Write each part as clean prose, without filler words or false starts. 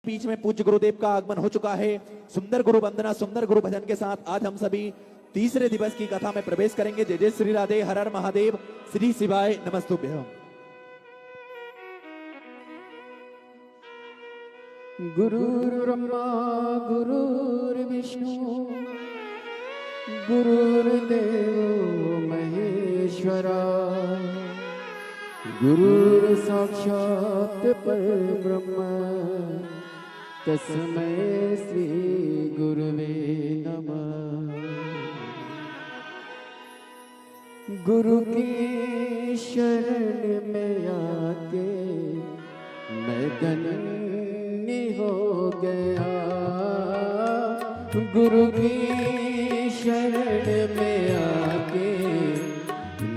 बीच में पूज्य गुरुदेव का आगमन हो चुका है। सुंदर गुरु वंदना, सुंदर गुरु भजन के साथ आज हम सभी तीसरे दिवस की कथा में प्रवेश करेंगे। जय जय श्री राधे, हर हर महादेव, श्री शिवाय नमस्तुभ्यं। गुरुर्ब्रह्मा गुरुर्विष्णु गुरुर्देवो महेश्वरा गुरुर्साक्षात् परब्रह्म तस्मै श्री गुरुवे नमः। गुरु की शरण में आके मैं धन्य हो गया। गुरु की शरण में आके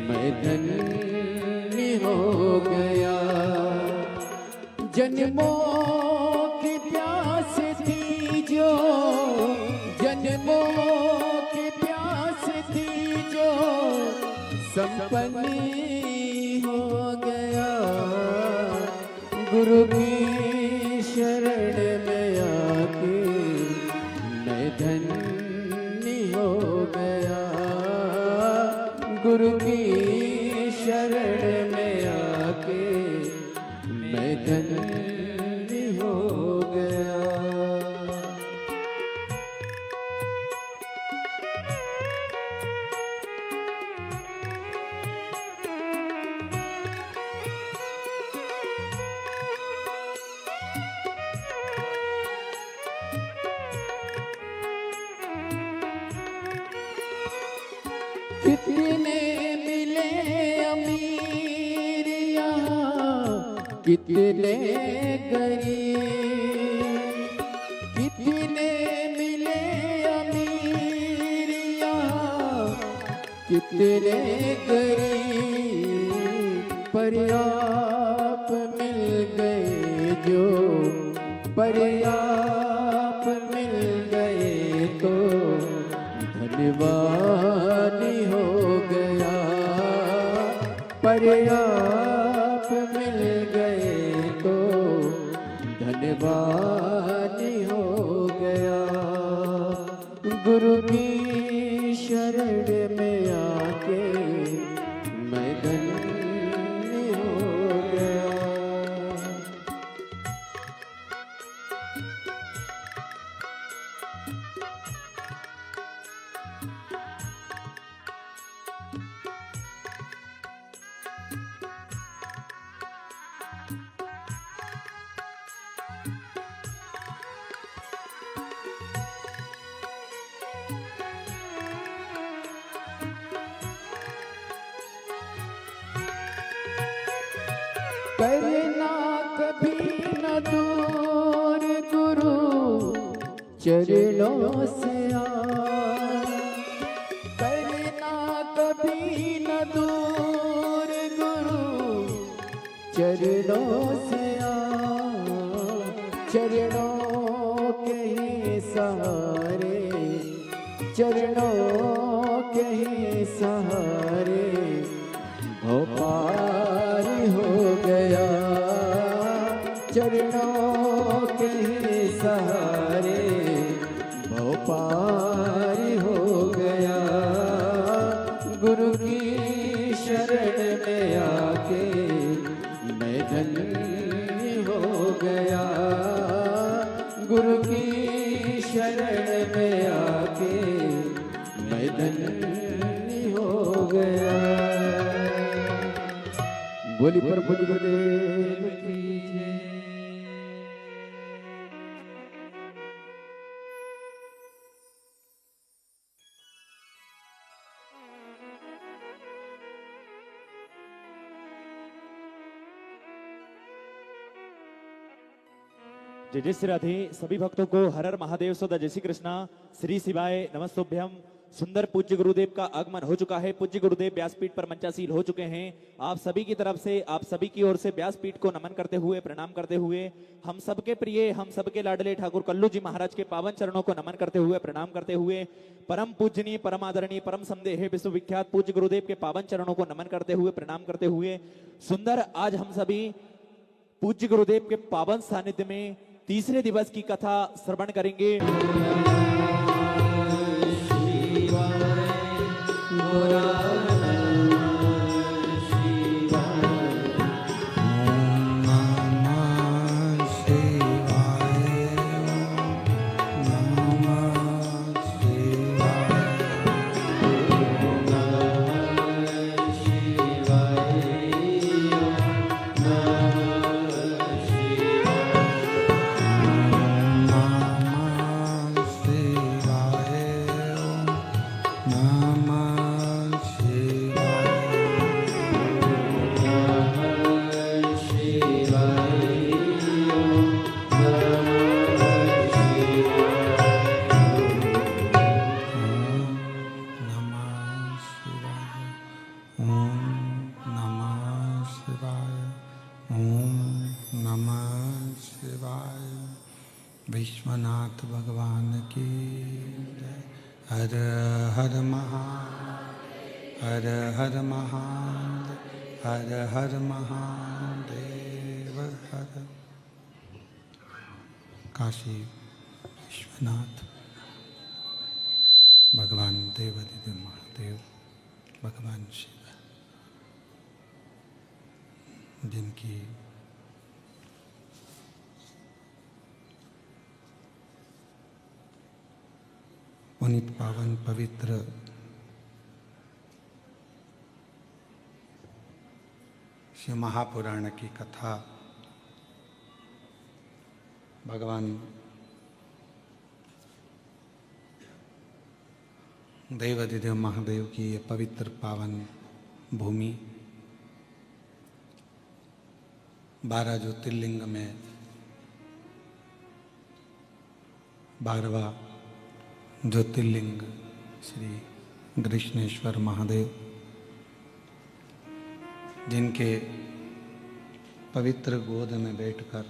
मैं धन्य हो गया। जन्मों की प्यास थी जो, जन्मों की प्यास थी जो संपन्न हो गया। गुरु की शरण में आके मैं धन्य हो गया। गुरु की शरण में आके मैं धन्य हो गया। कितने मिले अमीर यहाँ, कितने गरीब, कितने मिले अमीर यहाँ, कितने गरीब, पर आप मिल गए जो, पर आप मिल गए तो धन्यवाद हो गया। पर आप मिल गए तो धन्यवाद हो गया। गुरु की शरण में आके मैं धन्य हो गया। करना कभी न दूर गुरु चरणों से आ। करना कभी न दूर गुरु चरणों से आ। चरणों के ही सहारे, चरणों के ही सहारे भोपाल हो गया। चरणों के सहारे भोपाल हो गया। गुरु की शरण में आके मैं धन्य हो गया। गुरु की शरण में आके मैं धन्य हो गया। बोली पर बोली गुरुदेव की जय। जय जय श्री राधे। सभी भक्तों को हर हर महादेव सदा जय श्री कृष्णा, श्री शिवाय नमस्तुभ्यं। सुंदर पूज्य गुरुदेव का आगमन हो चुका है। पूज्य गुरुदेव व्यासपीठ पर मंचासीन हो चुके हैं। आप सभी की तरफ से, आप सभी की ओर से व्यासपीठ को नमन करते हुए, प्रणाम करते हुए, हम सबके प्रिय, हम सबके लाडले ठाकुर कल्लू जी महाराज के पावन चरणों को नमन करते हुए, प्रणाम करते हुए, परम पूजनीय, परम आदरणीय, परम समदेह विश्वविख्यात पूज्य गुरुदेव के पावन चरणों को नमन करते हुए, प्रणाम करते हुए, सुंदर आज हम सभी पूज्य गुरुदेव के पावन सानिध्य में तीसरे दिवस की कथा श्रवण करेंगे। विश्वनाथ भगवान की जय। हर हर महादेव, हर हर महादेव, हर हर महादेव, हर। काशी विश्वनाथ भगवान देवाधिदेव महादेव, भगवान शिव, जिनकी पुनीत पावन पवित्र शिव महापुराण की कथा भगवान देवाधिदेव महादेव की ये पवित्र पावन भूमि 12 ज्योतिर्लिंग में 12वां ज्योतिर्लिंग श्री गृष्णेश्वर महादेव, जिनके पवित्र गोद में बैठकर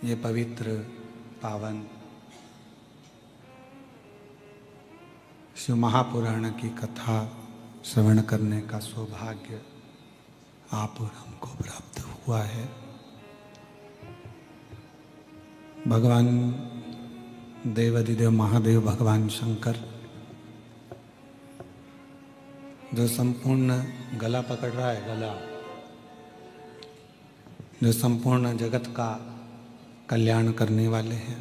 ये पवित्र पावन शिव महापुराण की कथा श्रवण करने का सौभाग्य आप और हमको प्राप्त हुआ है। भगवान देवाधिदेव महादेव, भगवान शंकर जो संपूर्ण गला पकड़ रहा है, गला जो संपूर्ण जगत का कल्याण करने वाले हैं,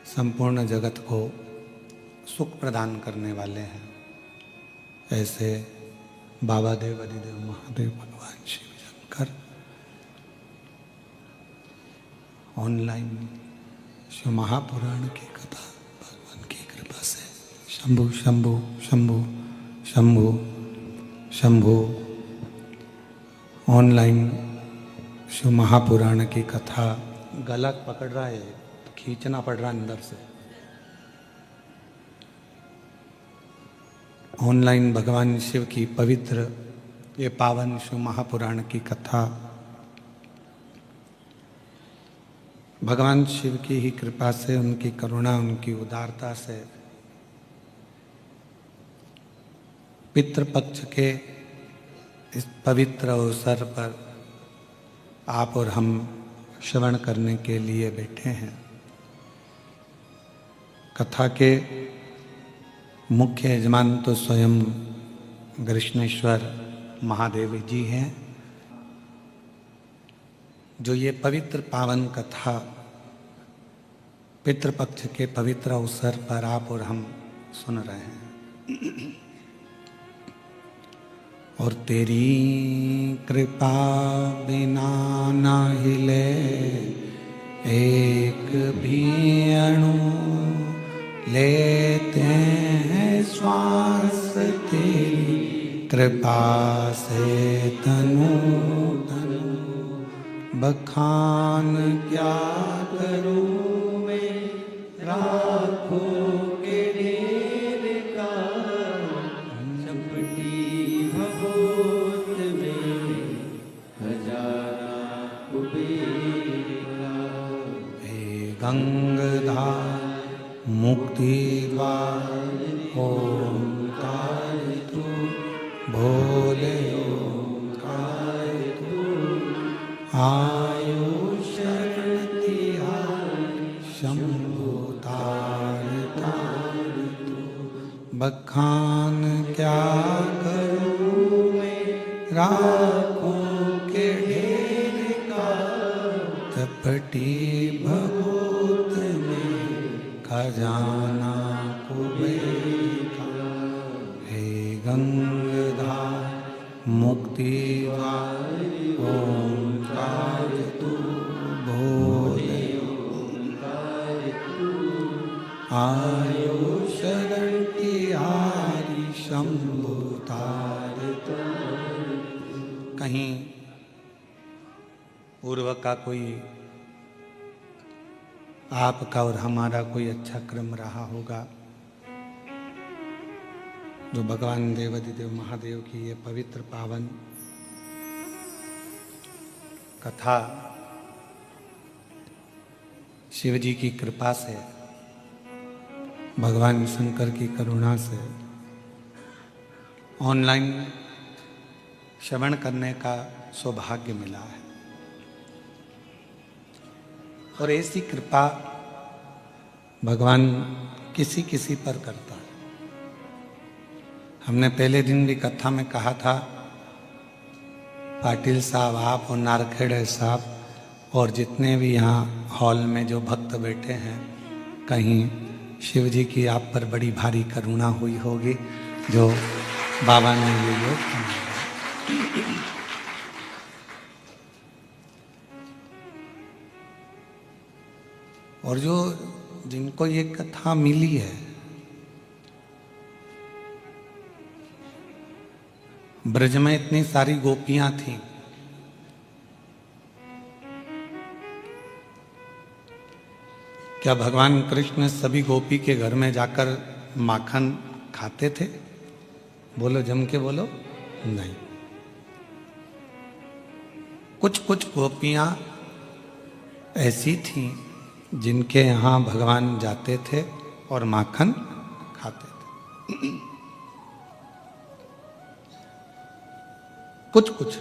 संपूर्ण जगत को सुख प्रदान करने वाले हैं, ऐसे बाबा देवाधिदेव महादेव भगवान शिव शंकर ऑनलाइन शिव महापुराण की कथा भगवान की कृपा से शंभु शंभु शंभु शंभु शंभु ऑनलाइन शिव महापुराण की कथा गला पकड़ रहा है, खींचना पड़ रहा है अंदर से। ऑनलाइन भगवान शिव की पवित्र ये पावन शिव महापुराण की कथा भगवान शिव की ही कृपा से, उनकी करुणा, उनकी उदारता से पितृपक्ष के इस पवित्र अवसर पर आप और हम श्रवण करने के लिए बैठे हैं। कथा के मुख्य यजमान तो स्वयं गृष्णेश्वर महादेव जी हैं, जो ये पवित्र पावन कथा पितृपक्ष के पवित्र अवसर पर आप और हम सुन रहे हैं। और तेरी कृपा बिना ना हिले एक भी अणु, लेते हैं श्वास तेरी कृपा से तनु तनु। बखान क्या करूं मैं राखों के ढेर का, चपटी भभूत में हजारा कुबेर का। हे गंगाधार मुक्ति द्वार ओंकार तू, भोले ओंकार तू। बखान क्या करूं मैं राखों के ढेर का, चपटी भभूत में खजाना कुबेर का। हे गंगाधर मुक्ति द्वार ओंकार तू बोले, आयो शरण तिहारी शंभु तार। कहीं पूर्व का कोई आपका और हमारा कोई अच्छा क्रम रहा होगा, जो भगवान देवाधिदेव महादेव की ये पवित्र पावन कथा शिव जी की कृपा से, भगवान शंकर की करुणा से ऑनलाइन श्रवण करने का सौभाग्य मिला है। और ऐसी कृपा भगवान किसी किसी पर करता है। हमने पहले दिन भी कथा में कहा था, पाटिल साहब, आप और नारखेड़े साहब और जितने भी यहाँ हॉल में जो भक्त बैठे हैं, कहीं शिव जी की आप पर बड़ी भारी करुणा हुई होगी, जो बाबा ने ये योग बनाया। और जो जिनको ये कथा मिली है, ब्रज में इतनी सारी गोपियां थीं, क्या भगवान कृष्ण सभी गोपी के घर में जाकर माखन खाते थे? बोलो, जम के बोलो। नहीं। कुछ कुछ गोपियां ऐसी थीं जिनके यहाँ भगवान जाते थे और माखन खाते थे। कुछ कुछ।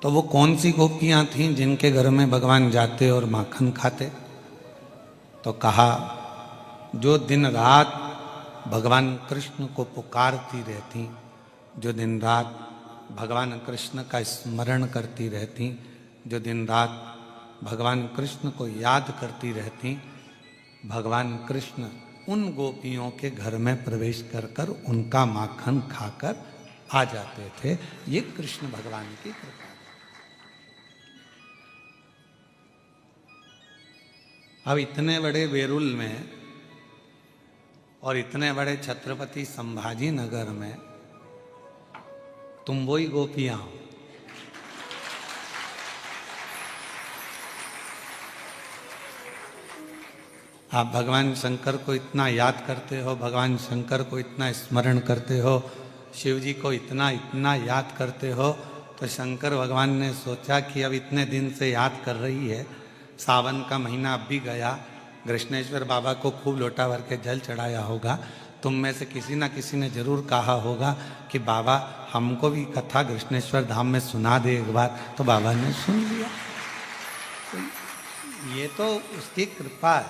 तो वो कौन सी गोपियां थीं जिनके घर में भगवान जाते और माखन खाते? तो कहा, जो दिन रात भगवान कृष्ण को पुकारती रहती, जो दिन रात भगवान कृष्ण का स्मरण करती रहती, जो दिन रात भगवान कृष्ण को याद करती रहती, भगवान कृष्ण उन गोपियों के घर में प्रवेश कर कर उनका माखन खाकर आ जाते थे। ये कृष्ण भगवान की कृपा। अब इतने बड़े वेरुल में और इतने बड़े छत्रपति संभाजी नगर में तुम वही गोपियां हो। आप भगवान शंकर को इतना याद करते हो, भगवान शंकर को इतना स्मरण करते हो, शिव जी को इतना इतना याद करते हो, तो शंकर भगवान ने सोचा कि अब इतने दिन से याद कर रही है, सावन का महीना अब भी गया, कृष्णेश्वर बाबा को खूब लोटा भर के जल चढ़ाया होगा, तुम में से किसी ना किसी ने जरूर कहा होगा कि बाबा हमको भी कथा कृष्णेश्वर धाम में सुना दे एक बार। तो बाबा ने सुन लिया। तो ये तो उसकी कृपा है,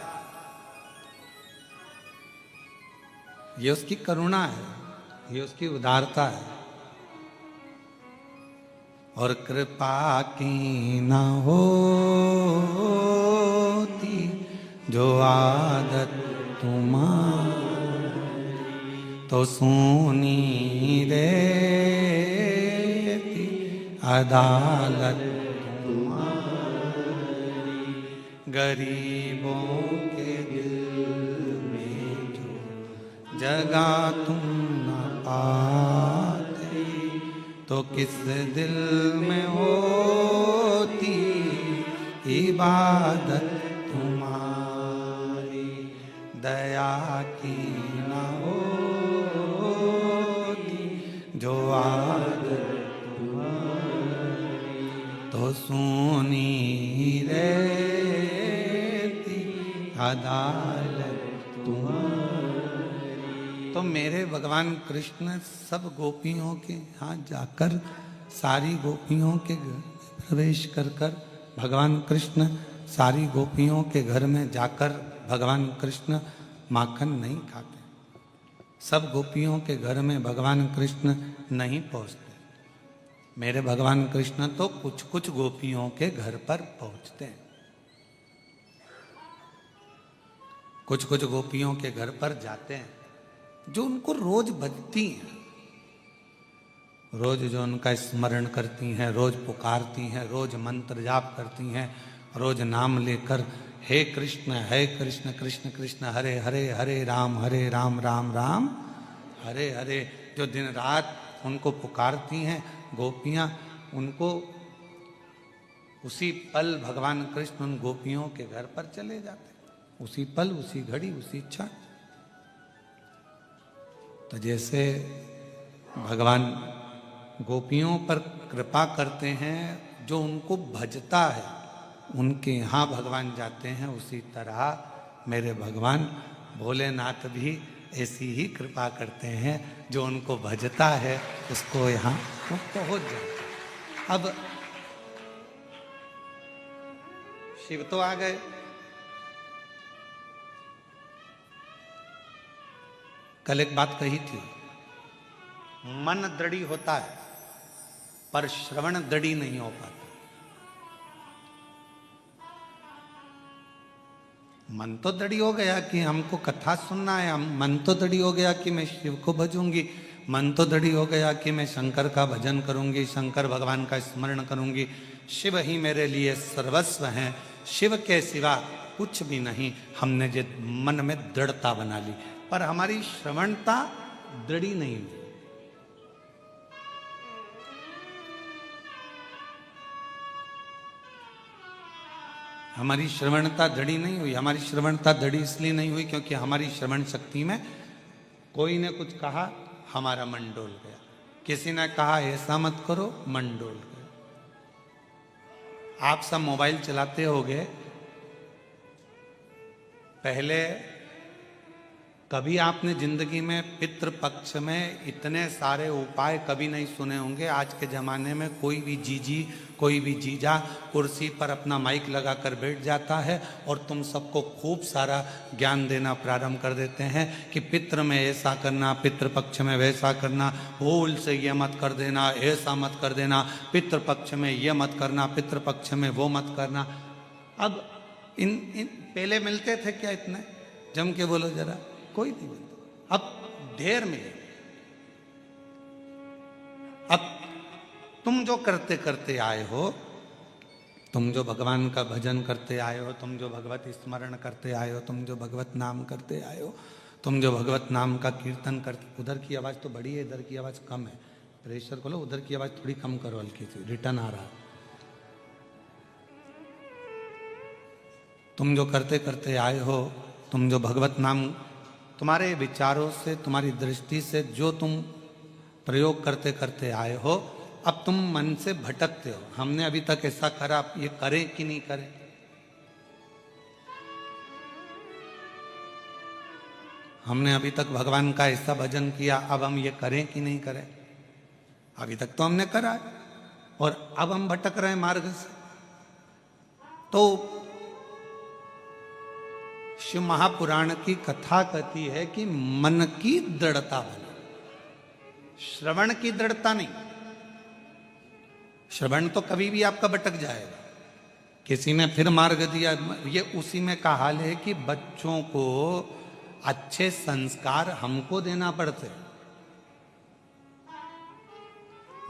ये उसकी करुणा है, ये उसकी उदारता है। और कृपा की न होती जो आदत तुम्हारी, तो सुनी रहती अदालत तुम्हारी। गरीबों के दिल में जो जगह तुम न पाते, तो किस दिल में होती इबादत तुम्हारी। दया की न होती जो आदत तुम्हारी, तो सुनी रहती अदालत तुम्हारी। तो मेरे भगवान कृष्ण सब गोपियों के यहाँ जाकर, सारी गोपियों के घर में प्रवेश कर कर, भगवान कृष्ण सारी गोपियों के घर में जाकर भगवान कृष्ण माखन नहीं खाते। सब गोपियों के घर में भगवान कृष्ण नहीं पहुंचते। मेरे भगवान कृष्ण तो कुछ कुछ गोपियों के घर पर पहुंचते हैं। कुछ कुछ गोपियों के घर पर जाते हैं जो उनको रोज बजती हैं, रोज जो उनका स्मरण करती हैं, रोज पुकारती हैं, रोज मंत्र जाप करती हैं, रोज नाम लेकर हे कृष्ण कृष्ण कृष्ण हरे हरे, हरे राम राम राम हरे हरे, जो दिन रात उनको पुकारती हैं गोपियां, उनको उसी पल भगवान कृष्ण उन गोपियों के घर पर चले जाते, उसी पल, उसी घड़ी, उसी इच्छा। तो जैसे भगवान गोपियों पर कृपा करते हैं, जो उनको भजता है उनके यहाँ भगवान जाते हैं, उसी तरह मेरे भगवान भोलेनाथ भी ऐसी ही कृपा करते हैं, जो उनको भजता है उसको यहाँ वो पहुंच जाते हैं। अब शिव तो आ गए, कल एक बात कही थी, मन दृढ़ी होता है पर श्रवण दृढ़ी नहीं हो पाता। मन तो दृढ़ी हो गया कि हमको कथा सुनना है, मन तो दृढ़ी हो गया कि मैं शिव को भजूंगी, मन तो दृढ़ी हो गया कि मैं शंकर का भजन करूंगी, शंकर भगवान का स्मरण करूंगी, शिव ही मेरे लिए सर्वस्व हैं, शिव के सिवा कुछ भी नहीं। हमने जो मन में दृढ़ता बना ली, पर हमारी श्रवणता दृढ़ी नहीं हुई। हमारी श्रवणता दृढ़ी नहीं हुई। हमारी श्रवणता दृढ़ी इसलिए नहीं हुई क्योंकि हमारी श्रवण शक्ति में कोई ने कुछ कहा, हमारा मन डोल गया। किसी ने कहा ऐसा मत करो, मन डोल गया। आप सब मोबाइल चलाते होंगे, पहले कभी आपने जिंदगी में पितृपक्ष में इतने सारे उपाय कभी नहीं सुने होंगे। आज के जमाने में कोई भी जीजी, कोई भी जीजा कुर्सी पर अपना माइक लगाकर बैठ जाता है और तुम सबको खूब सारा ज्ञान देना प्रारंभ कर देते हैं कि पितृ में ऐसा करना, पितृपक्ष में वैसा करना, भूल से ये मत कर देना, ऐसा मत कर देना, पितृपक्ष में ये मत करना, पितृपक्ष में वो मत करना। अब इन पहले मिलते थे क्या इतने? जम के बोलो जरा, कोई नहीं मिलता। अब ढेर मिले। अब तुम जो करते करते आए हो, तुम जो भगवान का भजन करते आए हो, तुम जो भगवत स्मरण करते आए हो, तुम जो भगवत नाम करते आए हो, तुम जो भगवत नाम का कीर्तन करते, उधर की आवाज तो बड़ी है, इधर की आवाज कम है। प्रेशर खोलो, उधर की आवाज थोड़ी कम करो, हल्की सी, रिटर्न आ रहा है। तुम जो करते करते आए हो, तुम जो भगवत नाम, तुम्हारे विचारों से, तुम्हारी दृष्टि से जो तुम प्रयोग करते करते आए हो, अब तुम मन से भटकते हो। हमने अभी तक ऐसा करा, ये करें कि नहीं करें? हमने अभी तक भगवान का ऐसा भजन किया, अब हम ये करें कि नहीं करें? अभी तक तो हमने करा है और अब हम भटक रहे हैं मार्ग से। तो शिव महापुराण की कथा कहती है कि मन की दृढ़ता बने, श्रवण की दृढ़ता नहीं। श्रवण तो कभी भी आपका भटक जाएगा। किसी ने फिर मार्ग दिया, ये उसी में का हाल है कि बच्चों को अच्छे संस्कार हमको देना पड़ते हैं।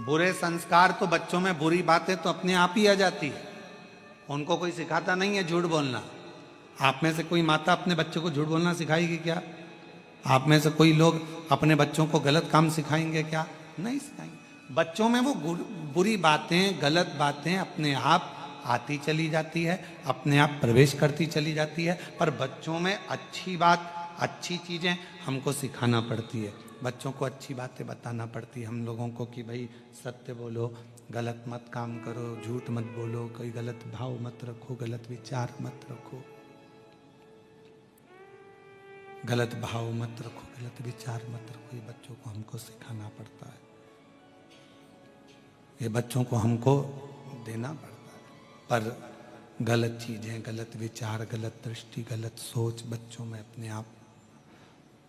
बुरे संस्कार तो बच्चों में, बुरी बातें तो अपने आप ही आ जाती है, उनको कोई सिखाता नहीं है झूठ बोलना। आप में से कोई माता अपने बच्चों को झूठ बोलना सिखाएगी क्या? आप में से कोई लोग अपने बच्चों को गलत काम सिखाएंगे क्या? नहीं सिखाएंगे। बच्चों में वो बुरी बातें, गलत बातें अपने आप आती चली जाती है, अपने आप प्रवेश करती चली जाती है। पर बच्चों में अच्छी बात, अच्छी चीजें हमको सिखाना पड़ती है। बच्चों को अच्छी बातें बताना पड़ती है हम लोगों को कि भाई सत्य बोलो, गलत मत काम करो, झूठ मत बोलो, कोई गलत भाव मत रखो, गलत विचार मत रखो, गलत भाव मत रखो, गलत विचार मत रखो। ये बच्चों को हमको सिखाना पड़ता है, ये बच्चों को हमको देना पड़ता है। पर गलत चीजें, गलत विचार, गलत दृष्टि, गलत सोच बच्चों में अपने आप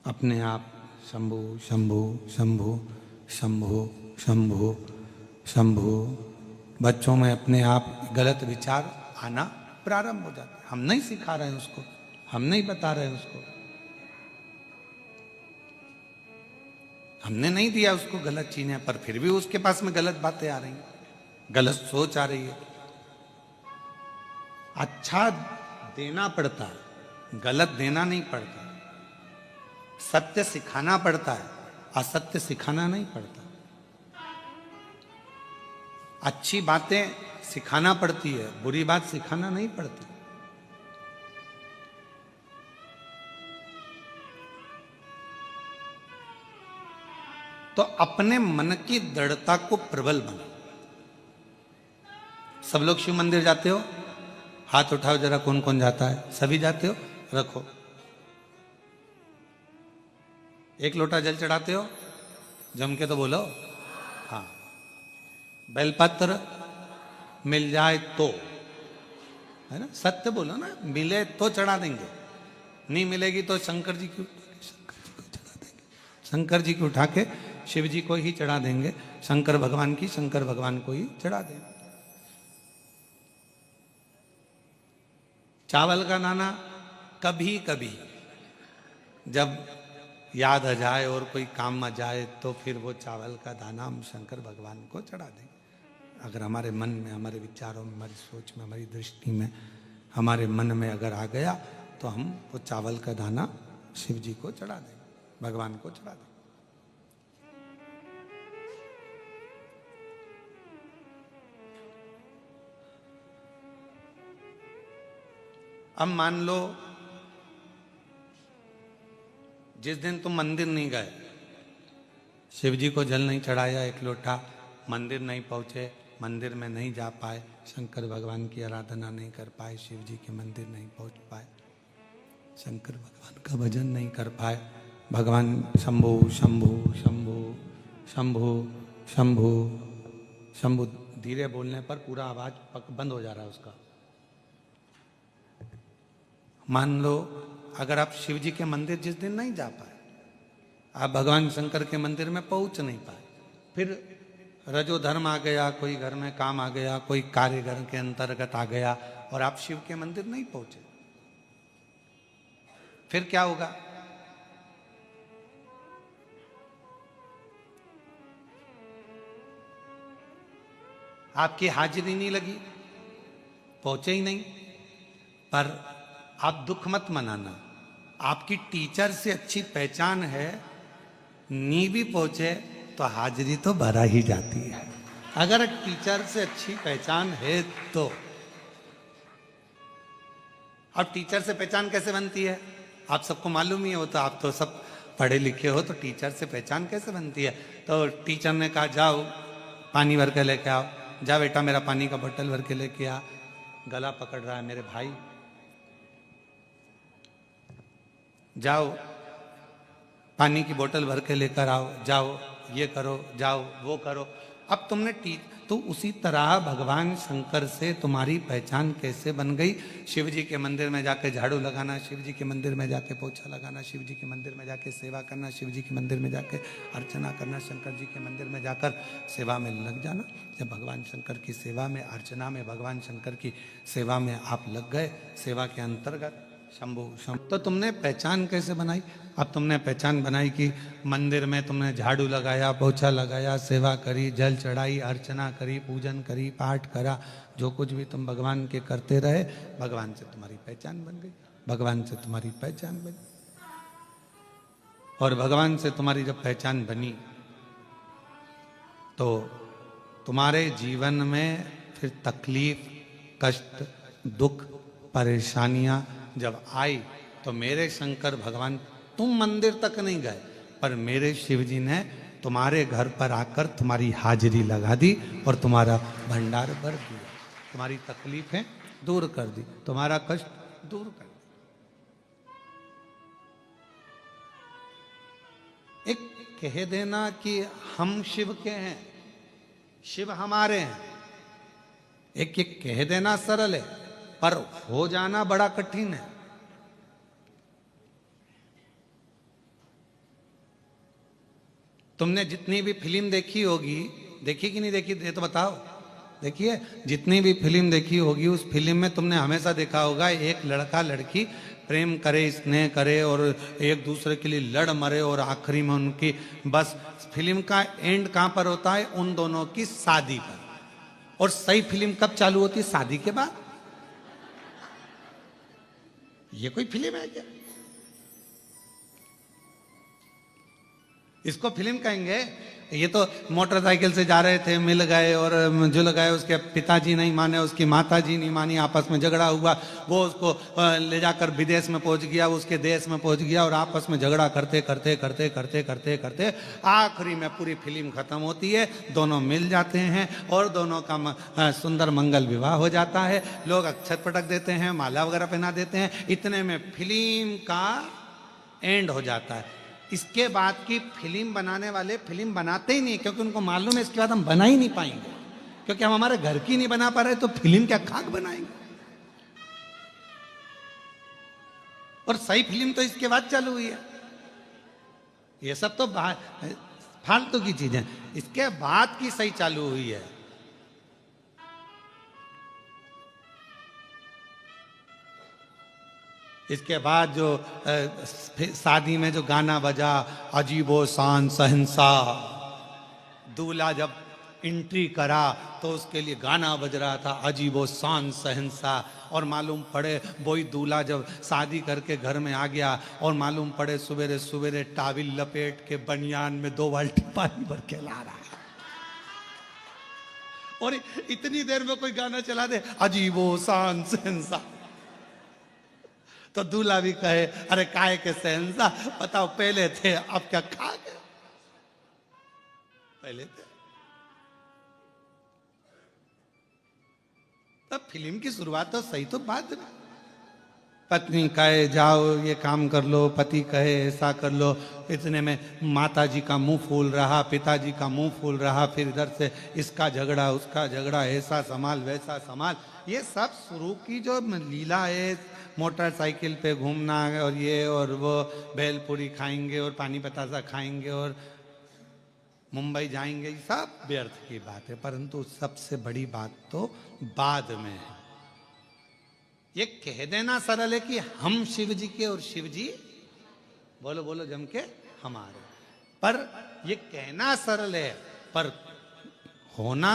अपने आप शंभु शंभु शंभु शंभु शंभु शंभु, बच्चों में अपने आप गलत विचार आना प्रारंभ हो जाता है। हम नहीं सिखा रहे हैं उसको, हम नहीं बता रहे हैं उसको, हमने नहीं दिया उसको गलत चीजें, पर फिर भी उसके पास में गलत बातें आ रही हैं, गलत सोच आ रही है। अच्छा देना पड़ता है, गलत देना नहीं पड़ता। सत्य सिखाना पड़ता है, असत्य सिखाना नहीं पड़ता। अच्छी बातें सिखाना पड़ती है, बुरी बात सिखाना नहीं पड़ती। तो अपने मन की दृढ़ता को प्रबल बना। सब लोग शिव मंदिर जाते हो? हाथ उठाओ जरा, कौन कौन जाता है? सभी जाते हो? रखो। एक लोटा जल चढ़ाते हो? जम के तो बोलो। हाँ। बेलपत्र मिल जाए तो, है ना, सत्य बोलो ना, मिले तो चढ़ा देंगे, नहीं मिलेगी तो शंकर जी की चढ़ा देंगे, शंकर जी की उठा के शिव जी को ही चढ़ा देंगे, शंकर भगवान की शंकर भगवान को ही चढ़ा देंगे। चावल का दाना कभी कभी जब याद आ जाए और कोई काम आ जाए तो फिर वो चावल का दाना हम शंकर भगवान को चढ़ा देंगे। अगर हमारे मन में, हमारे विचारों में, हमारी सोच में, हमारी दृष्टि में, हमारे मन में अगर आ गया तो हम वो चावल का दाना शिव जी को चढ़ा देंगे, भगवान को चढ़ा देंगे। अब मान लो जिस दिन तुम मंदिर नहीं गए, शिव जी को जल नहीं चढ़ाया एक लोटा, मंदिर नहीं पहुंचे, मंदिर में नहीं जा पाए, शंकर भगवान की आराधना नहीं कर पाए, शिव जी के मंदिर नहीं पहुंच पाए, शंकर भगवान का भजन नहीं कर पाए, भगवान शंभु शंभु शंभु शंभु शंभु शंभु धीरे बोलने पर पूरा आवाज बंद हो जा रहा है उसका। मान लो अगर आप शिव जी के मंदिर जिस दिन नहीं जा पाए, आप भगवान शंकर के मंदिर में पहुंच नहीं पाए, फिर रजो धर्म आ गया, कोई घर में काम आ गया, कोई कार्य घर के अंतर्गत आ गया और आप शिव के मंदिर नहीं पहुंचे, फिर क्या होगा? आपकी हाजिरी नहीं लगी, पहुंचे ही नहीं। पर आप दुख मत मनाना, आपकी टीचर से अच्छी पहचान है, नी भी पहुंचे तो हाजिरी तो भरा ही जाती है। अगर टीचर से अच्छी पहचान है तो। अब टीचर से पहचान कैसे बनती है? आप सबको मालूम ही हो, तो आप तो सब पढ़े लिखे हो, तो टीचर से पहचान कैसे बनती है? तो टीचर ने कहा जाओ पानी भर के लेके आओ, जा बेटा मेरा पानी का बोतल भर के लेके आ, गला पकड़ रहा है मेरे भाई, जाओ पानी की बोतल भर के लेकर आओ, जाओ ये करो, जाओ वो करो। अब तुमने तो उसी तरह भगवान शंकर से तुम्हारी पहचान कैसे बन गई? शिव जी के मंदिर में जाके झाड़ू लगाना, शिव जी के मंदिर में जाके पोछा लगाना, शिव जी के मंदिर में जाके सेवा करना, शिव जी के मंदिर में जाके अर्चना करना, शंकर जी के मंदिर में जाकर सेवा में लग जाना। जब भगवान शंकर की सेवा में, अर्चना में, भगवान शंकर की सेवा में आप लग गए, सेवा के अंतर्गत शंभु शंभु, तो तुमने पहचान कैसे बनाई? अब तुमने पहचान बनाई कि मंदिर में तुमने झाड़ू लगाया, पोछा लगाया, सेवा करी, जल चढ़ाई, अर्चना करी, पूजन करी, पाठ करा, जो कुछ भी तुम भगवान के करते रहे, भगवान से तुम्हारी पहचान बन गई, भगवान से तुम्हारी पहचान बनी। और भगवान से तुम्हारी जब पहचान बनी तो तुम्हारे जीवन में फिर तकलीफ, कष्ट, दुख, परेशानियां जब आई तो मेरे शंकर भगवान, तुम मंदिर तक नहीं गए पर मेरे शिव जी ने तुम्हारे घर पर आकर तुम्हारी हाजिरी लगा दी और तुम्हारा भंडार भर दिया, तुम्हारी तकलीफें दूर कर दी, तुम्हारा कष्ट दूर कर दिया। एक कह देना कि हम शिव के हैं, शिव हमारे हैं, एक कह देना सरल है, पर हो जाना बड़ा कठिन है। तुमने जितनी भी फिल्म देखी होगी, देखी कि नहीं देखी ये तो बताओ। देखिए, जितनी भी फिल्म देखी होगी उस फिल्म में तुमने हमेशा देखा होगा एक लड़का लड़की प्रेम करे, स्नेह करे और एक दूसरे के लिए लड़ मरे और आखिरी में उनकी बस फिल्म का एंड कहां पर होता है? उन दोनों की शादी पर। और सही फिल्म कब चालू होती है? शादी के बाद। ये कोई फिल्म है क्या? इसको फिल्म कहेंगे? ये तो मोटरसाइकिल से जा रहे थे, मिल गए और जुल गए, उसके पिताजी नहीं माने, उसकी माताजी नहीं मानी, आपस में झगड़ा हुआ, वो उसको ले जाकर विदेश में पहुंच गया, उसके देश में पहुंच गया और आपस में झगड़ा करते करते करते करते करते करते आखिरी में पूरी फिल्म खत्म होती है, दोनों मिल जाते हैं और दोनों का सुंदर मंगल विवाह हो जाता है, लोग अक्षत पटक देते हैं, माला वगैरह पहना देते हैं, इतने में फिल्म का एंड हो जाता है। इसके बाद की फिल्म बनाने वाले फिल्म बनाते ही नहीं, क्योंकि उनको मालूम है इसके बाद हम बना ही नहीं पाएंगे, क्योंकि हम हमारे घर की नहीं बना पा रहे तो फिल्म क्या खाक बनाएंगे। और सही फिल्म तो इसके बाद चालू हुई है। ये सब तो फालतू की चीजें, इसके बाद की सही चालू हुई है। इसके बाद जो शादी में जो गाना बजा, अजीबो शान सहनसा, दूल्हा जब एंट्री करा तो उसके लिए गाना बज रहा था अजीबो शान सहनसा, और मालूम पड़े वही दूल्हा जब शादी करके घर में आ गया और मालूम पड़े सवेरे सवेरे टाविल लपेट के बनियान में 2 बाल्टी पानी भर के ला रहा है, और इतनी देर में कोई गाना चला दे अजीबो शान सहनसा, तो दूल्हा भी कहे अरे काय के सहनसा, बताओ पहले थे अब क्या खा गए? पहले थे। तब फिल्म की शुरुआत तो सही तो बाद में। पत्नी कहे जाओ ये काम कर लो, पति कहे ऐसा कर लो, इतने में माता जी का मुंह फूल रहा, पिताजी का मुंह फूल रहा, फिर इधर से इसका झगड़ा उसका झगड़ा, ऐसा संभाल वैसा संभाल, ये सब शुरू की जो लीला है, मोटरसाइकिल पे घूमना और ये और वो, भेलपुरी खाएंगे और पानी बतासा खाएंगे और मुंबई जाएंगे, ये सब व्यर्थ की बात है। परंतु सबसे बड़ी बात तो बाद में है। ये कह देना सरल है कि हम शिव जी के और शिव जी बोलो बोलो जम के हमारे, पर ये कहना सरल है पर होना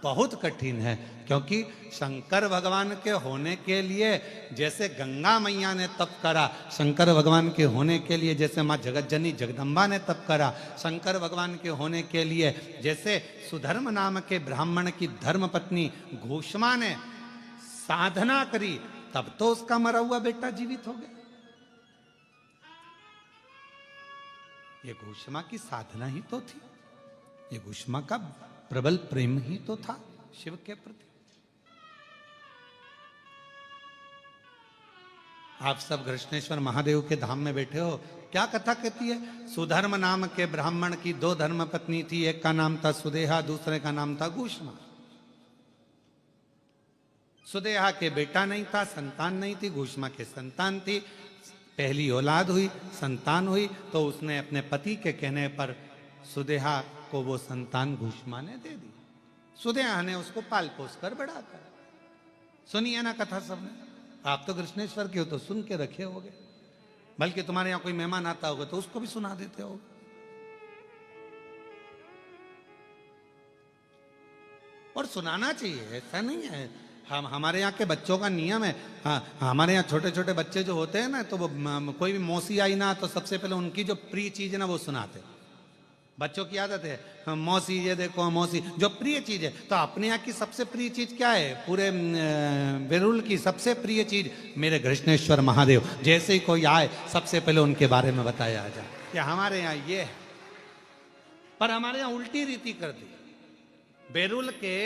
बहुत कठिन है, क्योंकि शंकर भगवान के होने के लिए जैसे गंगा मैया ने तप करा, शंकर भगवान के होने के लिए जैसे माँ जगतजनी जगदम्बा ने तप करा, शंकर भगवान के होने के लिए जैसे सुधर्म नाम के ब्राह्मण की धर्म पत्नी घोषमा ने साधना करी, तब तो उसका मरा हुआ बेटा जीवित हो गया। ये घोषमा की साधना ही तो थी, ये घोषमा का प्रबल प्रेम ही तो था शिव के प्रति। आप सब कृष्णेश्वर महादेव के धाम में बैठे हो, क्या कथा कहती है? सुधर्म नाम के ब्राह्मण की 2 धर्म पत्नी थी, एक का नाम था सुदेहा, दूसरे का नाम था घोषमा। सुदेहा के बेटा नहीं था, संतान नहीं थी, घोषमा के संतान थी, पहली औलाद हुई, संतान हुई, तो उसने अपने पति के कहने पर सुदेहा को वो संतान घोषमा ने दे दी। सुदेहा ने उसको पाल पोस कर बड़ा कर। सुनिए ना कथा सबने, आप तो कृष्णेश्वर के हो तो सुन के रखे होगे, बल्कि तुम्हारे यहां कोई मेहमान आता होगा तो उसको भी सुना देते हो। और सुनाना चाहिए, ऐसा नहीं है। हम हमारे यहाँ के बच्चों का नियम है, हमारे यहाँ छोटे छोटे बच्चे जो होते हैं ना, तो वो कोई भी मौसी आई ना तो सबसे पहले उनकी जो प्रिय चीज है ना वो सुनाते। बच्चों की आदत है, मौसी ये देखो मौसी, जो प्रिय चीज है। तो अपने यहाँ की सबसे प्रिय चीज क्या है? पूरे बेरुल की सबसे प्रिय चीज मेरे कृष्णेश्वर महादेव। जैसे ही कोई आए सबसे पहले उनके बारे में बताया जाए कि हमारे यहाँ ये है। पर हमारे यहाँ उल्टी रीति कर दी। बेरुल के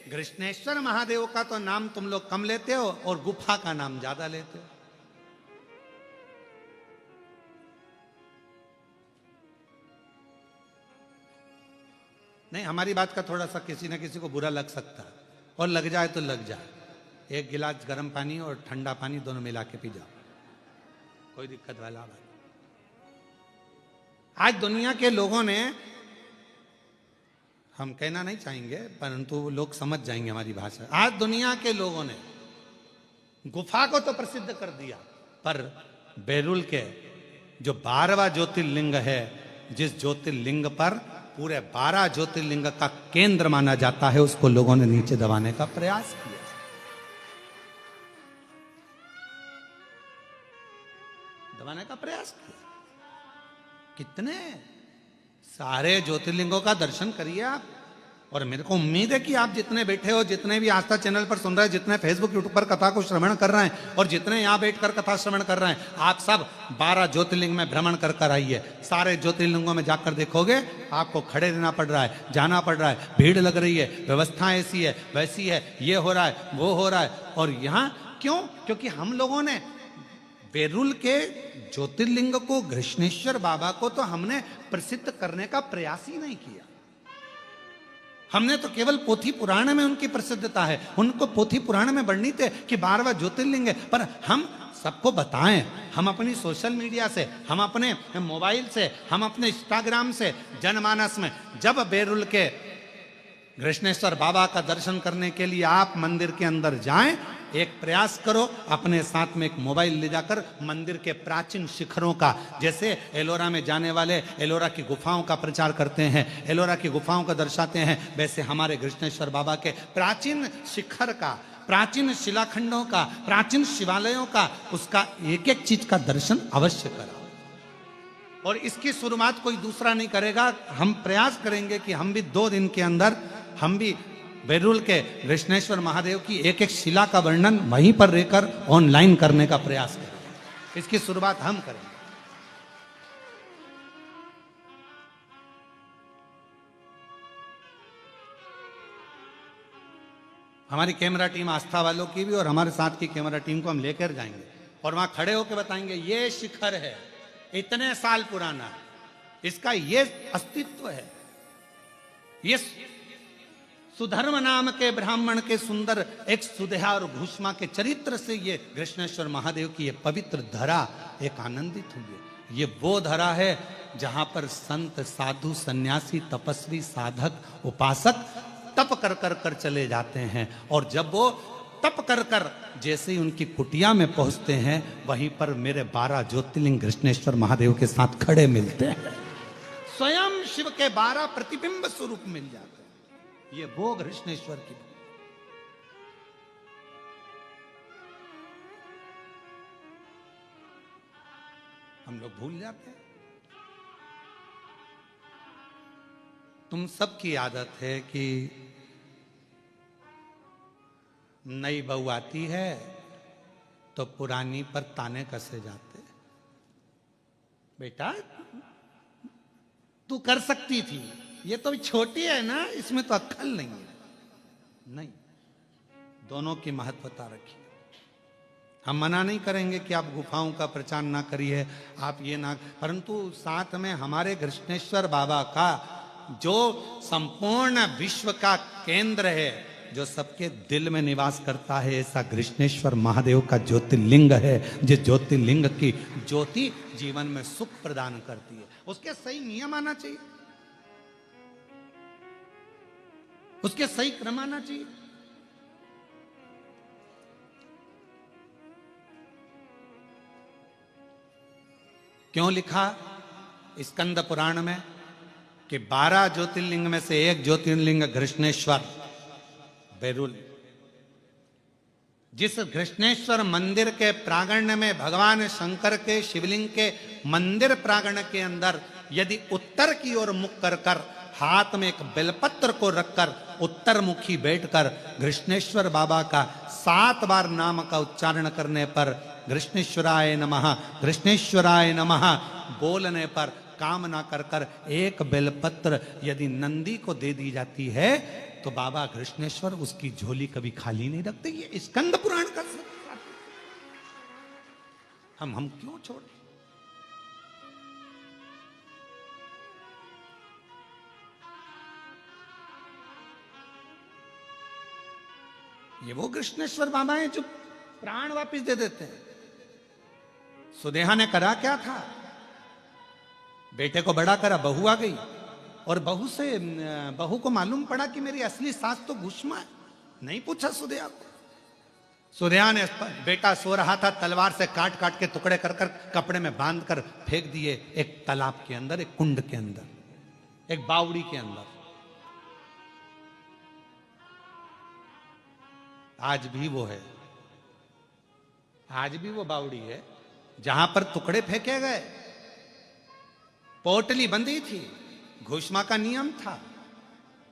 कृष्णेश्वर महादेव का तो नाम तुम लोग कम लेते हो और गुफा का नाम ज्यादा लेते हो। नहीं, हमारी बात का थोड़ा सा किसी न किसी को बुरा लग सकता है, और लग जाए तो लग जाए। एक गिलास गर्म पानी और ठंडा पानी दोनों मिला के पी जाओ, कोई दिक्कत वाला बात। आज दुनिया के लोगों ने हम कहना नहीं चाहेंगे, परंतु लोग समझ जाएंगे हमारी भाषा। आज दुनिया के लोगों ने गुफा को तो प्रसिद्ध कर दिया, पर बैरुल के जो 12वां ज्योतिर्लिंग है, जिस ज्योतिर्लिंग पर पूरे 12 ज्योतिर्लिंग का केंद्र माना जाता है, उसको लोगों ने नीचे दबाने का प्रयास किया। दबाने का प्रयास किया। कितने सारे ज्योतिर्लिंगों का दर्शन करिए आप। और मेरे को उम्मीद है कि आप जितने बैठे हो, जितने भी आस्था चैनल पर सुन रहे हैं, जितने फेसबुक यूट्यूब पर कथा को श्रवण कर रहे हैं और जितने यहाँ बैठकर कथा श्रवण कर रहे हैं, आप सब 12 ज्योतिर्लिंग में भ्रमण कर कर आइए। सारे ज्योतिर्लिंगों में जाकर देखोगे आपको खड़े रहना पड़ रहा है, जाना पड़ रहा है, भीड़ लग रही है, व्यवस्था ऐसी है वैसी है, ये हो रहा है वो हो रहा है। और यहाँ क्यों? क्योंकि हम लोगों ने बैरुल के ज्योतिर्लिंग को, घृष्णेश्वर बाबा को तो हमने प्रसिद्ध करने का प्रयास ही नहीं किया। हमने तो केवल पोथी पुराण में उनकी प्रसिद्धता है, उनको पोथी पुराण में वर्णित है कि 12वां ज्योतिर्लिंग है, पर हम सबको बताएं, हम अपनी सोशल मीडिया से, हम अपने मोबाइल से, हम अपने इंस्टाग्राम से, जनमानस में जब बैरुल के घृष्णेश्वर बाबा का दर्शन करने के लिए आप मंदिर के अंदर जाएं, एक प्रयास करो, अपने साथ में एक मोबाइल ले जाकर मंदिर के प्राचीन शिखरों का, जैसे एलोरा में जाने वाले एलोरा की गुफाओं का प्रचार करते हैं, एलोरा की गुफाओं का दर्शाते हैं, वैसे हमारे घृष्णेश्वर बाबा के प्राचीन शिखर का, प्राचीन शिलाखंडों का, प्राचीन शिवालयों का, उसका एक एक चीज का दर्शन अवश्य करो। और इसकी शुरुआत कोई दूसरा नहीं करेगा। हम प्रयास करेंगे कि हम भी 2 दिन के अंदर हम भी बैरुल के घृष्णेश्वर महादेव की एक एक शिला का वर्णन वहीं पर रहकर ऑनलाइन करने का प्रयास करेंगे। इसकी शुरुआत हम करेंगे। हमारी कैमरा टीम आस्था वालों की भी और हमारे साथ की कैमरा टीम को हम लेकर जाएंगे और वहां खड़े होकर बताएंगे ये शिखर है, इतने साल पुराना, इसका ये अस्तित्व है, ये सुधर्म नाम के ब्राह्मण के सुंदर एक सुदेहा और घुष्मा के चरित्र से ये घृष्णेश्वर महादेव की ये पवित्र धरा एक आनंदित हुई है। ये वो धरा है जहां पर संत, साधु, सन्यासी, तपस्वी, साधक, उपासक तप कर कर कर चले जाते हैं। और जब वो तप कर कर जैसे ही उनकी कुटिया में पहुंचते हैं, वहीं पर मेरे 12 ज्योतिर्लिंग घृष्णेश्वर महादेव के साथ खड़े मिलते हैं। स्वयं शिव के 12 प्रतिबिंब स्वरूप मिल जाते हैं। ये वो घृष्णेश्वर की, हम लोग भूल जाते हैं। तुम सबकी आदत है कि नई बहू आती है तो पुरानी पर ताने कसे जाते। बेटा तू कर सकती थी, ये तो छोटी है ना, इसमें तो अक्ल नहीं है। नहीं, दोनों की महत्वता रखिए। हम मना नहीं करेंगे कि आप गुफाओं का प्रचार ना करिए, आप ये ना, परंतु साथ में हमारे घृष्णेश्वर बाबा का जो संपूर्ण विश्व का केंद्र है, जो सबके दिल में निवास करता है, ऐसा घृष्णेश्वर महादेव का ज्योतिर्लिंग है, जिस ज्योतिर्लिंग की ज्योति जीवन में सुख प्रदान करती है। उसके सही नियम आना चाहिए, उसके सही क्रम आना चाहिए। क्यों लिखा स्कंद पुराण में कि 12 ज्योतिर्लिंग में से एक ज्योतिर्लिंग घृष्णेश्वर बैरुल। जिस घृष्णेश्वर मंदिर के प्रांगण में भगवान शंकर के शिवलिंग के मंदिर प्रांगण के अंदर यदि उत्तर की ओर मुख कर कर हाथ में एक बेलपत्र को रखकर उत्तर मुखी बैठकर घृष्णेश्वर बाबा का 7 बार नाम का उच्चारण करने पर घृष्णेश्वराय नमः, घृष्णेश्वराय नमः बोलने पर कामना कर कर एक बेलपत्र यदि नंदी को दे दी जाती है तो बाबा घृष्णेश्वर उसकी झोली कभी खाली नहीं रखते। ये स्कंद पुराण का हम क्यों छोड़े? ये वो कृष्णेश्वर बाबा हैं जो प्राण वापस दे देते हैं। सुदेहा ने करा क्या था? बेटे को बड़ा करा, बहू आ गई, और बहू को मालूम पड़ा कि मेरी असली सास तो भूष्मा है। नहीं पूछा सुधिया को। सुधिया ने बेटा सो रहा था, तलवार से काट काट के टुकड़े कर कर कपड़े में बांध कर फेंक दिए एक तालाब के अंदर, एक कुंड के अंदर, एक बावड़ी के अंदर। आज भी वो है, आज भी वो बावड़ी है जहां पर टुकड़े फेंके गए। पोटली बंधी थी, घोषणा का नियम था।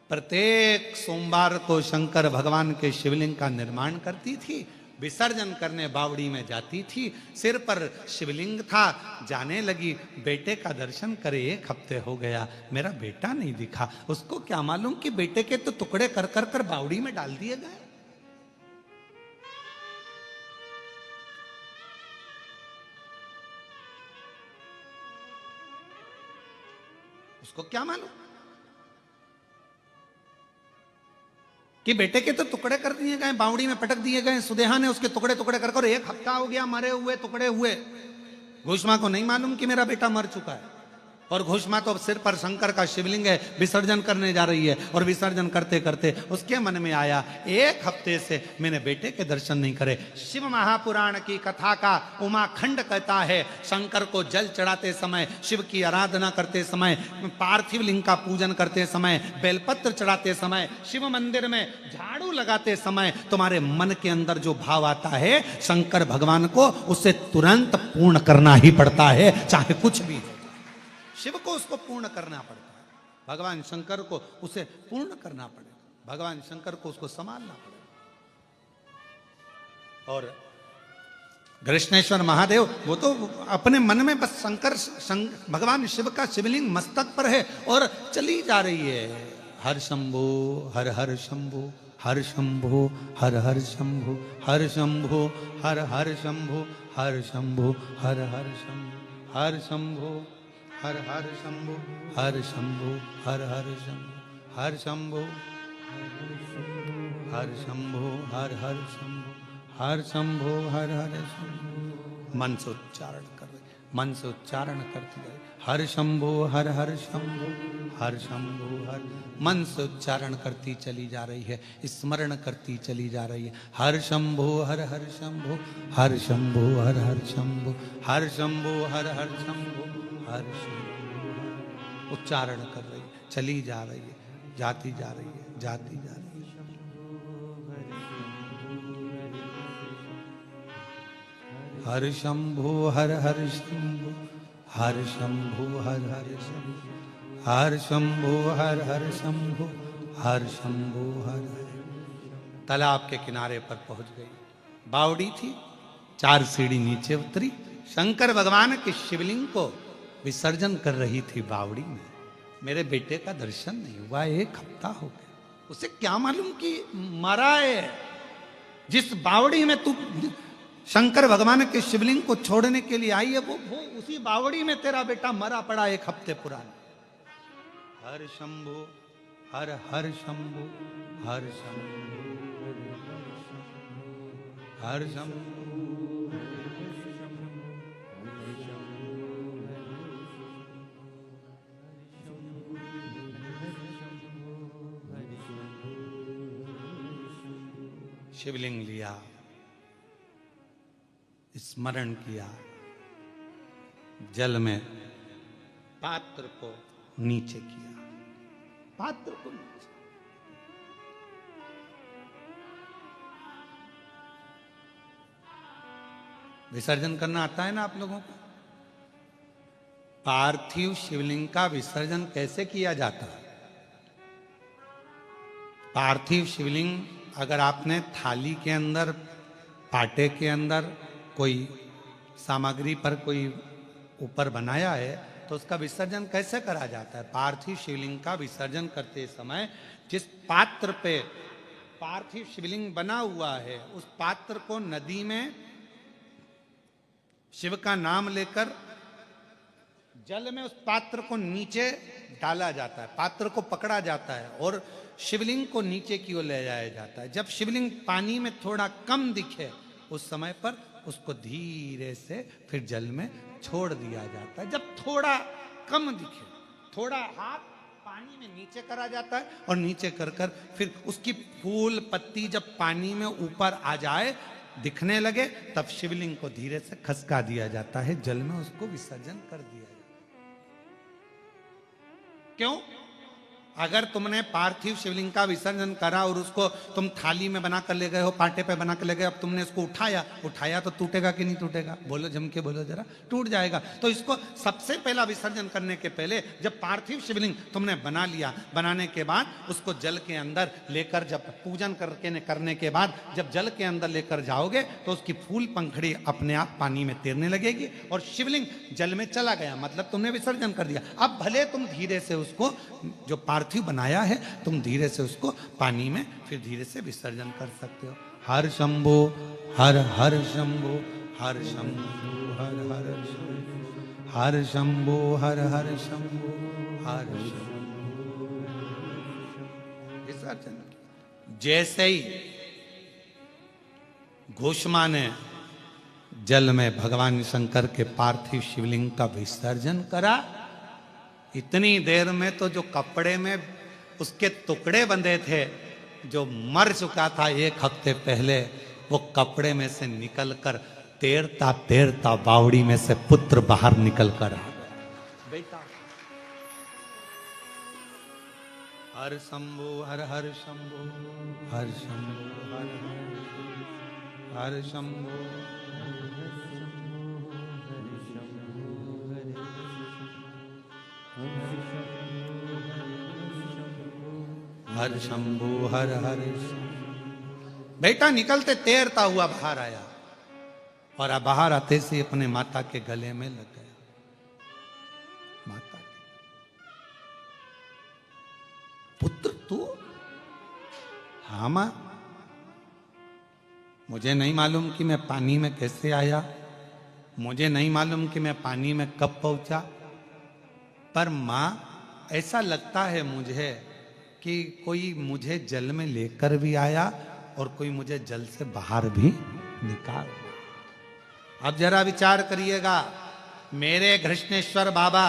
प्रत्येक सोमवार को शंकर भगवान के शिवलिंग का निर्माण करती थी, विसर्जन करने बावड़ी में जाती थी। सिर पर शिवलिंग था, जाने लगी बेटे का दर्शन करे। 1 हफ्ते हो गया, मेरा बेटा नहीं दिखा। उसको क्या मालूम कि बेटे के तो टुकड़े कर कर कर बावड़ी में डाल दिए गए। उसको क्या मालूम कि बेटे के तो टुकड़े कर दिए गए, बावड़ी में पटक दिए गए। सुदेहा ने उसके टुकड़े टुकड़े कर कर 1 हफ्ता हो गया, मरे हुए टुकड़े हुए। घोषणा को नहीं मालूम कि मेरा बेटा मर चुका है। और घोषणा तो सिर पर शंकर का शिवलिंग है, विसर्जन करने जा रही है। और विसर्जन करते करते उसके मन में आया, 1 हफ्ते से मैंने बेटे के दर्शन नहीं करे। शिव महापुराण की कथा का उमाखंड कहता है, शंकर को जल चढ़ाते समय, शिव की आराधना करते समय, पार्थिव लिंग का पूजन करते समय, बेलपत्र चढ़ाते समय, शिव मंदिर में झाड़ू लगाते समय तुम्हारे मन के अंदर जो भाव आता है, शंकर भगवान को उसे तुरंत पूर्ण करना ही पड़ता है, चाहे कुछ भी। शिव को उसको पूर्ण करना पड़ता है, भगवान शंकर को उसे पूर्ण करना पड़ेगा, भगवान शंकर को उसको संभालना पड़ेगा। और कृष्णेश्वर महादेव वो तो अपने मन में बस भगवान शिव का शिवलिंग मस्तक पर है और चली जा रही है। हर शंभो हर हर शंभो, हर शंभो हर हर शंभो, हर शंभो हर हर शंभो, हर शंभो हर हर शंभो, हर शंभो हर हर शंभो, हर शंभो हर हर शंभो, हर शंभो हर शंभो, हर हर शंभो, हर शंभो हर हर शंभो। मन से उच्चारण कर रहे, मन से उच्चारण करते गए। हर शंभो हर हर शंभो, हर शंभो हर, मन से उच्चारण करती चली जा रही है, स्मरण करती चली जा रही है। हर शंभो हर हर शंभो, हर शंभो हर हर शंभो, हर शंभो हर हर शंभो, हर शंभो। उच्चारण कर रही है, चली जा रही है, जाती जा रही है, जाती जा रही है। हर शंभो हर हर शंभो, हर शंभो हर हर शंभो, हर शंभो हर हर शंभो, हर शंभो हर हर। तालाब के किनारे पर पहुंच गई, बावड़ी थी, 4 सीढ़ी नीचे उतरी, शंकर भगवान के शिवलिंग को विसर्जन कर रही थी बावड़ी में। मेरे बेटे का दर्शन नहीं हुआ, 1 हफ्ता हो गया। उसे क्या मालूम कि मरा है। जिस बावड़ी में तू शंकर भगवान के शिवलिंग को छोड़ने के लिए आई है, वो उसी बावड़ी में तेरा बेटा मरा पड़ा 1 हफ्ते पुराना। हर शंभो हर हर शंभो, हर शंभो हर शंभो। शिवलिंग लिया, स्मरण किया, जल में पात्र को नीचे किया, पात्र को नीचे। विसर्जन करना आता है ना आप लोगों को? पार्थिव शिवलिंग का विसर्जन कैसे किया जाता है? पार्थिव शिवलिंग अगर आपने थाली के अंदर, पाटे के अंदर कोई सामग्री पर कोई ऊपर बनाया है, तो उसका विसर्जन कैसे करा जाता है? पार्थिव शिवलिंग का विसर्जन करते समय जिस पात्र पे पार्थिव शिवलिंग बना हुआ है, उस पात्र को नदी में शिव का नाम लेकर जल में उस पात्र को नीचे डाला जाता है, पात्र को पकड़ा जाता है और शिवलिंग को नीचे की ओर ले जाया जाता है। जब शिवलिंग पानी में थोड़ा कम दिखे, उस समय पर उसको धीरे से फिर जल में छोड़ दिया जाता है। जब थोड़ा कम दिखे, थोड़ा हाथ पानी में नीचे करा जाता है और नीचे कर कर फिर उसकी फूल पत्ती जब पानी में ऊपर आ जाए दिखने लगे तब शिवलिंग को धीरे से खसका दिया जाता है, जल में उसको विसर्जन कर दिया जाता है। क्यों? अगर तुमने पार्थिव शिवलिंग का विसर्जन करा और उसको तुम थाली में बना कर ले गए हो, पाटे पे बना कर ले गए, अब तुमने उसको उठाया तो टूटेगा कि नहीं टूटेगा? बोलो, जम के बोलो जरा, टूट जाएगा। तो इसको सबसे पहला विसर्जन करने के पहले जब पार्थिव शिवलिंग तुमने बना लिया, बनाने के बाद उसको जल के अंदर लेकर जब पूजन करने के बाद जब जल के अंदर लेकर जाओगे तो उसकी फूल पंखड़ी अपने आप पानी में तैरने लगेगी और शिवलिंग जल में चला गया, मतलब तुमने विसर्जन कर दिया। अब भले तुम धीरे से उसको जो पार्थिव बनाया है तुम धीरे से उसको पानी में फिर धीरे से विसर्जन कर सकते हो। हर शंभो हर हर शंभो हर शंभो हर हर शंभो हर शंभो हर हर शंभो हर शंभो विसर्जन। जैसे ही घोषमा ने जल में भगवान शंकर के पार्थिव शिवलिंग का विसर्जन करा, इतनी देर में तो जो कपड़े में उसके टुकड़े बंधे थे, जो मर चुका था 1 हफ्ते पहले, वो कपड़े में से निकलकर तैरता तैरता बावड़ी में से पुत्र बाहर निकल कर आ गया। बेटा हर शंभो हर हर शंभो हर शंभो हर हर शंभो हर शंभु हर हर। बेटा निकलते तैरता हुआ बाहर आया और अब बाहर आते से अपने माता के गले में लग गया। माता के पुत्र तू? हाँ मां, मुझे नहीं मालूम कि मैं पानी में कैसे आया, मुझे नहीं मालूम कि मैं पानी में कब पहुंचा, पर मां ऐसा लगता है मुझे कि कोई मुझे जल में लेकर भी आया और कोई मुझे जल से बाहर भी निकाल। अब जरा विचार करिएगा, मेरे घृष्णेश्वर बाबा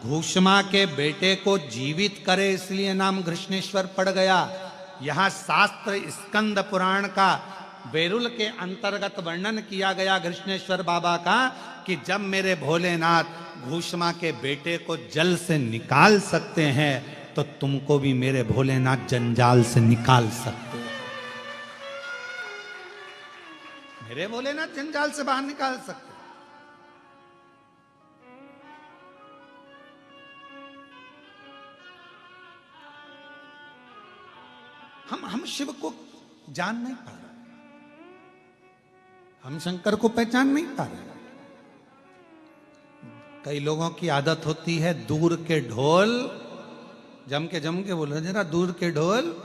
घोषमा के बेटे को जीवित करे इसलिए नाम घृष्णेश्वर पड़ गया। यहां शास्त्र स्कंद पुराण का बेरुल के अंतर्गत वर्णन किया गया घृष्णेश्वर बाबा का कि जब मेरे भोलेनाथ घोषमा के बेटे को जल से निकाल सकते हैं तो तुमको भी मेरे भोलेनाथ जंजाल से निकाल सकते हो। मेरे भोलेनाथ जंजाल से बाहर निकाल सकते। हम शिव को जान नहीं पा रहे, हम शंकर को पहचान नहीं पा रहे। कई लोगों की आदत होती है दूर के ढोल जम के बोलो जरा, दूर के ढोल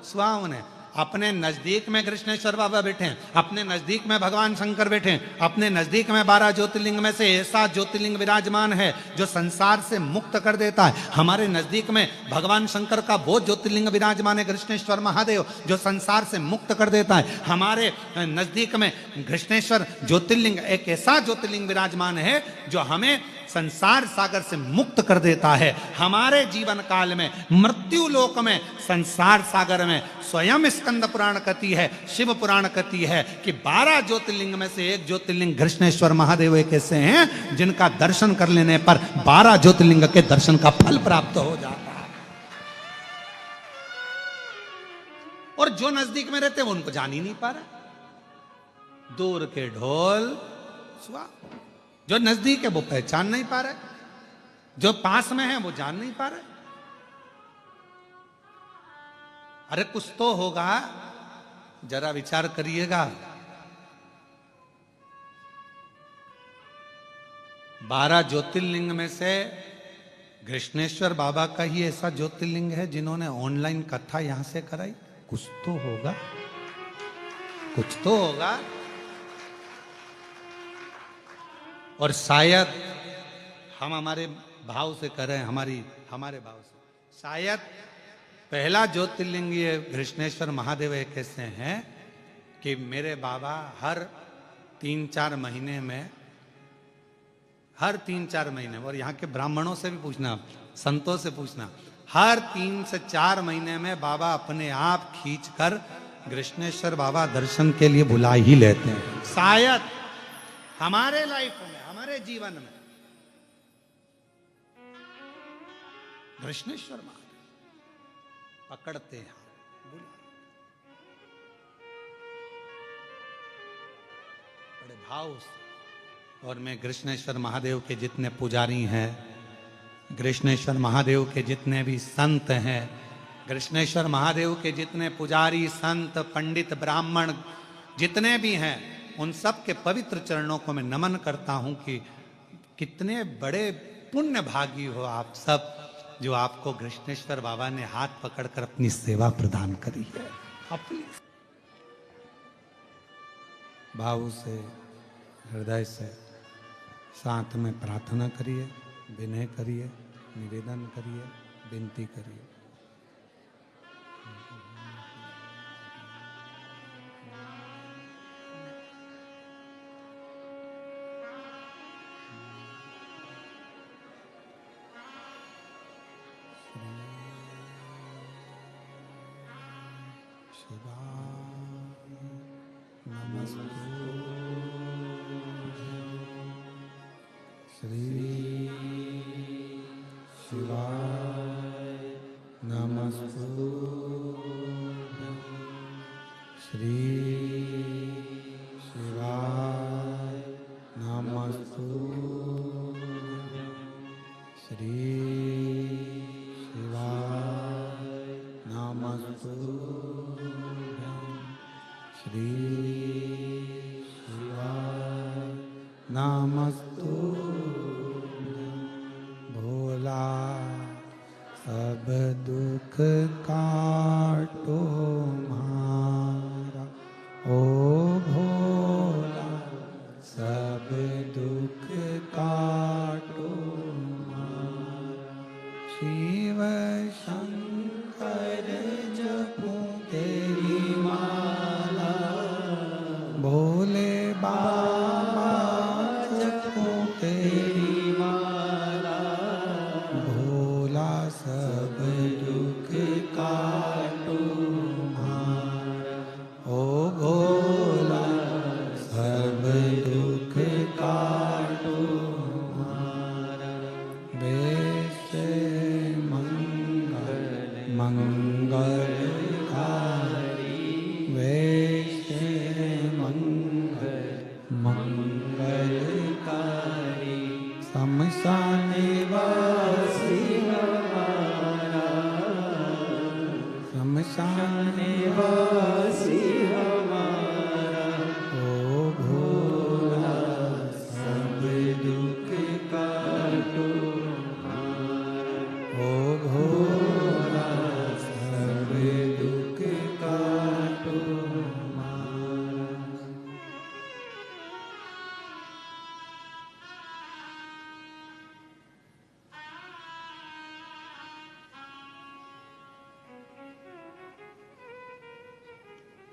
सुहावने। अपने नजदीक में कृष्णेश्वर बाबा बैठे हैं, अपने नजदीक में भगवान शंकर बैठे हैं, अपने नजदीक में 12 ज्योतिर्लिंग में से ऐसा ज्योतिर्लिंग विराजमान है जो संसार से मुक्त कर देता है। हमारे नजदीक में भगवान शंकर का वो ज्योतिर्लिंग विराजमान है कृष्णेश्वर महादेव जो संसार से मुक्त कर देता है। हमारे नजदीक में कृष्णेश्वर ज्योतिर्लिंग एक ऐसा ज्योतिर्लिंग विराजमान है जो हमें संसार सागर से मुक्त कर देता है। हमारे जीवन काल में मृत्यु लोक में संसार सागर में स्वयं स्कंद पुराण कहती है, शिव पुराण कहती है कि 12 ज्योतिर्लिंग में से एक ज्योतिर्लिंग कृष्णेश्वर महादेव एक ऐसे हैं जिनका दर्शन कर लेने पर 12 ज्योतिर्लिंग के दर्शन का फल प्राप्त हो जाता है। और जो नजदीक में रहते हैं वो उनको जान ही नहीं पा रहे। दूर के ढोल सुहा, जो नजदीक है वो पहचान नहीं पा रहे, जो पास में है वो जान नहीं पा रहे। अरे कुछ तो होगा, जरा विचार करिएगा। 12 ज्योतिर्लिंग में से कृष्णेश्वर बाबा का ही ऐसा ज्योतिर्लिंग है जिन्होंने ऑनलाइन कथा यहां से कराई। कुछ तो होगा, कुछ तो होगा। और शायद हम हमारे भाव से करें, हमारे भाव से शायद पहला ज्योतिर्लिंग ये कृष्णेश्वर महादेव एक ऐसे हैं कि मेरे बाबा हर 3-4 महीने में हर 3-4 महीने, और यहाँ के ब्राह्मणों से भी पूछना, संतों से पूछना, हर 3 से 4 महीने में बाबा अपने आप खींचकर कृष्णेश्वर बाबा दर्शन के लिए बुला ही लेते हैं। शायद हमारे लाइफ में, हमारे जीवन में कृष्णेश्वर महादेव पकड़ते हैं, बड़े भाव से। और मैं कृष्णेश्वर महादेव के जितने पुजारी हैं, कृष्णेश्वर महादेव के जितने भी संत हैं, कृष्णेश्वर महादेव के जितने पुजारी संत पंडित ब्राह्मण जितने भी हैं, उन सब के पवित्र चरणों को मैं नमन करता हूं कि कितने बड़े पुण्य भागी हो आप सब, जो आपको कृष्णेश्वर बाबा ने हाथ पकड़कर अपनी सेवा प्रदान करी है। अपनी भाव से, हृदय से साथ में प्रार्थना करिए, विनय करिए, निवेदन करिए, विनती करिए।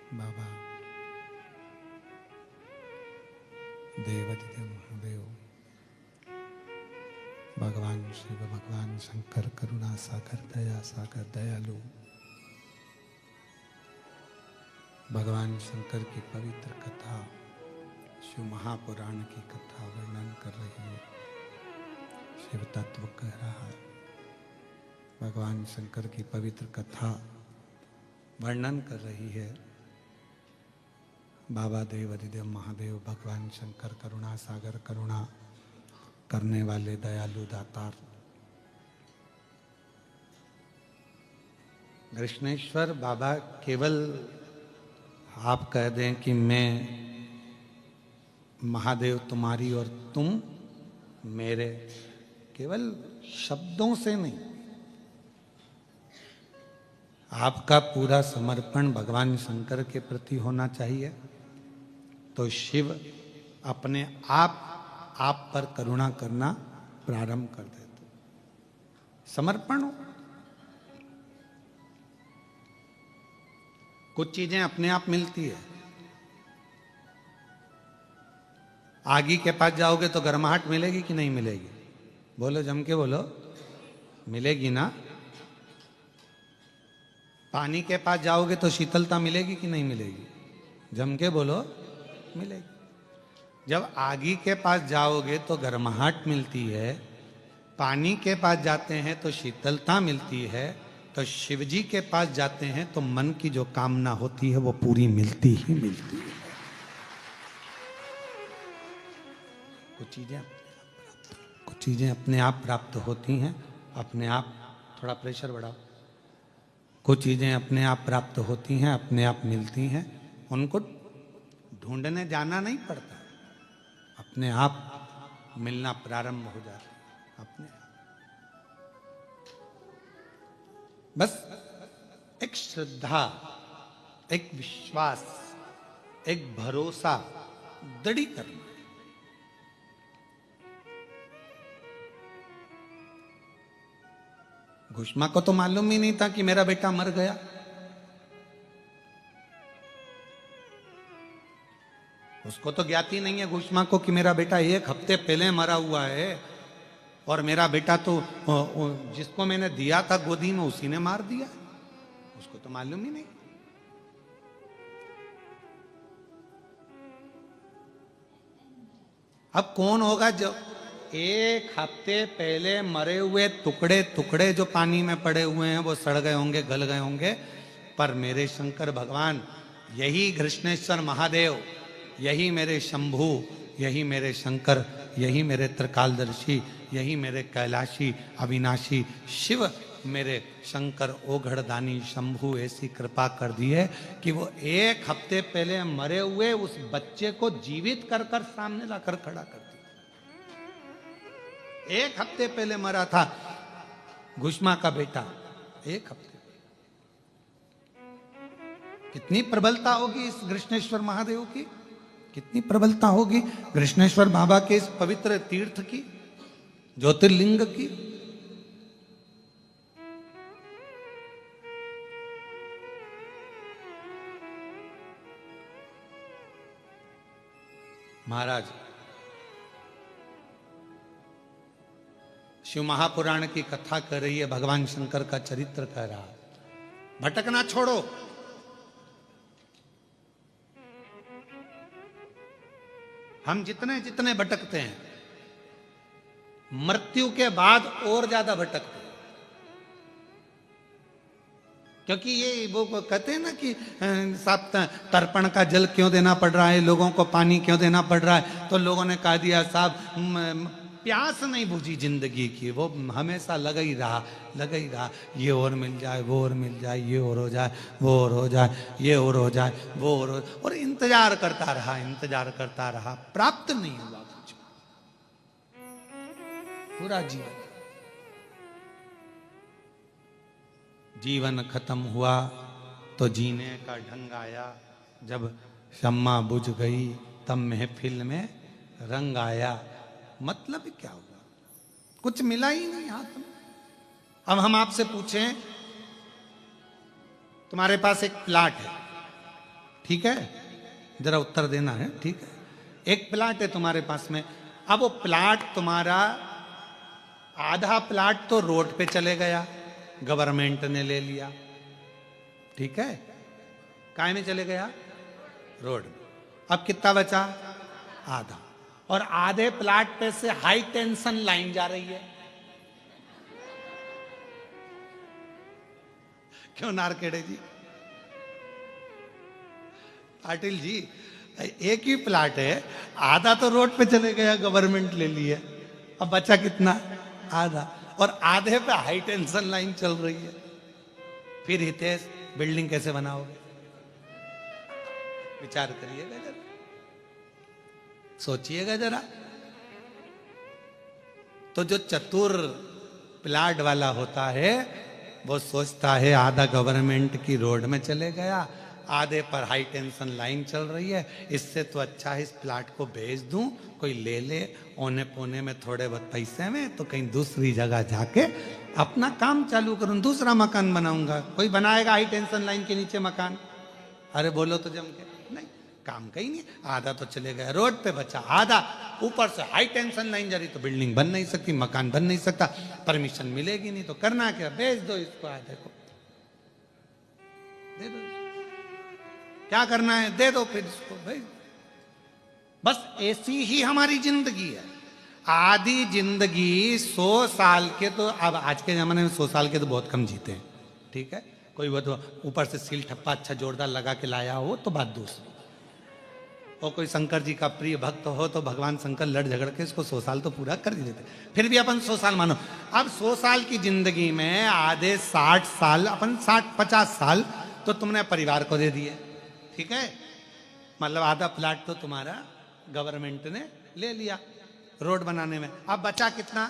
बाबा देवाधिदेव महादेव, भगवान शिव, भगवान शंकर करुणा सागर, दया सागर, दयालु, भगवान शंकर की पवित्र कथा, शिव महापुराण की कथा वर्णन कर रही है। शिव तत्व कह रहा है, भगवान शंकर की पवित्र कथा वर्णन कर रही है। बाबा देव अधिदेव महादेव, भगवान शंकर करुणा सागर, करुणा करने वाले दयालु दातार, कृष्णेश्वर बाबा केवल आप कह दें कि मैं महादेव तुम्हारी और तुम मेरे, केवल शब्दों से नहीं, आपका पूरा समर्पण भगवान शंकर के प्रति होना चाहिए। तो शिव अपने आप पर करुणा करना प्रारंभ कर देते। समर्पण हो, कुछ चीजें अपने आप मिलती है। आगी के पास जाओगे तो गर्माहट मिलेगी कि नहीं मिलेगी? बोलो, जम के बोलो, मिलेगी ना? पानी के पास जाओगे तो शीतलता मिलेगी कि नहीं मिलेगी? जम के बोलो, मिलेगी। जब आगी के पास जाओगे तो गर्माहट मिलती है, पानी के पास जाते हैं तो शीतलता मिलती है, तो शिव जी के पास जाते हैं तो मन की जो कामना होती है वो पूरी मिलती ही मिलती है। कुछ चीजें अपने आप प्राप्त होती हैं, अपने आप। थोड़ा प्रेशर बढ़ाओ। कुछ चीजें अपने आप प्राप्त होती हैं, अपने आप मिलती हैं, उनको ढूंढने जाना नहीं पड़ता, अपने आप मिलना प्रारंभ हो जाता है, अपने आप। बस एक श्रद्धा, एक विश्वास, एक भरोसा दृढ़ करना। घुष्मा को तो मालूम ही नहीं था कि मेरा बेटा मर गया। उसको तो ज्ञाति नहीं है घुष्मा को कि मेरा बेटा 1 हफ्ते पहले मरा हुआ है, और मेरा बेटा तो जिसको मैंने दिया था गोदी में उसी ने मार दिया। उसको तो मालूम ही नहीं। अब कौन होगा जो 1 हफ्ते पहले मरे हुए टुकड़े टुकड़े जो पानी में पड़े हुए हैं वो सड़ गए होंगे, गल गए होंगे, पर मेरे शंकर भगवान, यही कृष्णेश्वर महादेव, यही मेरे शंभू, यही मेरे शंकर, यही मेरे त्रिकालदर्शी, यही मेरे कैलाशी अविनाशी शिव, मेरे शंकर ओघड़दानी शंभू ऐसी कृपा कर दी है कि वो 1 हफ्ते पहले मरे हुए उस बच्चे को जीवित कर कर सामने लाकर खड़ा कर दिया। 1 हफ्ते पहले मरा था घुष्मा का बेटा, 1 हफ्ते। कितनी प्रबलता होगी इस कृष्णेश्वर महादेव की, कितनी प्रबलता होगी कृष्णेश्वर बाबा के इस पवित्र तीर्थ की, ज्योतिर्लिंग की। महाराज शिव महापुराण की कथा कर रही है, भगवान शंकर का चरित्र कह रहा है। भटकना छोड़ो, हम जितने जितने भटकते हैं मृत्यु के बाद और ज्यादा भटकते हैं। क्योंकि ये वो कहते हैं ना कि साहब तर्पण का जल क्यों देना पड़ रहा है, लोगों को पानी क्यों देना पड़ रहा है, तो लोगों ने कह दिया साहब प्यास नहीं बुझी जिंदगी की, वो हमेशा लगा ही रहा, ये और मिल जाए, वो और मिल जाए, ये और हो जाए, वो और हो जाए, ये और हो जाए, वो और इंतजार करता रहा, प्राप्त नहीं हुआ कुछ पूरा जीवन खत्म हुआ तो जीने का ढंग आया, जब शम्मा बुझ गई तब महफिल में रंग आया। मतलब क्या हुआ, कुछ मिला ही नहीं हाथ में। अब हम आपसे पूछें, तुम्हारे पास एक प्लाट है, ठीक है, जरा उत्तर देना है, ठीक है, एक प्लाट है तुम्हारे पास में। अब वो प्लाट तुम्हारा, आधा प्लाट तो रोड पे चले गया, गवर्नमेंट ने ले लिया, ठीक है, काय में चले गया, रोड में। अब कितना बचा, आधा, और आधे प्लाट पे से हाई टेंशन लाइन जा रही है। क्यों नारकेड़े जी, पाटिल जी, एक ही प्लाट है, आधा तो रोड पे चले गया, गवर्नमेंट ले लिया, अब बचा कितना, आधा, और आधे पे हाई टेंशन लाइन चल रही है। फिर हितेश बिल्डिंग कैसे बनाओगे, विचार करिएगा जरा, सोचिएगा जरा। तो जो चतुर प्लाट वाला होता है वो सोचता है आधा गवर्नमेंट की रोड में चले गया, आधे पर हाई टेंशन लाइन चल रही है, इससे तो अच्छा है इस प्लाट को बेच दूं, कोई ले ले औने पौने में थोड़े बहुत पैसे में, तो कहीं दूसरी जगह जाके अपना काम चालू करूं, दूसरा मकान बनाऊंगा। कोई बनाएगा हाई टेंशन लाइन के नीचे मकान? अरे बोलो तो जम के नहीं। काम का ही नहीं, आधा तो चले गए रोड पे, बचा आधा। ऊपर से हाई टेंशन लाइन जा रही, तो बिल्डिंग बन नहीं सकती, मकान बन नहीं सकता, परमिशन मिलेगी नहीं, तो करना क्या, बेच दो इसको, आधे को दे दो, क्या करना है दे दो फिर इसको भाई। बस ऐसी ही हमारी जिंदगी है। आधी जिंदगी 100 साल के, तो अब आज के जमाने में 100 साल के तो बहुत कम जीते हैं, ठीक है, कोई वो तो ऊपर से सील ठप्पा अच्छा जोरदार लगा के लाया हो तो बात दूसरी, और कोई शंकर जी का प्रिय भक्त हो तो भगवान शंकर लड़ झगड़ के इसको 100 साल तो पूरा कर ही देते, फिर भी अपन 100 साल मानो। अब 100 साल की जिंदगी में आधे 60 साल, अपन 60-50 साल तो तुमने परिवार को दे दिए, ठीक है, मतलब आधा प्लाट तो तुम्हारा गवर्नमेंट ने ले लिया रोड बनाने में, अब बचा कितना,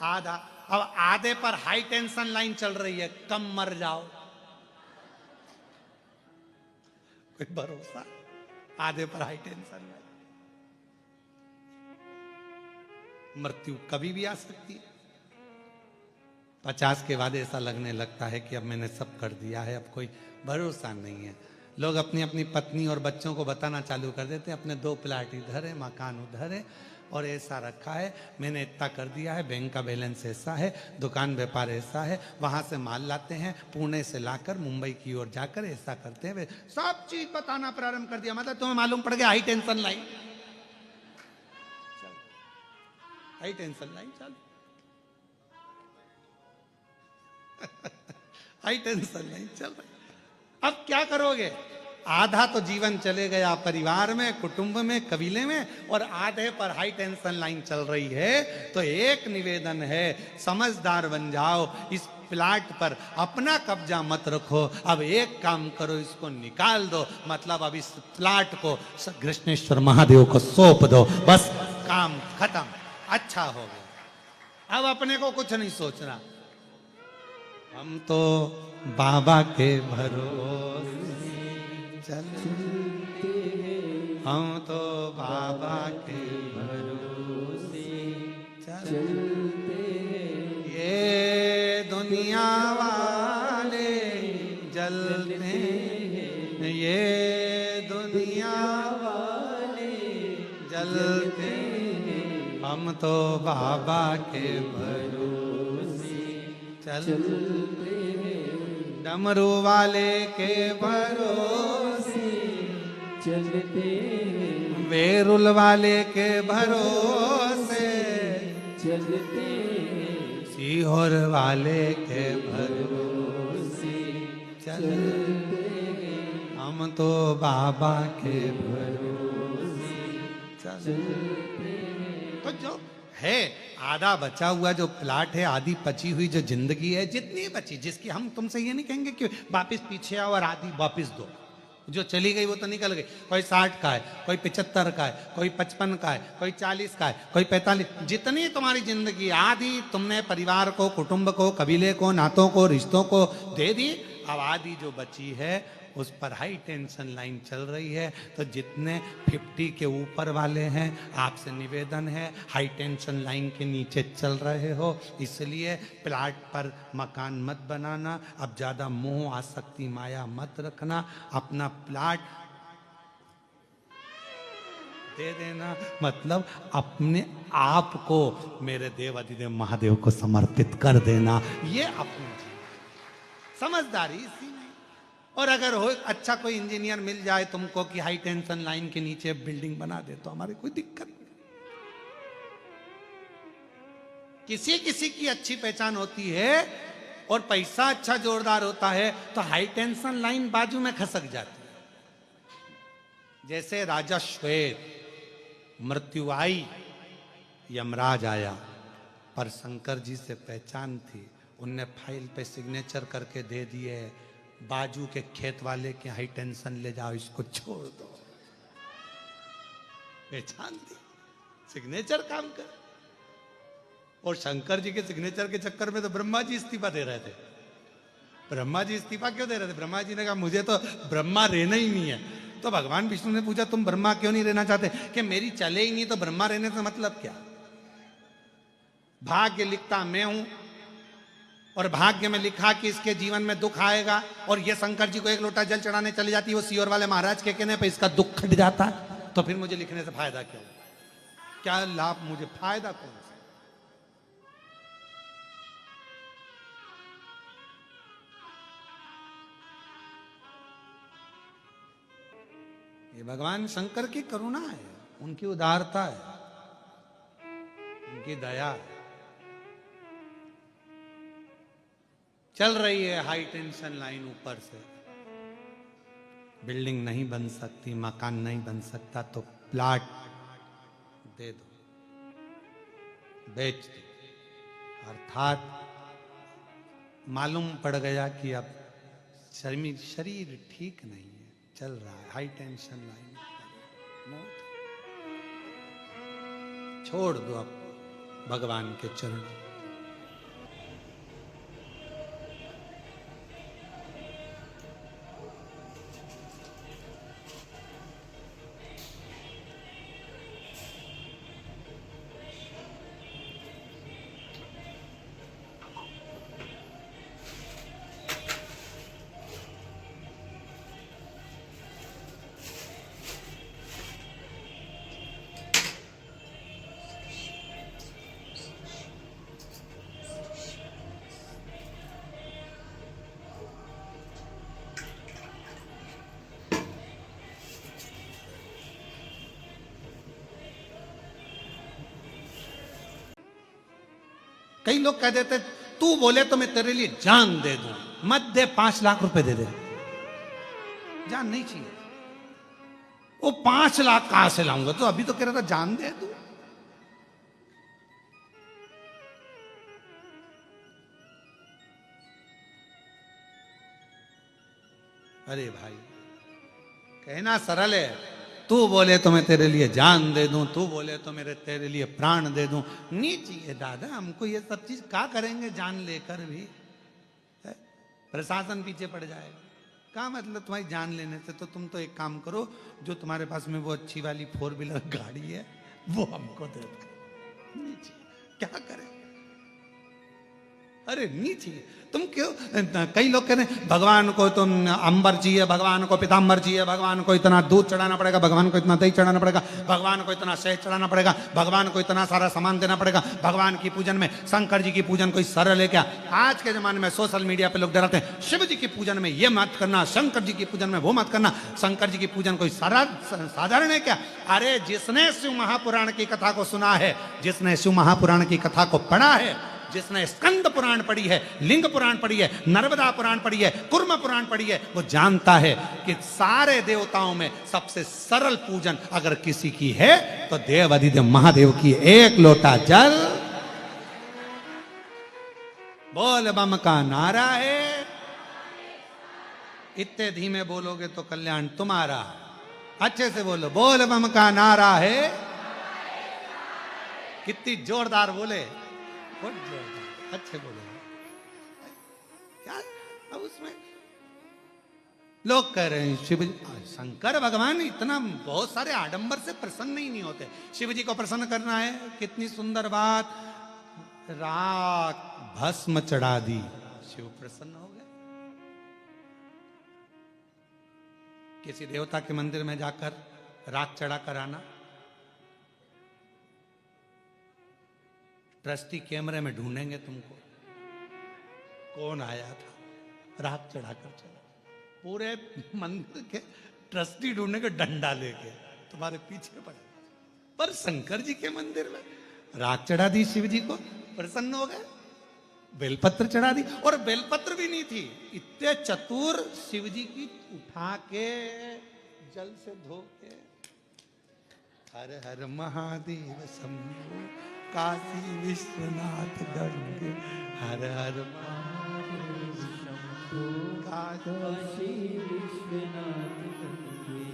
आधा। अब आधे पर हाई टेंशन लाइन चल रही है, कम मर जाओ, कोई भरोसा, आधे पर हाई टेंशन लाइन, मृत्यु कभी भी आ सकती है। 50 के बाद ऐसा लगने लगता है कि अब मैंने सब कर दिया है, अब कोई भरोसा नहीं है। लोग अपनी अपनी पत्नी और बच्चों को बताना चालू कर देते हैं, अपने 2 प्लाट इधर है, मकान उधर है, और ऐसा रखा है, मैंने इतना कर दिया है, बैंक का बैलेंस ऐसा है, दुकान व्यापार ऐसा है, वहां से माल लाते हैं, पुणे से लाकर मुंबई की ओर जाकर ऐसा करते हैं, सब चीज बताना प्रारंभ कर दिया। मतलब तुम्हें मालूम पड़ गया high tension line, high tension line चल हाई टेंशन लाइन चल रही। अब क्या करोगे, आधा तो जीवन चले गया परिवार में, कुटुंब में, कबीले में, और आधे पर हाई टेंशन लाइन चल रही है। तो एक निवेदन है, समझदार बन जाओ, इस प्लाट पर अपना कब्जा मत रखो, अब एक काम करो, इसको निकाल दो, मतलब अब इस प्लाट को कृष्णेश्वर महादेव को सौंप दो, बस काम खत्म, अच्छा हो गया। अब अपने को कुछ नहीं सोचना, हम तो बाबा के भरोसे चलते हैं, हम तो बाबा के भरोसे चलते हैं, ये दुनिया वाले जलते हैं, ये दुनिया वाले जलते हैं, हम तो बाबा के भरोसे चलते हैं, डमरू वाले के भरोसे चलते हैं, वेरुल वाले के भरोसे चलते हैं, सीहोर वाले के भरोसे चलते हैं, हम तो बाबा के भरोसे चलते हैं। तो जो है आधा बचा हुआ जो प्लाट है, आधी बची हुई जो जिंदगी है, जितनी बची, जिसकी हम तुमसे ये नहीं कहेंगे कि वापस पीछे आओ और आधी वापस दो, जो चली गई वो तो निकल गई, कोई 60 का है, कोई 75 का है, कोई 55 का है, कोई 40 का है, कोई 45, जितनी तुम्हारी जिंदगी, आधी तुमने परिवार को, कुटुंब को, कबीले को, नातों को, रिश्तों को दे दी, अब आधी जो बची है उस पर हाई टेंशन लाइन चल रही है। तो जितने 50 के ऊपर वाले हैं, आपसे निवेदन है, हाई टेंशन लाइन के नीचे चल रहे हो, इसलिए प्लाट पर मकान मत बनाना, अब ज़्यादा मोह आसक्ति माया मत रखना, अपना प्लाट दे देना, मतलब अपने आप को मेरे देव अधिदेव महादेव को समर्पित कर देना, ये अपनी समझदारी इसी में। और अगर हो अच्छा कोई इंजीनियर मिल जाए तुमको कि हाई टेंशन लाइन के नीचे बिल्डिंग बना दे, तो हमारी कोई दिक्कत नहीं। किसी किसी की अच्छी पहचान होती है और पैसा अच्छा जोरदार होता है, तो हाई टेंशन लाइन बाजू में खसक जाती है। जैसे राजा श्वेत, मृत्यु आई, यमराज आया, पर शंकर जी से पहचान थी, उनने फाइल पे सिग्नेचर करके दे दिए, बाजू के खेत वाले के हाई टेंशन ले जाओ, इसको छोड़ दो, पहचान दी, सिग्नेचर काम कर। और शंकर जी के सिग्नेचर के चक्कर में तो ब्रह्मा जी इस्तीफा दे रहे थे। ब्रह्मा जी इस्तीफा क्यों दे रहे थे? ब्रह्मा जी ने कहा मुझे तो ब्रह्मा रहना ही नहीं है। तो भगवान विष्णु ने पूछा तुम ब्रह्मा क्यों नहीं रहना चाहते? कि मेरी चले ही नहीं, तो ब्रह्मा रहने से मतलब क्या? भाग्य लिखता मैं हूं और भाग्य में लिखा कि इसके जीवन में दुख आएगा, और ये शंकर जी को एक लोटा जल चढ़ाने चली जाती है, वो सीहोर वाले महाराज के कहने पे इसका दुख खट जाता है, तो फिर मुझे लिखने से फायदा क्या होगा? क्या लाभ मुझे, फायदा कौन सा? ये भगवान शंकर की करुणा है, उनकी उदारता है, उनकी दया है। चल रही है हाई टेंशन लाइन ऊपर से, बिल्डिंग नहीं बन सकती, मकान नहीं बन सकता, तो प्लाट दे दो, बेच दो। अर्थात मालूम पड़ गया कि अब शरीर ठीक नहीं है, चल रहा है हाई टेंशन लाइन, मौत। छोड़ दो अब भगवान के चरण। कई लोग कह देते तू बोले तो मैं तेरे लिए जान दे दूं, मत दे, 5 लाख रुपए दे दे। जान नहीं चाहिए, वो 5 लाख कहां से लाऊंगा? तो अभी तो कह रहा था जान दे दूं। अरे भाई, कहना सरल है, तू बोले तो मैं तेरे लिए जान दे दूं, तू बोले तो मेरे तेरे लिए प्राण दे दूं। नहीं चाहिए दादा, हमको ये सब चीज क्या करेंगे जान लेकर भी? है? प्रशासन पीछे पड़ जाएगा। क्या मतलब तुम्हारी जान लेने से? तो तुम तो एक काम करो, जो तुम्हारे पास में वो अच्छी वाली 4 व्हीलर गाड़ी है वो हमको दे दो। नहीं चाहिए, क्या करें? अरे नहीं चाहिए। तुम क्यों? कई लोग कहते हैं भगवान को तो अंबर चाहिए, भगवान को पीताम्बर चाहिए, भगवान को इतना दूध चढ़ाना पड़ेगा, भगवान को इतना दही चढ़ाना पड़ेगा, भगवान को इतना शहद चढ़ाना पड़ेगा, भगवान को इतना सारा सामान देना पड़ेगा, भगवान की पूजन में शंकर जी की पूजन कोई सरल है क्या? आज के जमाने में सोशल मीडिया पे लोग डराते हैं शिव जी की पूजन में ये मत करना, शंकर जी की पूजन में वो मत करना। शंकर जी की पूजन कोई साधारण है क्या? अरे जिसने शिव महापुराण की कथा को सुना है, जिसने शिव महापुराण की कथा को पढ़ा है, जिसने स्कंद पुराण पढ़ी है, लिंग पुराण पढ़ी है, नर्मदा पुराण पढ़ी है, कुर्म पुराण पढ़ी है, वो जानता है कि सारे देवताओं में सबसे सरल पूजन अगर किसी की है तो देव अधिदेव महादेव की 1 लोटा जल। बोल बम का नारा है। इतने धीमे बोलोगे तो कल्याण तुम्हारा। अच्छे से बोलो, बोल बम का नारा है। कितनी जोरदार बोले, बहुत जोरदार, अच्छे बोले। क्या अब उसमें लोग कह रहे हैं शिव शंकर भगवान इतना बहुत सारे आडंबर से प्रसन्न ही नहीं होते। शिव जी को प्रसन्न करना है, कितनी सुंदर बात, राख भस्म चढ़ा दी, शिव प्रसन्न हो गए। किसी देवता के मंदिर में जाकर राख चढ़ा कर आना, ट्रस्टी कैमरे में ढूंढेंगे तुमको, कौन आया था, राख चढ़ाकर चला। पूरे मंदिर के ट्रस्टी ढूंढेंगे डंडा लेके, तुम्हारे पीछे पड़े। पर शंकर जी के मंदिर में राख चढ़ा दी, शिव जी को प्रसन्न हो गए। बेलपत्र चढ़ा दी, और बेलपत्र भी नहीं थी, इतने चतुर, शिव जी की उठा के जल से धो के हर हर महादेव शंभो काशी विश्वनाथ गंगे, हर हर महादेव शंभो काशी विश्वनाथ गंगे।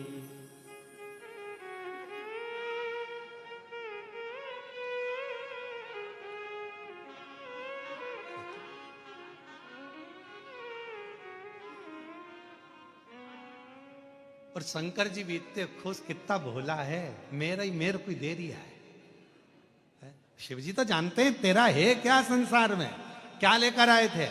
और शंकर जी भी इतने खुश, कितना भोला है, मेरे को दे दिया है। शिव जी तो जानते हैं तेरा है क्या संसार में, क्या लेकर आए थे?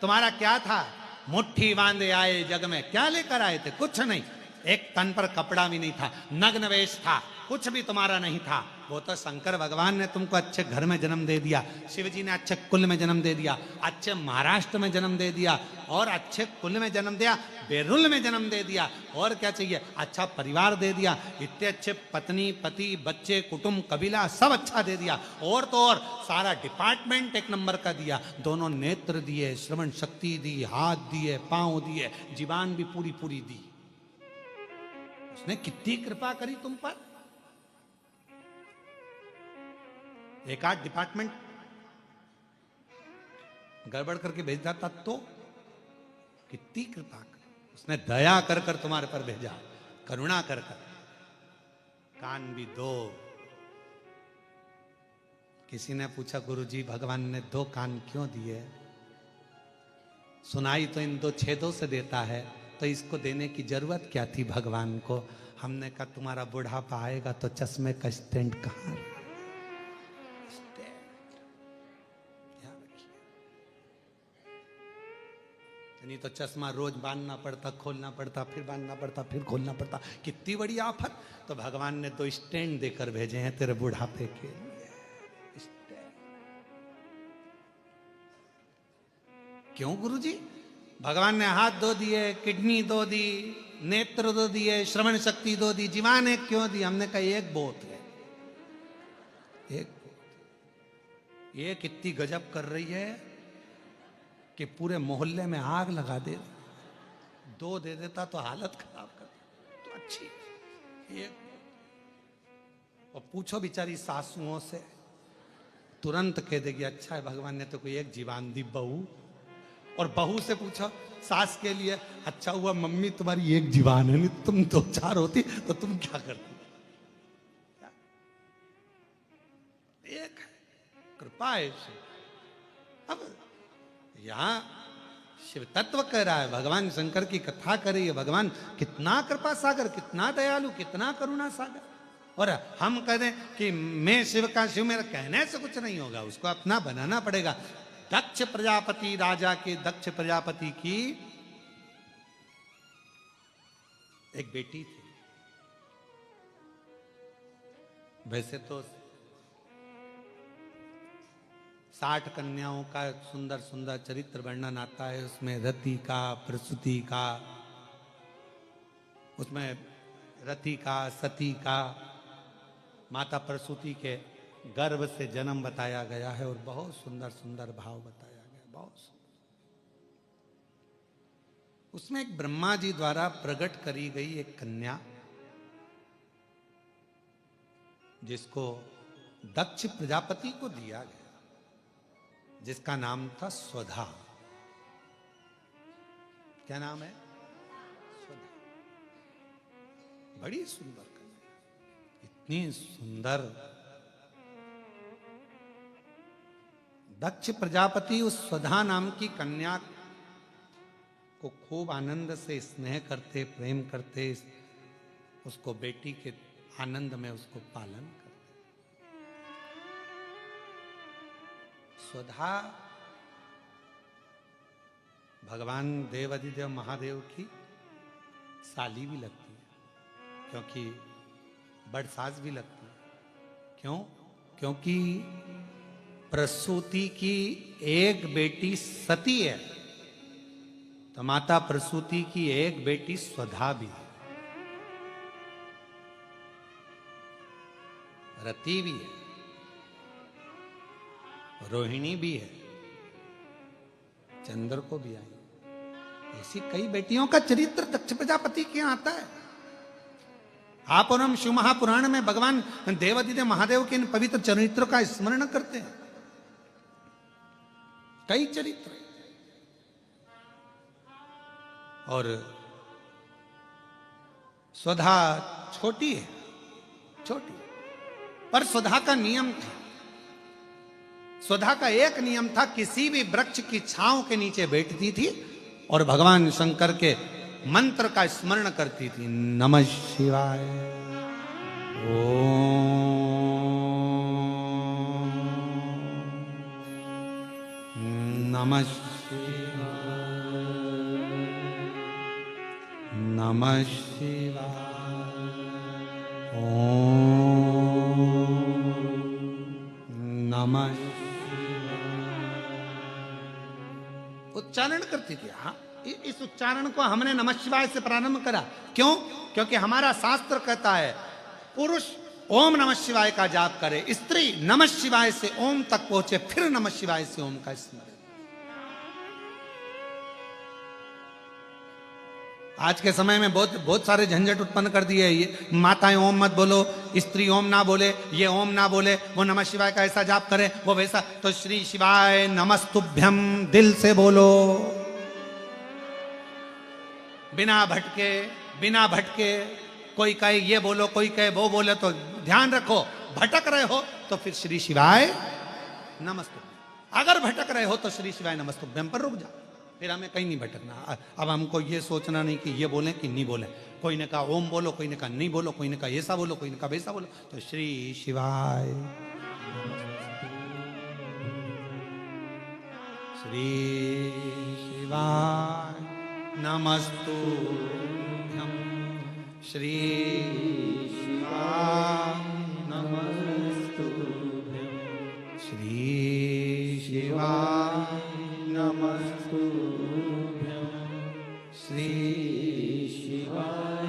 तुम्हारा क्या था? मुट्ठी बांधे आए जग में, क्या लेकर आए थे? कुछ नहीं। एक तन पर कपड़ा भी नहीं था, नग्न वेश था, कुछ भी तुम्हारा नहीं था। वो तो शंकर भगवान ने तुमको अच्छे घर में जन्म दे दिया, शिव जी ने अच्छे कुल में जन्म दे दिया, अच्छे महाराष्ट्र में जन्म दे दिया, और अच्छे कुल में जन्म दिया, बेरुल में जन्म दे दिया। और क्या चाहिए? अच्छा परिवार दे दिया, इतने अच्छे पत्नी, पति, बच्चे, कुटुंब, कबीला सब अच्छा दे दिया। और तो और सारा डिपार्टमेंट एक नंबर का दिया। दोनों नेत्र दिए, श्रवण शक्ति दी, हाथ दिए, पांव दिए, जीवान भी पूरी पूरी दी। उसने कितनी कृपा करी तुम पर। एक आध डिपार्टमेंट गड़बड़ करके भेज देता तो कितनी कृपा कर, उसने दया कर कर तुम्हारे पर भेजा, करुणा कर कर। कान भी दो। किसी ने पूछा गुरुजी भगवान ने दो कान क्यों दिए? सुनाई तो इन दो छेदों से देता है, तो इसको देने की जरूरत क्या थी भगवान को? हमने कहा तुम्हारा बुढ़ापा आएगा तो चश्मे का स्टैंड कहां? नहीं तो चश्मा रोज बांधना पड़ता, खोलना पड़ता, फिर बांधना पड़ता, फिर खोलना पड़ता, कितनी बड़ी आफत। तो भगवान ने दो स्टैंड देकर भेजे हैं तेरे बुढ़ापे के लिए। क्यों गुरुजी? भगवान ने हाथ दो दिए, किडनी दो दी, नेत्र दो दिए, श्रवण शक्ति दो दी, जीवान एक क्यों दी? हमने कहा एक बहुत है, एक बहुत। ये कितनी गजब कर रही है कि पूरे मोहल्ले में आग लगा दे। दो दे देता तो हालत खराब कर, तो अच्छी एक। और पूछो बेचारी सासुओं से, तुरंत कह देगी अच्छा है भगवान ने तो कोई एक जीवान दी बहू। और बहू से पूछो सास के लिए, अच्छा हुआ मम्मी तुम्हारी एक जीवान है, नहीं तुम दो चार होती तो तुम क्या करती? एक कृपा है। अब यहां शिव तत्व कह रहा है, भगवान शंकर की कथा कर रही है। भगवान कितना कृपा सागर, कितना दयालु, कितना करुणा सागर। और हम कह दें कि मैं शिव का शिव, मेरा कहने से कुछ नहीं होगा, उसको अपना बनाना पड़ेगा। दक्ष प्रजापति, राजा के दक्ष प्रजापति की एक बेटी थी। वैसे तो 60 कन्याओं का सुंदर सुंदर चरित्र वर्णन आता है, उसमें रति का, प्रसूति का, उसमें रति का, सती का, माता प्रसूति के गर्भ से जन्म बताया गया है, और बहुत सुंदर सुंदर भाव बताया गया, बहुत सुंदर। उसमें एक ब्रह्मा जी द्वारा प्रकट करी गई एक कन्या, जिसको दक्ष प्रजापति को दिया गया, जिसका नाम था स्वधा। क्या नाम है? स्वधा। बड़ी सुंदर कन्या, इतनी सुंदर। दक्ष प्रजापति उस स्वधा नाम की कन्या को खूब आनंद से स्नेह करते, प्रेम करते, उसको बेटी के आनंद में उसको पालन करते। स्वधा भगवान देवाधिदेव महादेव की साली भी लगती है, क्योंकि बड़सास भी लगती है। क्यों? क्योंकि प्रसूति की एक बेटी सती है, तो माता प्रसूति की एक बेटी स्वधा भी है, रति भी है, रोहिणी भी है, चंद्र को भी आई। ऐसी कई बेटियों का चरित्र दक्ष प्रजापति के यहाँ आता है। आप और हम शिव महापुराण में भगवान देवादिदेव महादेव के इन पवित्र चरित्रों का स्मरण करते हैं। कई चरित्र। और स्वधा छोटी है, छोटी, पर स्वधा का नियम था। स्वधा का एक नियम था, किसी भी वृक्ष की छांव के नीचे बैठती थी और भगवान शंकर के मंत्र का स्मरण करती थी। नमः शिवाय, ओम नमः शिवाय, नमः शिवाय। ओम नमः शिवाय। उच्चारण करती थी। हाँ, इस उच्चारण को हमने नमः शिवाय से प्रारंभ करा। क्यों? क्योंकि हमारा शास्त्र कहता है पुरुष ओम नमः शिवाय का जाप करे, स्त्री नमः शिवाय से ओम तक पहुंचे, फिर नमः शिवाय से ओम का स्मरण। आज के समय में बहुत सारे झंझट उत्पन्न कर दिए। ये माताएं ओम मत बोलो, स्त्री ओम ना बोले, ये ओम ना बोले, वो नमः शिवाय का ऐसा जाप करे, वो वैसा। तो श्री शिवाय नमस्तुभ्यम दिल से बोलो, बिना भटके। कोई कहे ये बोलो, कोई कहे वो बोले, तो ध्यान रखो भटक रहे हो तो फिर श्री शिवाय नमस्तुभ्यम। अगर भटक रहे हो तो श्री शिवाय नमस्तुभ्यम पर रुक जाओ, फिर हमें कहीं नहीं भटकना। अब हमको ये सोचना नहीं कि ये बोले कि नहीं बोले। कोई ने कहा ओम बोलो, कोई ने कहा नहीं बोलो, कोई ने कहा ऐसा बोलो, कोई ने कहा वैसा बोलो। तो श्री शिवाय, श्री शिवाय नमस्तुभ्यम, श्री शिवाय नमस्तुभ्यम, श्री शिवाय नमस्तुभ्यम, श्री शिवाय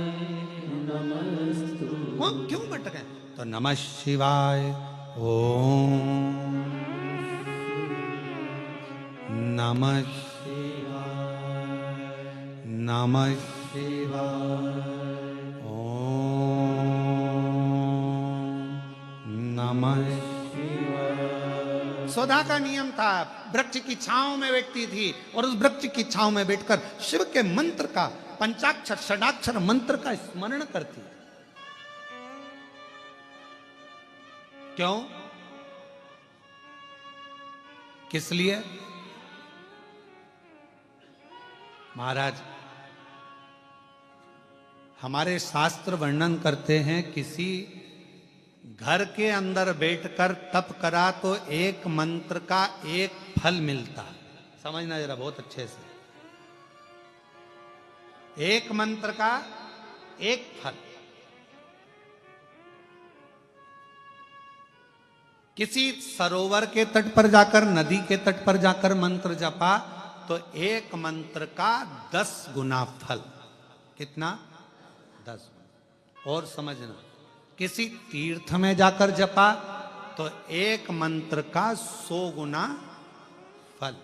नमस्तुभ्यम। क्यों भटके? तो नमः शिवाय ओम, नमः शिवाय, नमः शिवाय ओम, नमः शिवाय। सौदा का नियम था, वृक्ष की छांव में बैठती थी और उस वृक्ष की छांव में बैठकर शिव के मंत्र का, पंचाक्षर षडाक्षर मंत्र का स्मरण करती। क्यों? किस लिए? महाराज, हमारे शास्त्र वर्णन करते हैं किसी घर के अंदर बैठकर तप करा तो एक मंत्र का एक फल मिलता। समझना जरा बहुत अच्छे से, एक मंत्र का एक फल। किसी सरोवर के तट पर जाकर, नदी के तट पर जाकर मंत्र जपा तो एक मंत्र का 10 गुना फल। कितना? 10 गुना। और समझना, किसी तीर्थ में जाकर जपा तो एक मंत्र का 100 गुना फल।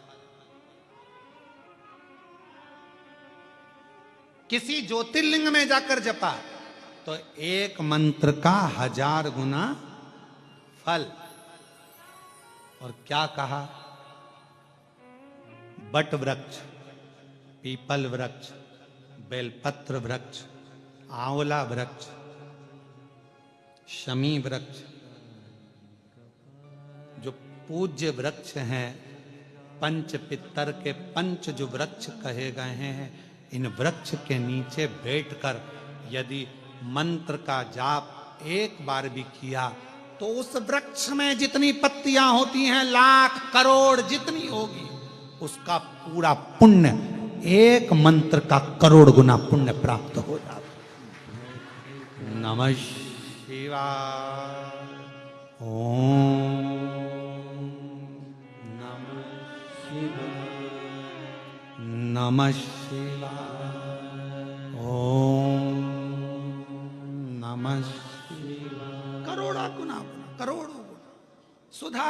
किसी ज्योतिर्लिंग में जाकर जपा तो एक मंत्र का 1000 गुना फल। और क्या कहा? बट वृक्ष, पीपल वृक्ष, बेलपत्र वृक्ष, आंवला वृक्ष, शमी वृक्ष, जो पूज्य वृक्ष हैं, पंच पितर के पंच जो वृक्ष कहे गए हैं, इन वृक्ष के नीचे बैठकर यदि मंत्र का जाप एक बार भी किया तो उस वृक्ष में जितनी पत्तियां होती हैं, लाख करोड़ जितनी होगी, उसका पूरा पुण्य एक मंत्र का करोड़ गुना पुण्य प्राप्त हो जाता। नमः शिवाय ओम, नमः शिवाय, नमः शिवाय ओम, नमः शिवाय। करोड़ा गुना, करोड़ों गुना सुधा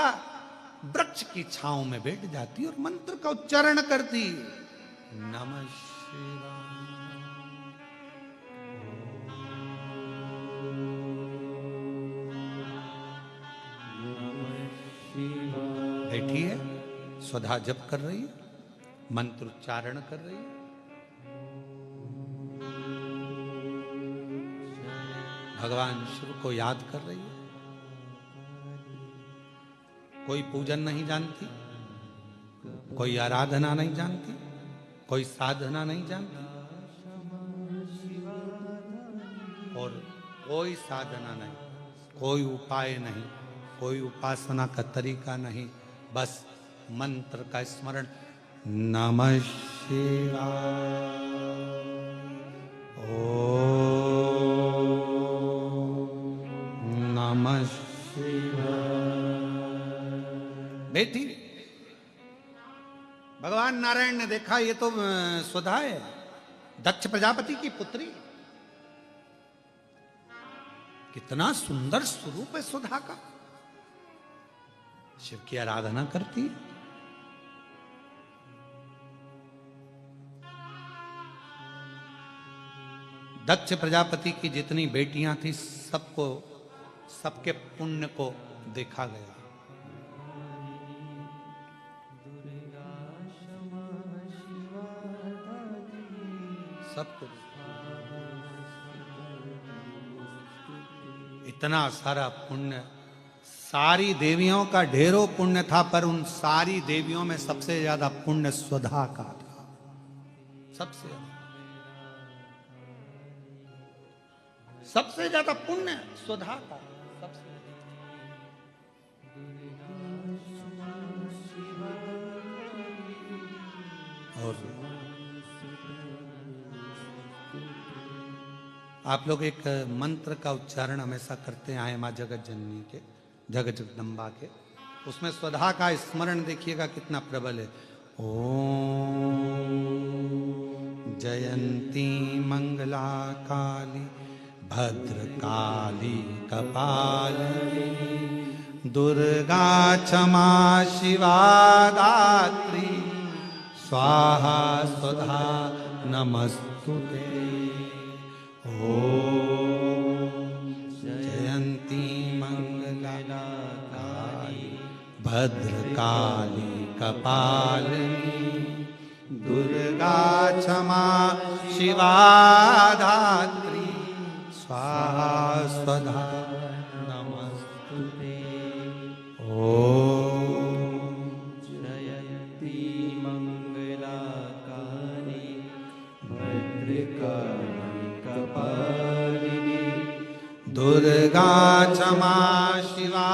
वृक्ष की छांव में बैठ जाती और मंत्र का उच्चारण करती। नमः शिवाय। बैठी है, सुधा जप कर रही है, मंत्र उच्चारण कर रही है। भगवान शिव को याद कर रही है। कोई पूजन नहीं जानती, कोई आराधना नहीं जानती, कोई साधना नहीं जानती, और कोई साधना नहीं, कोई उपाय नहीं, कोई उपासना का तरीका नहीं, बस मंत्र का स्मरण। नमः शिवाय। ओम नमः शिवाय। बेटी, भगवान नारायण ने देखा ये तो स्वधा है, दक्ष प्रजापति की पुत्री। कितना सुंदर स्वरूप है सुधा का। शिव की आराधना करती है। दक्ष प्रजापति की जितनी बेटियां थी सबको, सबके पुण्य को देखा गया। सबको इतना सारा पुण्य, सारी देवियों का ढेरों पुण्य था, पर उन सारी देवियों में सबसे ज्यादा पुण्य स्वधा का था। सबसे ज्यादा पुण्य स्वधा का। और आप लोग एक मंत्र का उच्चारण हमेशा करते आए मां जगत जननी के, जगत जगदम्बा के। उसमें स्वधा का स्मरण देखिएगा कितना प्रबल है। ओम जयंती मंगला काली भद्रकाली कपालिनी दुर्गा क्षमा शिवा दात्री स्वाहा स्वधा नमस्तुते। ओम जयंती मंगला काली भद्रकाली कपालिनी दुर्गा क्षमा शिवा धात्री स्वाहा स्वधा नमस्तुते। ओम जयंती मंगला काली भद्रकाली कपालिनी दुर्गा क्षमा शिवा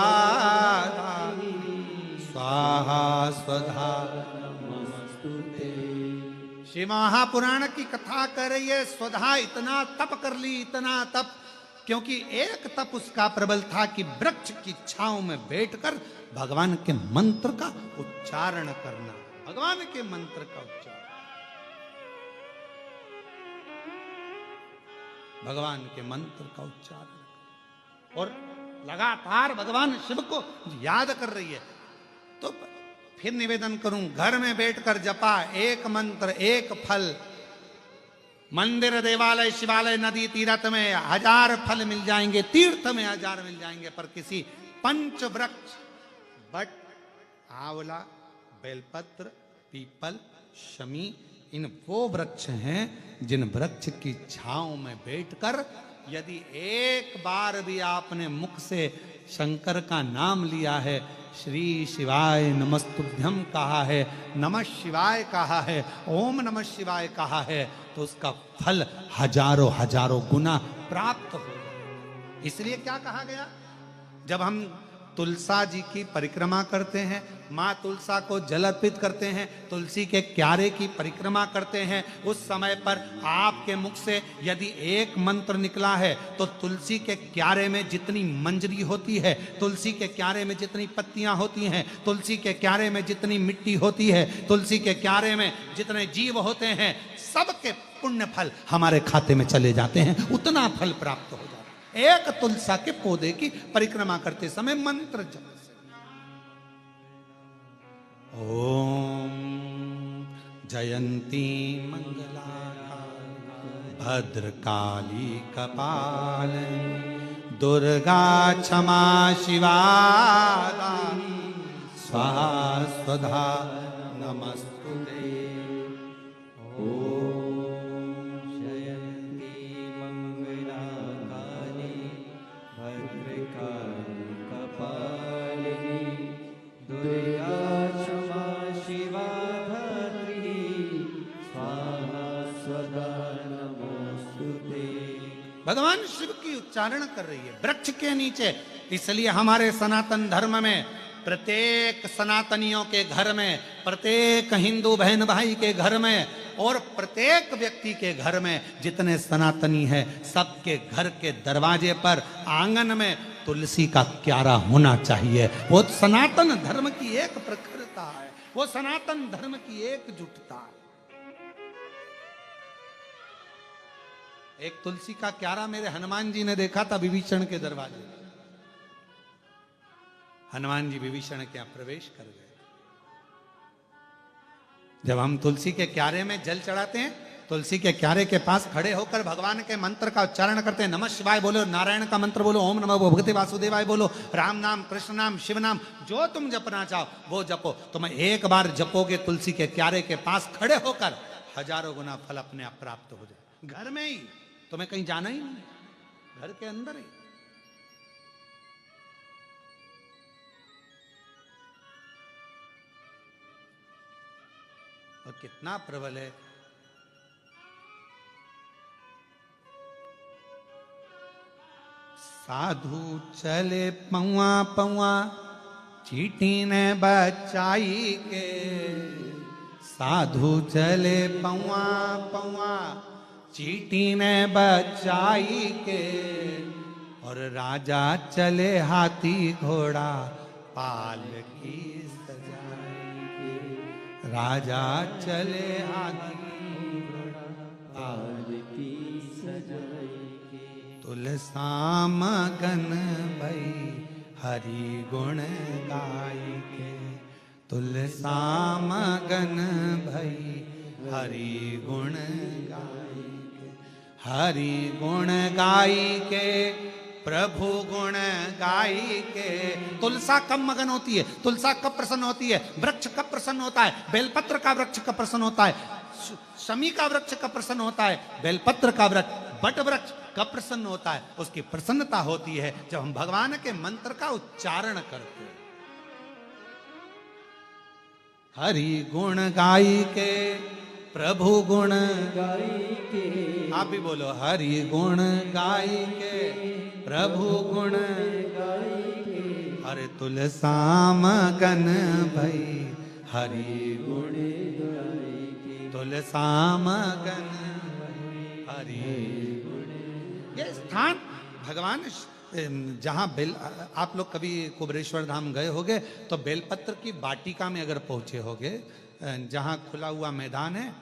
धात्री स्वाहा स्वधा नमस्तुते। श्री महापुराण की कथा कर रही है, स्वधा इतना तप कर ली, इतना तप, क्योंकि एक तप उसका प्रबल था कि वृक्ष की छांव में बैठकर भगवान के मंत्र का उच्चारण करना। भगवान के मंत्र का उच्चारण, भगवान के मंत्र का उच्चारण, और लगातार भगवान शिव को याद कर रही है। तो फिर निवेदन करूं, घर में बैठकर जपा एक मंत्र एक फल, मंदिर देवालय शिवालय नदी तीर्थ में 1000 फल मिल जाएंगे, तीर्थ में 1000 मिल जाएंगे, पर किसी पंच वृक्ष बट आंवला बेलपत्र पीपल शमी, इन वो वृक्ष हैं जिन वृक्ष की छांव में बैठकर यदि एक बार भी आपने मुख से शंकर का नाम लिया है, श्री शिवाय नमस्तुभ्यं कहा है, नमः शिवाय कहा है, ओम नमः शिवाय कहा है, तो उसका फल हजारों हजारों गुना प्राप्त हो। इसलिए क्या कहा गया, जब हम तुलसा जी की परिक्रमा करते हैं, माँ तुलसा को जल अर्पित करते हैं, तुलसी के क्यारे की परिक्रमा करते हैं, उस समय पर आपके मुख से यदि एक मंत्र निकला है तो तुलसी के क्यारे में जितनी मंजरी होती है, तुलसी के क्यारे में जितनी पत्तियां होती हैं, तुलसी के क्यारे में जितनी मिट्टी होती है, तुलसी के क्यारे में जितने जीव होते हैं, सबके पुण्य फल हमारे खाते में चले जाते हैं, उतना फल प्राप्त हो जाता है एक तुलसा के पौधे की परिक्रमा करते समय मंत्र जप से। ओम जयंती मंगला भद्रकाली कपालिनी दुर्गा क्षमा शिवा दानी स्वाहा स्वधा नमस्तुते। भगवान शिव की उच्चारण कर रही है वृक्ष के नीचे। इसलिए हमारे सनातन धर्म में प्रत्येक सनातनियों के घर में प्रत्येक हिंदू बहन भाई के घर में और प्रत्येक व्यक्ति के घर में जितने सनातनी है, सबके घर के दरवाजे पर, आंगन में तुलसी का क्यारा होना चाहिए। वो सनातन धर्म की एक प्रखरता है, वो सनातन धर्म की एकजुटता है। एक तुलसी का क्यारा मेरे हनुमान जी ने देखा था विभीषण के दरवाजे। हनुमान जी विभीषण के यहां प्रवेश कर गए। जब हम तुलसी के क्यारे में जल चढ़ाते हैं, तुलसी के क्यारे के पास खड़े होकर भगवान के मंत्र का उच्चारण करते हैं। नमः शिवाय बोलो, नारायण का मंत्र बोलो, ओम नमः भगवते वासुदेवाय बोलो, राम नाम, कृष्ण नाम, शिव नाम, जो तुम जपना चाहो वो जपो। तुम एक बार जपोगे तुलसी के क्यारे के पास खड़े होकर, हजारों गुना फल अपने आप प्राप्त हो जाए। घर में ही, तुम्हें कहीं जाना ही नहीं, घर के अंदर ही। और कितना प्रबल है। साधु चले पौआ पौआ, चींटी ने बचाई के। साधु चले पौआ पौआ, चींटी ने बचाई के। और राजा चले हाथी घोड़ा, पालकी सजाई के। राजा चले हाथी घोड़ा, पालकी सजाई के। तुलसाम गन भई, हरि गुण गाई के। तुलसाम गन भई, हरि गुण गाई के। हरि गुण गाई के, प्रभु गुण गाई के। तुलसा कब मगन होती है, तुलसा कब प्रसन्न होती है, वृक्ष कब प्रसन्न होता है, बेलपत्र का वृक्ष कब प्रसन्न होता है, शमी का वृक्ष कब प्रसन्न होता है, बेलपत्र का वृक्ष, बट वृक्ष कब प्रसन्न होता है। उसकी प्रसन्नता होती है जब हम भगवान के मंत्र का उच्चारण करते हैं। हरि गुण गाई के, प्रभु गुण गाई के। आप भी बोलो, हरि गुण गाई के, प्रभु गुण गाई के। अरे तुलसाम गन भई, हरि गुण गाई के। तुलसाम गन भई, हरि गुण। ये स्थान भगवान जहाँ बेल, आप लोग कभी कुबरेश्वर धाम गए होगे तो बेलपत्र की वाटिका में अगर पहुंचे होगे, जहाँ खुला हुआ मैदान है,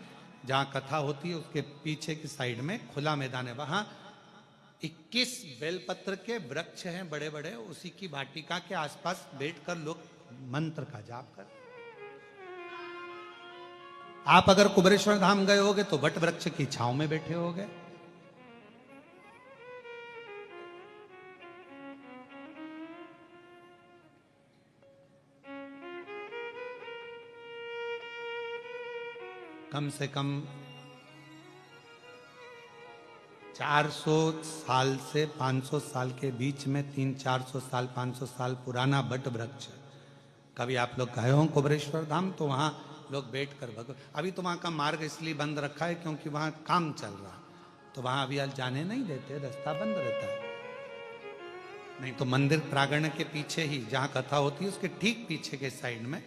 जहाँ कथा होती है उसके पीछे की साइड में खुला मैदान है, वहाँ 21 बेलपत्र के वृक्ष हैं बड़े बड़े। उसी की वाटिका के आसपास बैठकर लोग मंत्र का जाप कर। आप अगर कुबरेश्वर धाम गए होगे तो वट वृक्ष की छांव में बैठे होगे। कम से कम 400 साल से 500 साल के बीच में 300-400 साल 500 साल पुराना बट वृक्ष। कभी आप लोग गए हो कुबरेश्वर धाम तो वहाँ लोग बैठकर अभी तो वहाँ का मार्ग इसलिए बंद रखा है क्योंकि वहाँ काम चल रहा, तो वहाँ अभी आज जाने नहीं देते, रास्ता बंद रहता है। नहीं तो मंदिर प्रांगण के पीछे ही जहाँ कथा होती है उसके ठीक पीछे के साइड में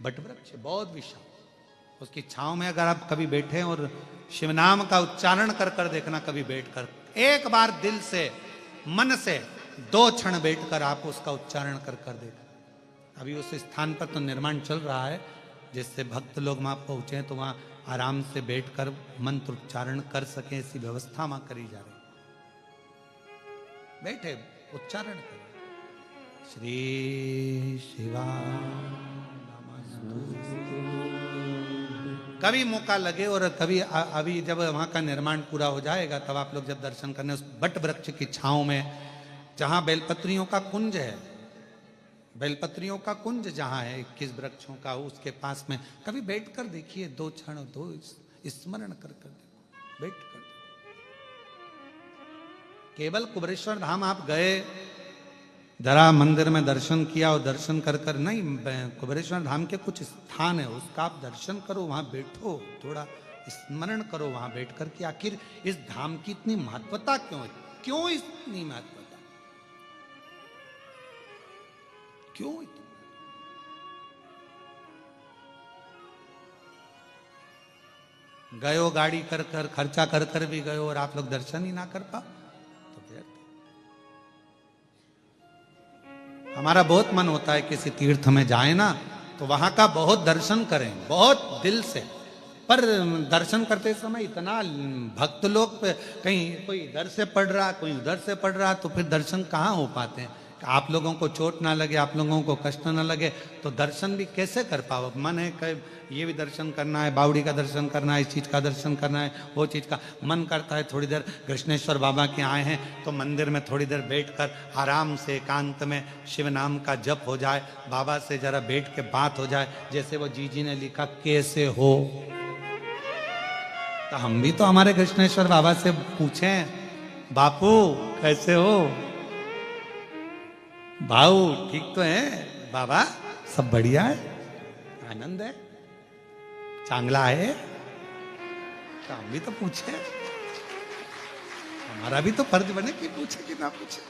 बट वृक्ष बहुत विशाल, उसकी छांव में अगर आप कभी बैठे और शिव नाम का उच्चारण कर कर देखना, कभी बैठकर एक बार दिल से मन से 2 क्षण बैठकर आप उसका उच्चारण कर कर देखना। अभी उस स्थान पर तो निर्माण चल रहा है जिससे भक्त लोग वहां पहुंचे तो वहां आराम से बैठकर मंत्र उच्चारण कर सके, ऐसी व्यवस्था वहां करी जा रही। बैठे उच्चारण करें, श्री शिवा। कभी मौका लगे और कभी अभी जब वहाँ का निर्माण पूरा हो जाएगा तब आप लोग जब दर्शन करने उस बट वृक्ष की छांव में, जहाँ बेलपत्रियों का कुंज है, बेलपत्रियों का कुंज जहाँ है 21 वृक्षों का, उसके पास में कभी बैठकर देखिए 2 क्षण, 2 स्मरण कर कर देखो, बैठ कर। केवल कुबरेश्वर धाम आप गए, जरा मंदिर में दर्शन किया और दर्शन कर कर नहीं, कुबरेश्वर धाम के कुछ स्थान है उसका आप दर्शन करो, वहां बैठो, थोड़ा स्मरण करो वहां बैठकर कि आखिर इस धाम की इतनी महत्वता क्यों है, क्यों इतनी महत्वता, क्यों इतनी। गयो गाड़ी कर कर खर्चा कर कर भी गयो और आप लोग दर्शन ही ना कर पाओ तो फिर हमारा बहुत मन होता है किसी तीर्थ में जाए ना तो वहां का बहुत दर्शन करें, बहुत दिल से। पर दर्शन करते समय इतना भक्त लोग कहीं कोई इधर से पढ़ रहा, कोई उधर से पढ़ रहा, तो फिर दर्शन कहाँ हो पाते हैं। आप लोगों को चोट ना लगे, आप लोगों को कष्ट ना लगे तो दर्शन भी कैसे कर पाओ। मन है कि ये भी दर्शन करना है, बावड़ी का दर्शन करना है, इस चीज़ का दर्शन करना है, वो चीज़ का मन करता है। थोड़ी देर कृष्णेश्वर बाबा के आए हैं तो मंदिर में थोड़ी देर बैठकर आराम से एकांत में शिव नाम का जप हो जाए, बाबा से जरा बैठ के बात हो जाए। जैसे वो जीजी ने लिखा कैसे हो, तो हम भी तो हमारे कृष्णेश्वर बाबा से पूछें बापू कैसे हो, भाऊ ठीक तो है, बाबा सब बढ़िया है, आनंद है, चांगला है। तो हम भी तो पूछे, हमारा भी तो फर्ज बने कि पूछे कि ना पूछे।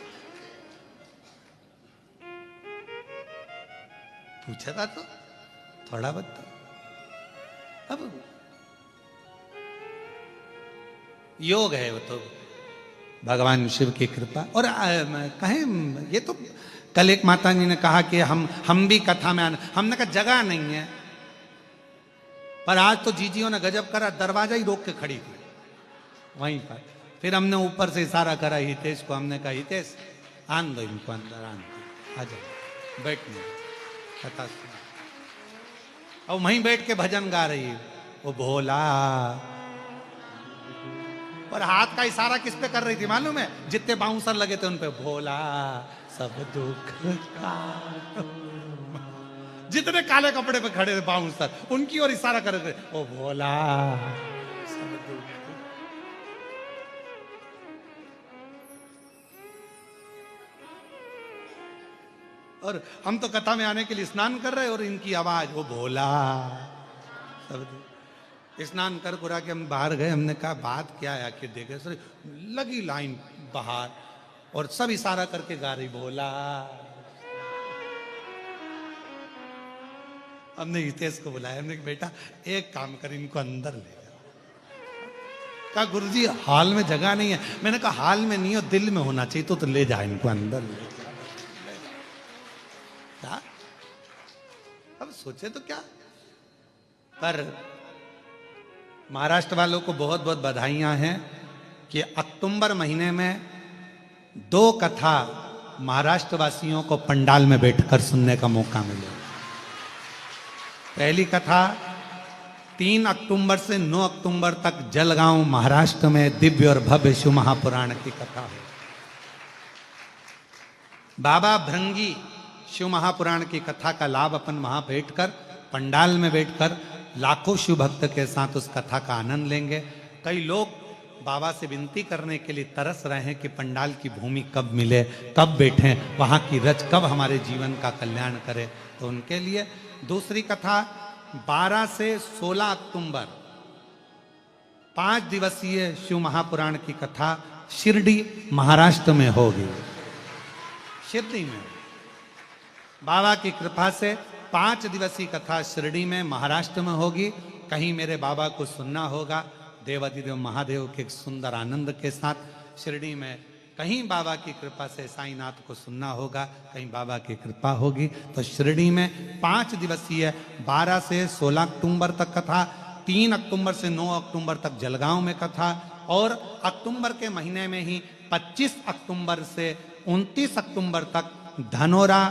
पूछेगा तो थोड़ा बहुत तो। अब योग है वो तो भगवान शिव की कृपा। और कहें ये तो कल एक माता जी ने कहा कि हम भी कथा में आना, हमने कहा जगह नहीं है। पर आज तो जीजियों ने गजब करा, दरवाजा ही रोक के खड़ी थी वहीं पर। फिर हमने ऊपर से इशारा करा हितेश को, हमने कहा हितेश आन दो इनको अंदर, आन दो, आ जाओ बैठने कथा सुनो। और वहीं बैठ के भजन गा रही है वो भोला। और हाथ का इशारा किस पे कर रही थी मालूम है? जितने बाउंसर लगे थे उन पे, भोला सब दुख का। जितने काले कपड़े पे खड़े थे बाउंसर उनकी ओर इशारा कर रहे थे, ओ भोला सब दुख। और हम तो कथा में आने के लिए स्नान कर रहे और इनकी आवाज वो भोला सब दुख। स्नान कर कुरा के हम बाहर गए, हमने कहा बात क्या है आखिर, देखे सर लगी लाइन बाहर और सब इशारा करके गा रही भोला। हमने हितेश को बुलाया, हमने कहा बेटा एक काम कर इनको अंदर ले जा। कहा गुरुजी हाल में जगह नहीं है। मैंने कहा हाल में नहीं हो, दिल में होना चाहिए, तो ले जा इनको अंदर ले जा। क्या अब सोचे तो क्या। पर महाराष्ट्र वालों को बहुत बहुत बधाइयां हैं कि अक्टूबर महीने में 2 कथा महाराष्ट्र वासियों को पंडाल में बैठकर सुनने का मौका मिले। पहली कथा 3 अक्टूबर से 9 अक्टूबर तक जलगांव महाराष्ट्र में दिव्य और भव्य शिव महापुराण की कथा है। बाबा भृंगी शिव महापुराण की कथा का लाभ अपन वहां बैठकर पंडाल में बैठकर लाखों शिव भक्त के साथ उस कथा का आनंद लेंगे। कई लोग बाबा से विनती करने के लिए तरस रहे हैं कि पंडाल की भूमि कब मिले, कब बैठें, वहां की रच कब हमारे जीवन का कल्याण करे। तो उनके लिए दूसरी कथा 12 से 16 अक्टूबर 5 दिवसीय शिव महापुराण की कथा शिरडी महाराष्ट्र में होगी। शिरडी में बाबा की कृपा से 5 दिवसीय कथा शिरडी में महाराष्ट्र में होगी। कहीं मेरे बाबा को सुनना होगा देवाधिदेव महादेव के सुंदर आनंद के साथ शिरडी में, कहीं बाबा की कृपा से साईनाथ को सुनना होगा, कहीं बाबा की कृपा होगी तो शिरडी में 5 दिवसीय 12 से 16 अक्टूबर तक कथा, 3 अक्टूबर से 9 अक्टूबर तक जलगांव में कथा, और अक्टूबर के महीने में ही 25 अक्टूबर से 29 अक्टूबर तक धनोरा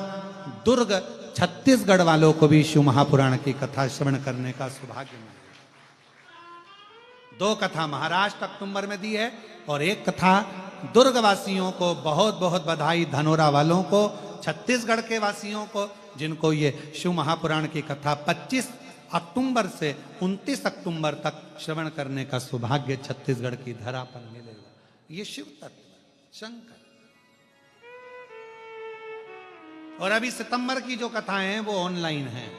दुर्ग छत्तीसगढ़ वालों को भी शिव महापुराण की कथा श्रवण करने का सौभाग्य मिला। 2 कथा महाराष्ट्र अक्टूबर में दी है और 1 कथा दुर्ग वासियों को बहुत बहुत बधाई, धनोरा वालों को, छत्तीसगढ़ के वासियों को जिनको ये शिव महापुराण की कथा 25 अक्टूबर से 29 अक्टूबर तक श्रवण करने का सौभाग्य छत्तीसगढ़ की धरा पर मिलेगा। ये शिव तत्व शंकर। और अभी सितंबर की जो कथाएं हैं वो ऑनलाइन हैं,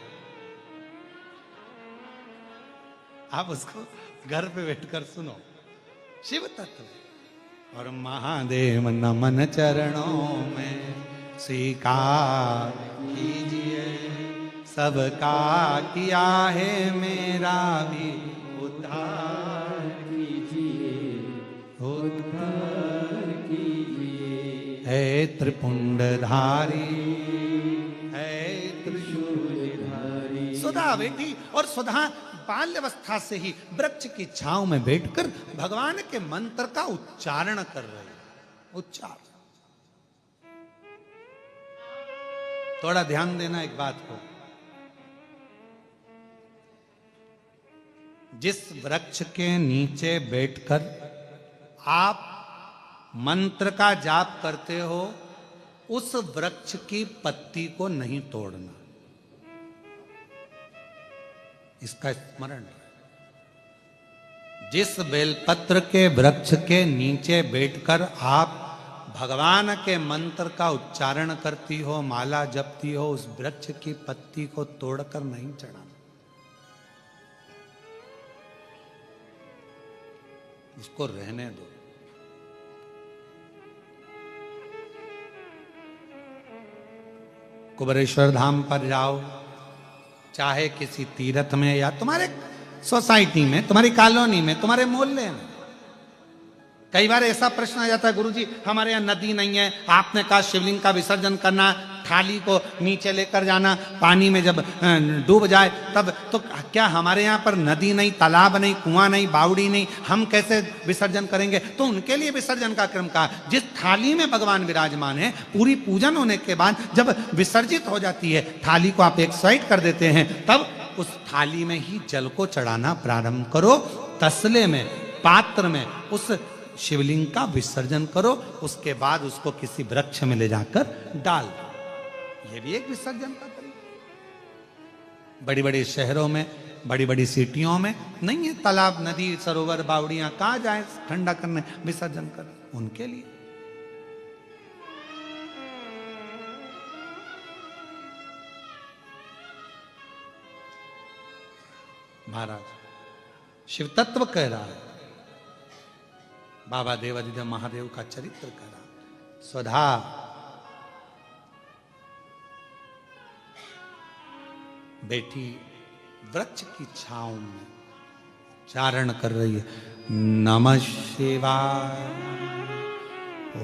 आप उसको घर पे बैठकर सुनो। शिव तत्व। और महादेव नमन चरणों में स्वीकार कीजिए, सबका किया है मेरा भी उद्धार। त्रिपुंडधारी, है त्रिशूलधारी। सुधा बेटी और सुधा बाल्यावस्था से ही वृक्ष की छांव में बैठकर भगवान के मंत्र का उच्चारण कर रहे हैं। उच्चारण, थोड़ा ध्यान देना एक बात को। जिस वृक्ष के नीचे बैठकर आप मंत्र का जाप करते हो, उस वृक्ष की पत्ती को नहीं तोड़ना, इसका स्मरण। जिस बेलपत्र के वृक्ष के नीचे बैठकर आप भगवान के मंत्र का उच्चारण करती हो, माला जपती हो, उस वृक्ष की पत्ती को तोड़कर नहीं चढ़ाना, उसको रहने दो। कुबेरेश्वर धाम पर जाओ, चाहे किसी तीर्थ में या तुम्हारे सोसाइटी में, तुम्हारी कॉलोनी में, तुम्हारे मोहल्ले में, कई बार ऐसा प्रश्न आ जाता है, गुरुजी हमारे यहाँ नदी नहीं है, आपने कहा शिवलिंग का विसर्जन करना, थाली को नीचे लेकर जाना, पानी में जब डूब जाए तब, तो क्या हमारे यहाँ पर नदी नहीं, तालाब नहीं, कुआं नहीं, बावड़ी नहीं, हम कैसे विसर्जन करेंगे? तो उनके लिए विसर्जन का क्रम कहा। जिस थाली में भगवान विराजमान है, पूरी पूजन होने के बाद जब विसर्जित हो जाती है, थाली को आप एक साइड कर देते हैं, तब उस थाली में ही जल को चढ़ाना प्रारंभ करो। तसले में, पात्र में उस शिवलिंग का विसर्जन करो, उसके बाद उसको किसी वृक्ष में ले जाकर डाल दो। ये भी एक विसर्जन का तरीका। बड़ी बड़ी शहरों में, बड़ी बड़ी सिटियों में नहीं है तालाब, नदी, सरोवर, बावड़ियां, कहां जाए ठंडा करने, विसर्जन करें उनके लिए। महाराज शिव तत्व कह रहा है, बाबा देवादिदेव महादेव का चरित्र कह रहा। स्वधा बेटी वृक्ष की छांव में चारण कर रही है, नमः शिवाय,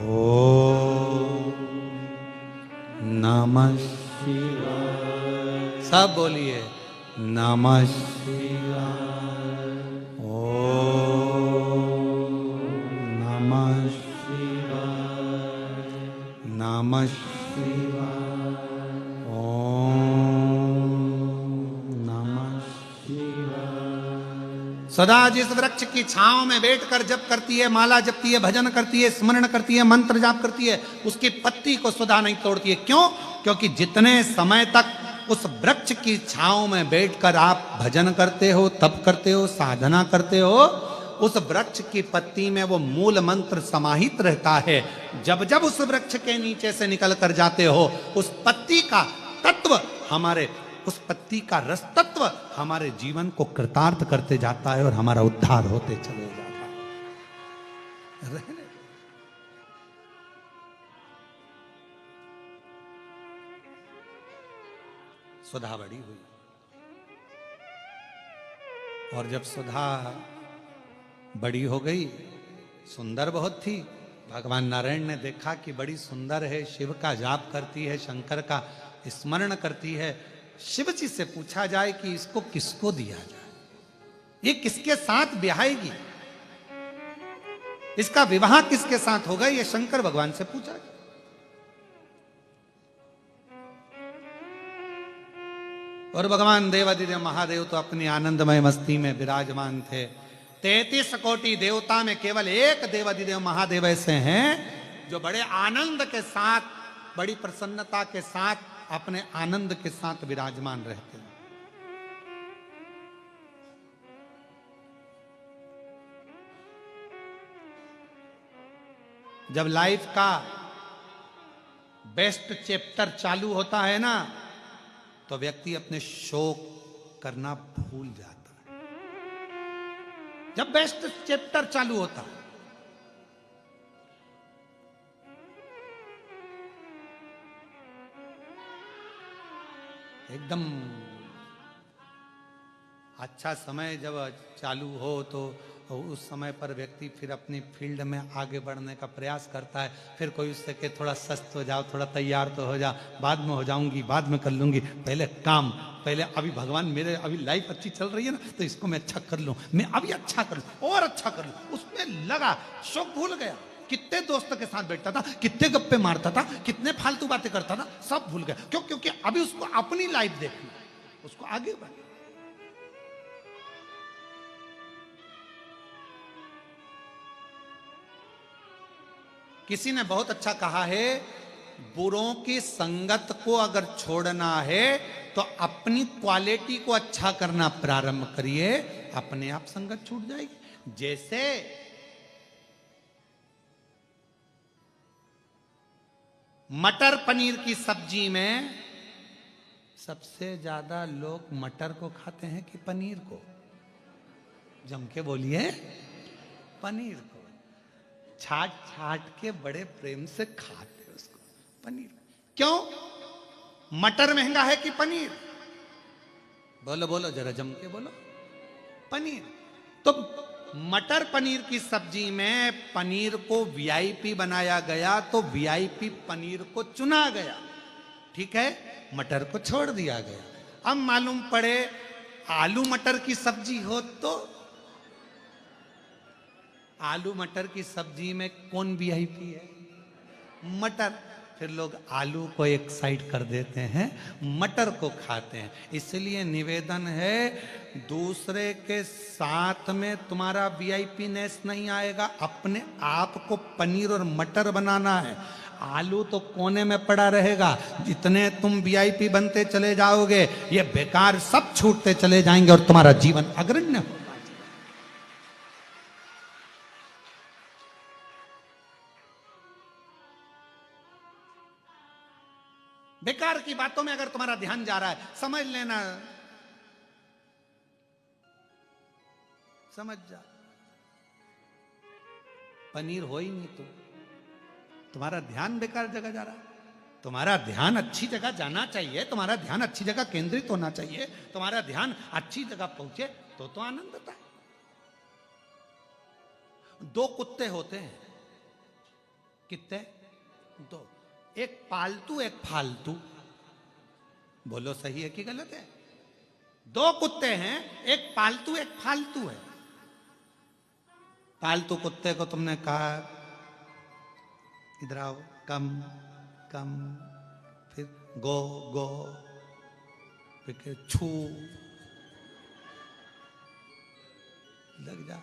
ओ नमः शिवाय, सब बोलिए नमः शिवाय, ओ नमः शिवाय, नमः शिवाय, सदा जिस वृक्ष की छांव में बैठकर जप करती है, माला जपती है, भजन करती है, स्मरण करती है, मंत्र जाप करती है, उसकी पत्ती को सदा नहीं तोड़ती है। क्यों? क्योंकि जितने समय तक उस वृक्ष की छांव में बैठकर आप भजन करते हो, तप करते हो, साधना करते हो, उस वृक्ष की पत्ती में वो मूल मंत्र समाहित रहता है। जब जब उस वृक्ष के नीचे से निकल कर जाते हो, उस पत्ती का तत्व, हमारे उस पत्ती का रस तत्व हमारे जीवन को कृतार्थ करते जाता है और हमारा उद्धार होते चले जाता है। सुधा बड़ी हुई, और जब सुधा बड़ी हो गई, सुंदर बहुत थी, भगवान नारायण ने देखा कि बड़ी सुंदर है, शिव का जाप करती है, शंकर का स्मरण करती है। शिव जी से पूछा जाए कि इसको किसको दिया जाए, ये किसके साथ ब्याहेगी, इसका विवाह किसके साथ होगा, ये शंकर भगवान से पूछा। और भगवान देवादिदेव महादेव तो अपनी आनंदमय मस्ती में विराजमान थे। 33 कोटि देवता में केवल एक देवादिदेव महादेव ऐसे हैं जो बड़े आनंद के साथ, बड़ी प्रसन्नता के साथ, अपने आनंद के साथ विराजमान रहते हैं। जब लाइफ का बेस्ट चैप्टर चालू होता है ना, तो व्यक्ति अपने शोक करना भूल जाता है। जब बेस्ट चैप्टर चालू होता है, एकदम अच्छा समय जब चालू हो तो तो उस समय पर व्यक्ति फिर अपनी फील्ड में आगे बढ़ने का प्रयास करता है। फिर कोई उससे के थोड़ा सस्त हो जाओ, थोड़ा तैयार तो हो जा, बाद में हो जाऊंगी, बाद में कर लूंगी, पहले काम, पहले अभी भगवान मेरे अभी लाइफ अच्छी चल रही है ना, तो इसको मैं अच्छा कर लूं, मैं अभी अच्छा कर लूं और अच्छा कर लूं। उसमें लगा, शौक भूल गया। कितने दोस्तों के साथ बैठता था, कितने गप्पे मारता था, कितने फालतू बातें करता था, सब भूल गया। क्यों? क्योंकि अभी उसको अपनी लाइफ देखनी, उसको आगे बढ़ना। किसी ने बहुत अच्छा कहा है, बुरों की संगत को अगर छोड़ना है तो अपनी क्वालिटी को अच्छा करना प्रारंभ करिए, अपने आप संगत छूट जाएगी। जैसे मटर पनीर की सब्जी में सबसे ज्यादा लोग मटर को खाते हैं कि पनीर को? जम के बोलिए, पनीर को। छाट छाट के बड़े प्रेम से खाते उसको, पनीर। क्यों? मटर महंगा है कि पनीर? बोलो बोलो, जरा जम के बोलो। पनीर। तो मटर पनीर की सब्जी में पनीर को वीआईपी बनाया गया, तो वीआईपी पनीर को चुना गया, ठीक है, मटर को छोड़ दिया गया। अब मालूम पड़े आलू मटर की सब्जी हो तो आलू मटर की सब्जी में कौन वीआईपी है? मटर। फिर लोग आलू को एक साइड कर देते हैं, मटर को खाते हैं। इसलिए निवेदन है, दूसरे के साथ में तुम्हारा वीआईपी नेस नहीं आएगा, अपने आप को पनीर और मटर बनाना है। आलू तो कोने में पड़ा रहेगा, जितने तुम वीआईपी बनते चले जाओगे, ये बेकार सब छूटते चले जाएंगे और तुम्हारा जीवन अग्रण्य हो। बेकार की बातों में अगर तुम्हारा ध्यान जा रहा है, समझ लेना, समझ जा, पनीर हो ही नहीं तो तुम्हारा ध्यान बेकार जगह जा रहा है। तुम्हारा ध्यान अच्छी जगह जाना चाहिए, तुम्हारा ध्यान अच्छी जगह केंद्रित होना चाहिए, तुम्हारा ध्यान अच्छी जगह पहुंचे तो आनंद आता है। दो कुत्ते होते हैं, कितने? दो, एक पालतू एक फालतू। बोलो सही है कि गलत है? दो कुत्ते हैं, एक पालतू एक फालतू है। पालतू कुत्ते को तुमने कहा इधर आओ, कम कम, फिर गो गो, फिर छू, लग जा,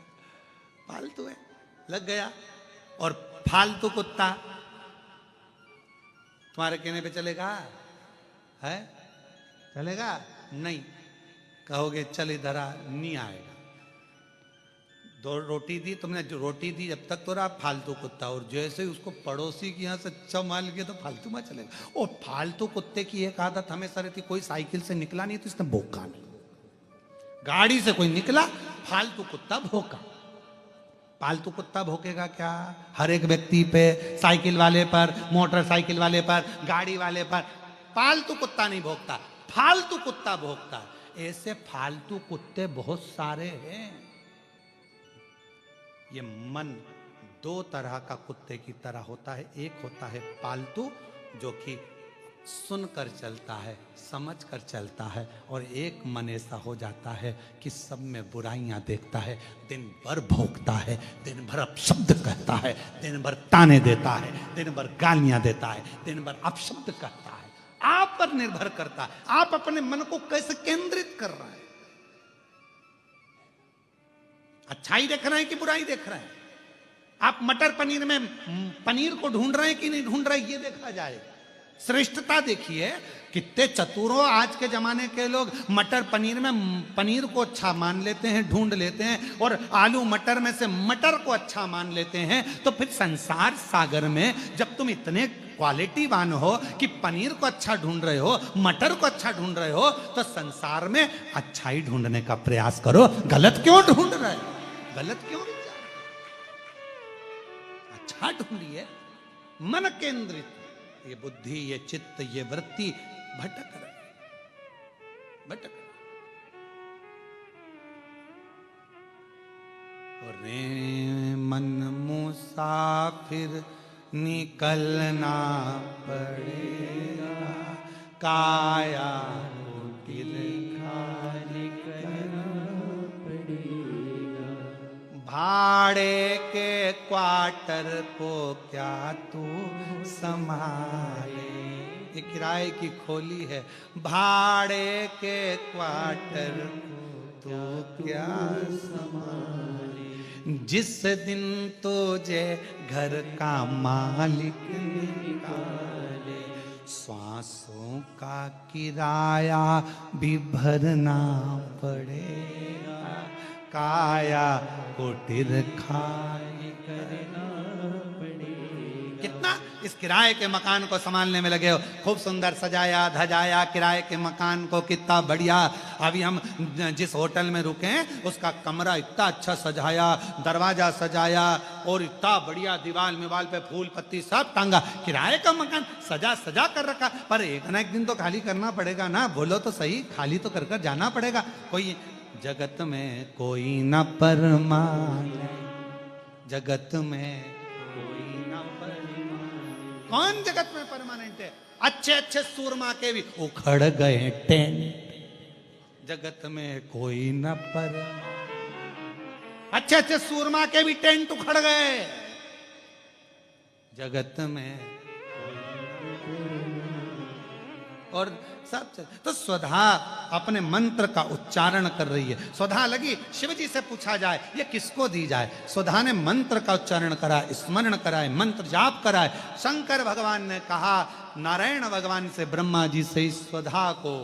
पालतू है, लग गया। और फालतू कुत्ता तुम्हारे कहने पे चलेगा? है? चलेगा नहीं। कहोगे चल इधर आ, नहीं आएगा। दो रोटी दी तुमने, जो रोटी दी जब तक तो रहा फालतू कुत्ता, और जैसे ही उसको पड़ोसी के यहाँ से अच्छा माल गया तो फालतू में चलेगा। और फालतू कुत्ते की एक आदत हमेशा रहती, कोई साइकिल से निकला नहीं तो इसने भौंका नहीं, गाड़ी से कोई निकला, फालतू कुत्ता भौंका। पालतू कुत्ता भौंकेगा क्या? हर एक व्यक्ति पे, साइकिल वाले पर, मोटरसाइकिल वाले पर, गाड़ी वाले पर। पालतू कुत्ता नहीं भौंकता, फालतू कुत्ता भौंकता। ऐसे फालतू कुत्ते बहुत सारे हैं। ये मन दो तरह का कुत्ते की तरह होता है। एक होता है पालतू, जो कि सुनकर चलता है, समझ कर चलता है, और एक मन ऐसा हो जाता है कि सब में बुराइयां देखता है, दिन भर भौंकता है, दिन भर अपशब्द कहता है, दिन भर ताने देता है, दिन भर गालियां देता है, दिन भर अपशब्द कहता है। आप पर निर्भर करता है, आप अपने मन को कैसे केंद्रित कर रहे हैं। अच्छाई देख रहे हैं कि बुराई देख रहे हैं? आप मटर पनीर में पनीर को ढूंढ रहे हैं कि नहीं ढूंढ रहे, ये देखा जाए। श्रेष्ठता देखिए, कितने चतुरों आज के जमाने के लोग मटर पनीर में पनीर को अच्छा मान लेते हैं, ढूंढ लेते हैं, और आलू मटर में से मटर को अच्छा मान लेते हैं। तो फिर संसार सागर में जब तुम इतने क्वालिटीवान हो कि पनीर को अच्छा ढूंढ रहे हो, मटर को अच्छा ढूंढ रहे हो, तो संसार में अच्छाई ढूंढने का प्रयास करो। गलत क्यों ढूंढ रहे हो? गलत क्यों? अच्छा ढूंढिए, मन केंद्रित। ये बुद्धि, ये चित्त, ये वृत्ति भटक रहे, भटक। रे मन मुसाफिर निकलना पड़ेगा, काया कुटिर खाली करना पड़ेगा। भाड़े के क्वार्टर को क्या तू संभाले, ये किराए की खोली है। भाड़े के क्वार्टर को तो क्या संभाले, जिस दिन तुझे घर का मालिक निकाले, श्वासों का किराया भी भरना पड़ेगा, काया कुटिर खाली करना पड़ेगा। कितना इस किराए के मकान को संभालने में लगे हो, खूब सुंदर सजाया धजाया किराए के मकान को, कितना बढ़िया। अभी हम जिस होटल में रुके हैं उसका कमरा इतना अच्छा सजाया, दरवाजा सजाया और इतना बढ़िया दीवार मिवाल पे फूल पत्ती सब टांगा। किराए का मकान सजा सजा कर रखा, पर एक ना एक दिन तो खाली करना पड़ेगा ना। बोलो तो सही, खाली तो कर कर जाना पड़ेगा। कोई जगत में कोई न परमाने, जगत में कोई न परमाने। कौन जगत में परमानेंट है? अच्छे अच्छे सूरमा के भी उखड़ गए टेंट, जगत में कोई न परमानेंट। अच्छे अच्छे सूरमा के भी टेंट उखड़ गए, जगत में कोई न। और सब तो स्वधा अपने मंत्र का उच्चारण कर रही है। स्वधा लगी शिव जी से पूछा जाए ये किसको दी जाए। स्वधा ने मंत्र का उच्चारण करा, स्मरण कराए, मंत्र जाप कराए। शंकर भगवान ने कहा नारायण भगवान से ब्रह्मा जी से इस स्वधा को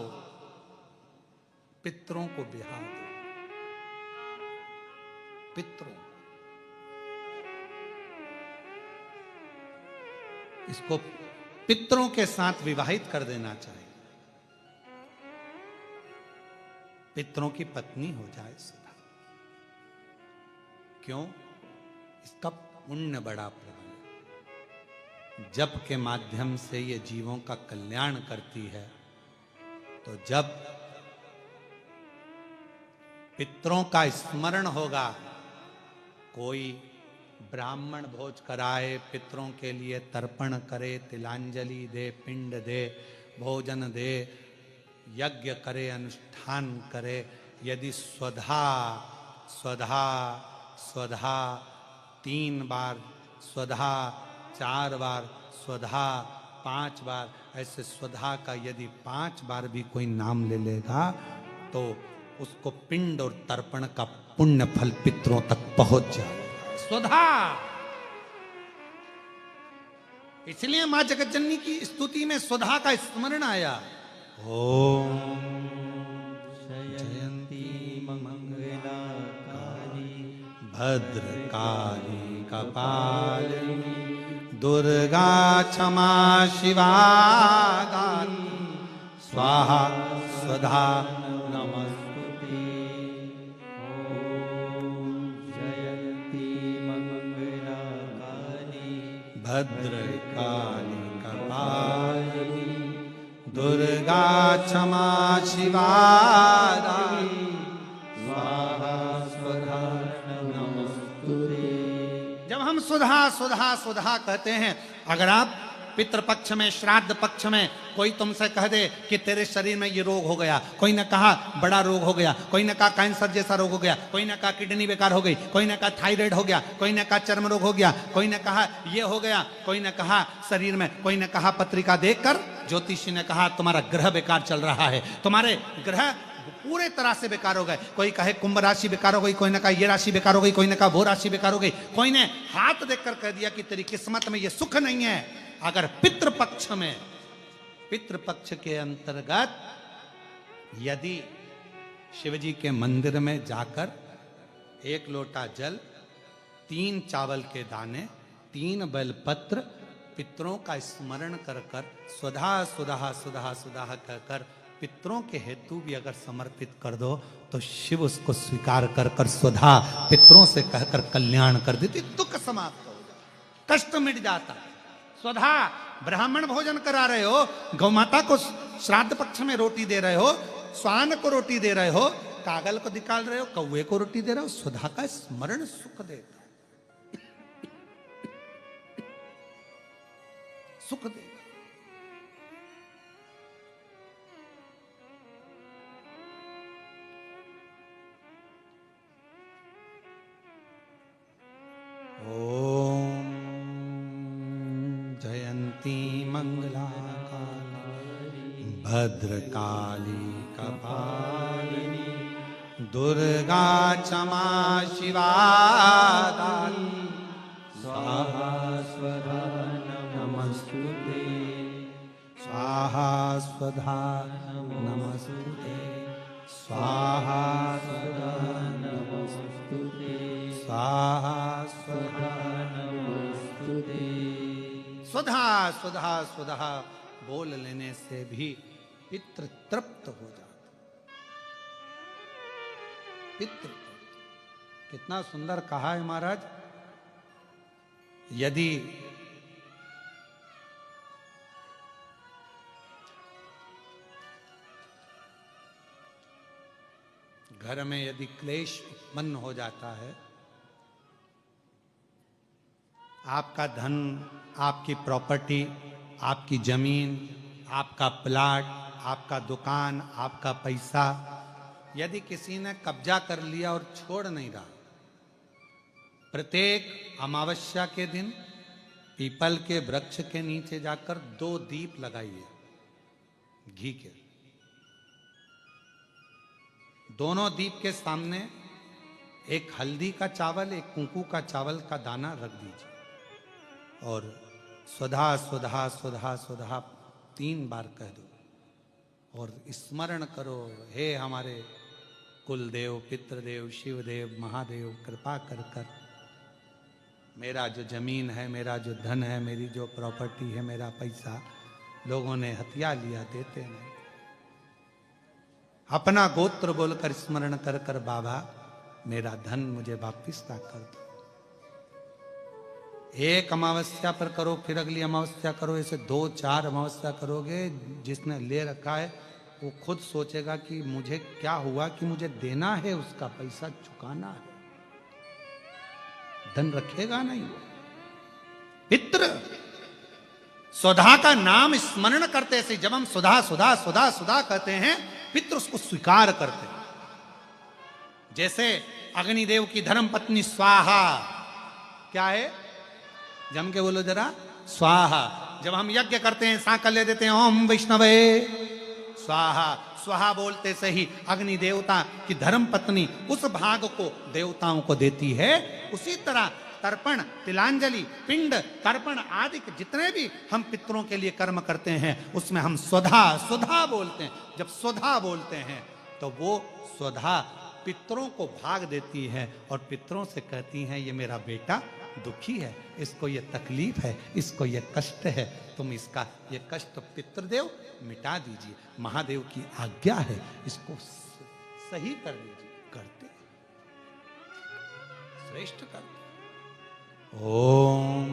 पितरों को बिहा दो, पितरों, इसको पितरों के साथ विवाहित कर देना चाहिए, पितरों की पत्नी हो जाए सुधा। क्यों? इसका पुण्य बड़ा प्रबल, जप के माध्यम से ये जीवों का कल्याण करती है। तो जब पितरों का स्मरण होगा, कोई ब्राह्मण भोज कराए, पितरों के लिए तर्पण करे, तिलांजलि दे, पिंड दे, भोजन दे, यज्ञ करे, अनुष्ठान करे, यदि स्वधा स्वधा स्वधा 3 बार, स्वधा 4 बार, स्वधा 5 बार, ऐसे स्वधा का यदि 5 बार भी कोई नाम ले लेगा तो उसको पिंड और तर्पण का पुण्य फल पितरों तक पहुंच जाएगा। स्वधा, इसलिए मां जगतजननी की स्तुति में स्वधा का स्मरण आया। ओम जयंती मंगला काली भद्रकाली कपालिनी दुर्गा क्षमा शिवा दानी स्वाहा स्वधा नमस्तुते। ओम जयंती मंगला काली भद्रकाली कपालिनी दुर्गा क्षमा शिवा दानी स्वाहा स्वधा नमस्तुते। जब हम सुधा सुधा सुधा कहते हैं, अगर आप पितृपक्ष में, श्राद्ध पक्ष में कोई तुमसे कह दे कि तेरे शरीर में ये रोग हो गया, कोई ने कहा बड़ा रोग हो गया, कोई ने कहा कैंसर जैसा रोग हो गया, कोई ने कहा किडनी बेकार हो गई, कोई ने कहा थायराइड हो गया, कोई ने कहा चर्म रोग हो गया, कोई ने कहा ये हो गया, कोई ने कहा शरीर में, कोई ने कहा पत्रिका देखकर ज्योतिषी ने कहा तुम्हारा ग्रह बेकार चल रहा है, तुम्हारे ग्रह पूरे तरह से बेकार हो गए। कोई कहे कुंभ राशि बेकार हो गई, कोई ने कहा ये राशि बेकार हो गई, कोई ने कहा वो राशि बेकार हो गई, कोई ने हाथ देखकर कह दिया कि तेरी किस्मत में ये सुख नहीं है। अगर पितृपक्ष में, पितृपक्ष के अंतर्गत यदि शिवजी के मंदिर में जाकर 1 लोटा जल, 3 चावल के दाने, 3 बेलपत्र पितरों का स्मरण कर कर स्वधा सुधा सुधा सुधा कहकर पितरों के हेतु भी अगर समर्पित कर दो तो शिव उसको स्वीकार कर कर स्वधा पितरों से कहकर कल्याण कर देती, दुख समाप्त हो जाता, कष्ट मिट जाता। स्वधा ब्राह्मण भोजन करा रहे हो, गौ माता को श्राद्ध पक्ष में रोटी दे रहे हो, स्वान को रोटी दे रहे हो, कागल को निकाल रहे हो, कौवे को रोटी दे रहे हो। सुधा का स्मरण सुख देता है, सुख देता। ओम जयंती मंगला काली भद्रकाली कपालिनी दुर्गा क्षमा शिवा काली स्वाहा स्वधा नमस्तुते स्वाहा स्वधा नमस्तुते स्वाहा स्वधा नमस्तुते स्वाहा स्वधा नमस्तुते। स्वधा स्वधा स्वधा बोल लेने से भी पितृ तृप्त हो जाता। पितृ तृप्त कितना सुंदर कहा है महाराज। यदि घर में यदि क्लेश उत्पन्न हो जाता है, आपका धन, आपकी प्रॉपर्टी, आपकी जमीन, आपका प्लाट, आपका दुकान, आपका पैसा, यदि किसी ने कब्जा कर लिया और छोड़ नहीं रहा, प्रत्येक अमावस्या के दिन पीपल के वृक्ष के नीचे जाकर 2 दीप लगाइए घी के। दोनों दीप के सामने एक हल्दी का चावल, एक कुंकू का चावल का दाना रख दीजिए और स्वधा स्वधा स्वधा स्वधा 3 बार कह दो और स्मरण करो, हे हमारे कुलदेव, पितृदेव, शिवदेव, महादेव, कृपा कर कर मेरा जो जमीन है, मेरा जो धन है, मेरी जो प्रॉपर्टी है, मेरा पैसा लोगों ने हथिया लिया, देते नहीं। अपना गोत्र बोलकर स्मरण कर कर बाबा मेरा धन मुझे वापिस ला कर दो। एक अमावस्या पर करो, फिर अगली अमावस्या करो, ऐसे 2-4 अमावस्या करोगे। जिसने ले रखा है वो खुद सोचेगा कि मुझे क्या हुआ कि मुझे देना है, उसका पैसा चुकाना है, धन रखेगा नहीं। पितृ स्वधा का नाम स्मरण करते से जब हम सुधा सुधा सुधा सुधा कहते हैं, पितृ उसको स्वीकार करते हैं। जैसे अग्निदेव की धर्म पत्नी स्वाहा, क्या है, जम के बोलो जरा, स्वाहा। जब हम यज्ञ करते हैं, सांकल्य देते हैं, ओम वैष्णवे स्वाहा, स्वाहा बोलते से ही अग्नि देवता की धर्म पत्नी उस भाग को देवताओं को देती है। उसी तरह तर्पण, तिलांजलि, पिंड, तर्पण आदि जितने भी हम पितरों के लिए कर्म करते हैं, उसमें हम स्वधा स्वधा बोलते हैं। जब स्वधा बोलते हैं तो वो स्वधा पितरों को भाग देती है और पितरों से कहती हैं, ये मेरा बेटा दुखी है, इसको ये तकलीफ है, इसको ये कष्ट है, तुम इसका ये कष्ट पितृदेव मिटा दीजिए, महादेव की आज्ञा है, इसको सही कर दीजिए। करते, श्रेष्ठ करते। ओम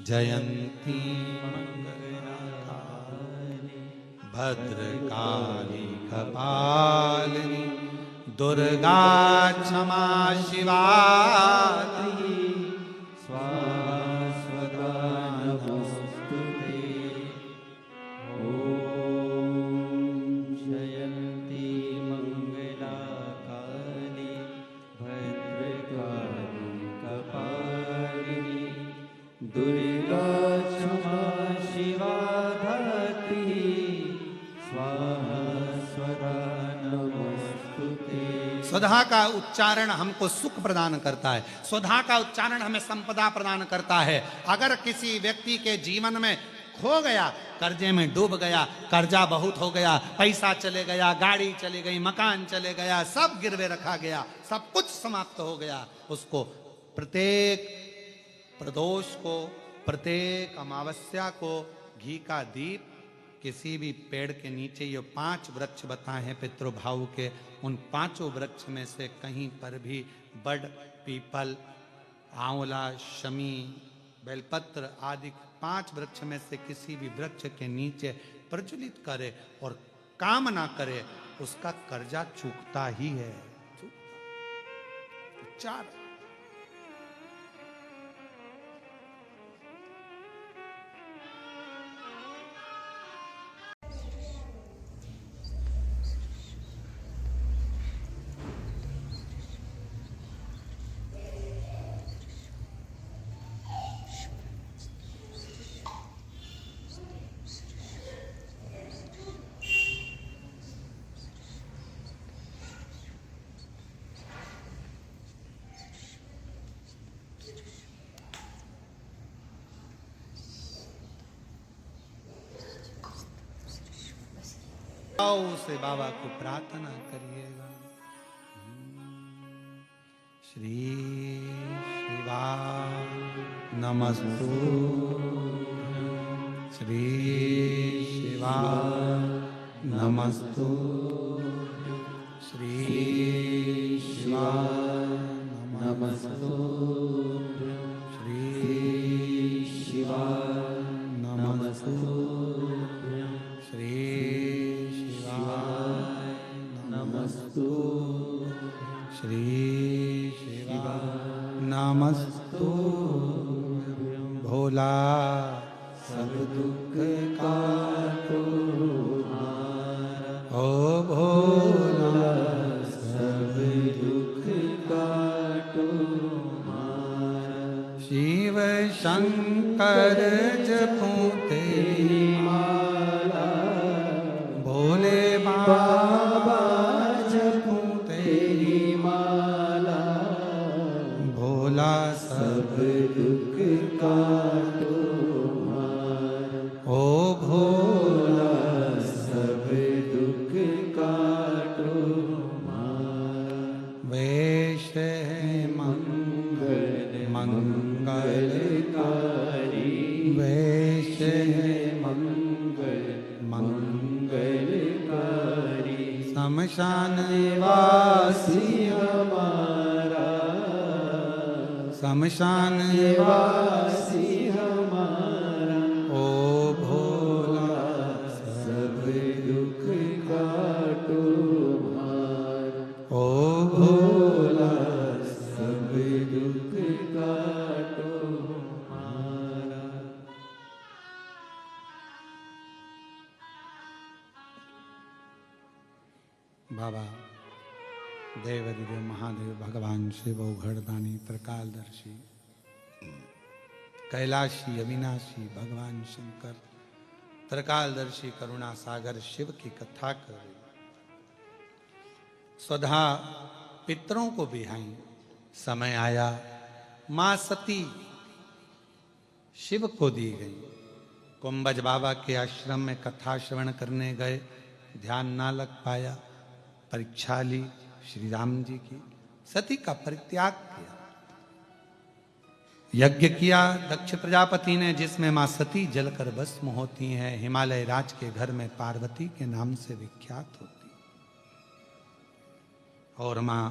जयंती मंगलकाली भद्रकाली कपालिनी दुर्गा क्षमा शिवा स्वाहा स्वधा नमस्तुते। ओम जयंती मंगला काली भद्रकाली कपालिनी दुर्गा क्षमा शिवा धात्री स्वाहा स्वधा नमस्तुते। स्वधा का उच्चारण हमको सुख प्रदान करता है, स्वधा का उच्चारण हमें संपदा प्रदान करता है। अगर किसी व्यक्ति के जीवन में खो गया, कर्जे में डूब गया, कर्जा बहुत हो गया, पैसा चले गया, गाड़ी चली गई, मकान चले गया, सब गिरवे रखा गया, सब कुछ समाप्त हो गया, उसको प्रत्येक प्रदोष को, प्रत्येक अमावस्या को घी का दीप किसी भी पेड़ के नीचे, ये 5 वृक्ष बताए हैं पितृभाव के, उन 5 वृक्ष में से कहीं पर भी बड़, पीपल, आंवला, शमी, बेलपत्र आदि 5 वृक्ष में से किसी भी वृक्ष के नीचे प्रज्वलित करे और कामना करे उसका कर्जा चूकता ही है। चार से बाबा को प्रार्थना करिएगा। श्री शिवा नमस्तु, श्री शिवा नमस्तु, श्री शिवा नमस्तु, श्री शिवा नमस्तु, श्री नमस्तु, श्री शिवा नमस्तु। भोला सब दुख काटो ओ भोला सब दुख काटो। शिव शंकर जपो तेरी माला, भोले बाबा जपो तेरी माला, भोला सब दुख काटो ओ भोला सब दुख काटो। वेश है मंगल मंगलकारी, वेश है मंगल मंगलकारी। शमशान वासी हमारा, शमशान वासी हमारा, ओ भोला सब दुख काटो हमारा, ओ भोला सब दुख काटो हमारा। बाबा देवाधिदेव महादेव भगवान शिव औघड़दानी त्रिकालदर्शी कैलाशी अविनाशी भगवान शंकर त्रिकालदर्शी करुणा सागर शिव की कथा कर स्वधा पितरों को बिहाई। समय आया मां सती शिव को दी गई। कुंभज बाबा के आश्रम में कथा श्रवण करने गए, ध्यान ना लग पाया, परीक्षा ली श्री राम जी की, सती का परित्याग किया, यज्ञ किया दक्ष प्रजापति ने जिसमें मां सती जलकर भस्म होती हैं। हिमालय राज के घर में पार्वती के नाम से विख्यात होती और मां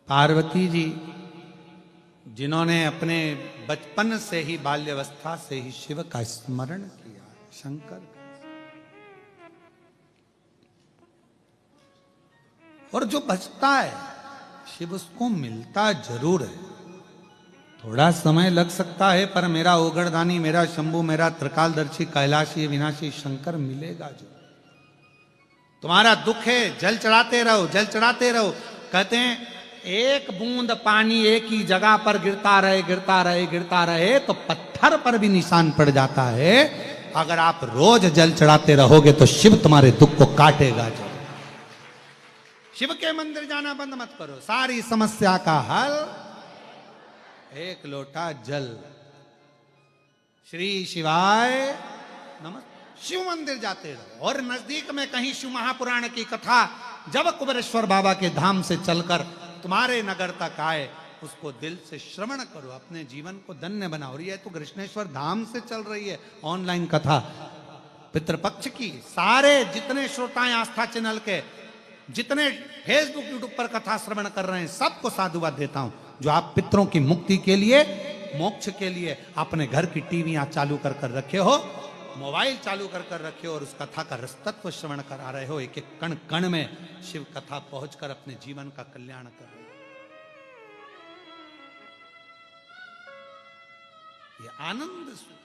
पार्वती जी जिन्होंने अपने बचपन से ही बाल्यावस्था से ही शिव का स्मरण किया, शंकर का, और जो बचता है शिव उसको मिलता जरूर है। थोड़ा समय लग सकता है पर मेरा ओगड़दानी, मेरा शंभू, मेरा त्रिकालदर्शी कैलाशी विनाशी शंकर मिलेगा जो। तुम्हारा दुख है जल चढ़ाते रहो, जल चढ़ाते रहो। कहते हैं एक बूंद पानी एक ही जगह पर गिरता रहे गिरता रहे गिरता रहे तो पत्थर पर भी निशान पड़ जाता है। अगर आप रोज जल चढ़ाते रहोगे तो शिव तुम्हारे दुख को काटेगा जो। शिव के मंदिर जाना बंद मत करो, सारी समस्या का हल एक लोटा जल। श्री शिवाय नमः। शिव मंदिर जाते रहो और नजदीक में कहीं शिव महापुराण की कथा जब कुबेरेश्वर बाबा के धाम से चलकर तुम्हारे नगर तक आए उसको दिल से श्रवण करो, अपने जीवन को धन्य बनाओ। और ये तो कृष्णेश्वर धाम से चल रही है ऑनलाइन कथा पितृपक्ष की। सारे जितने श्रोताएं आस्था चैनल के, जितने फेसबुक यूट्यूब पर कथा श्रवण कर रहे हैं, सबको साधुवाद देता हूं जो आप पितरों की मुक्ति के लिए, मोक्ष के लिए अपने घर की टीवियां चालू कर रखे हो। मोबाइल चालू कर कर रखे हो और उस कथा का रसतत्व श्रवण करा रहे हो, एक एक कण कण में शिव कथा पहुंचकर अपने जीवन का कल्याण कर रहे हो। ये आनंद सुख।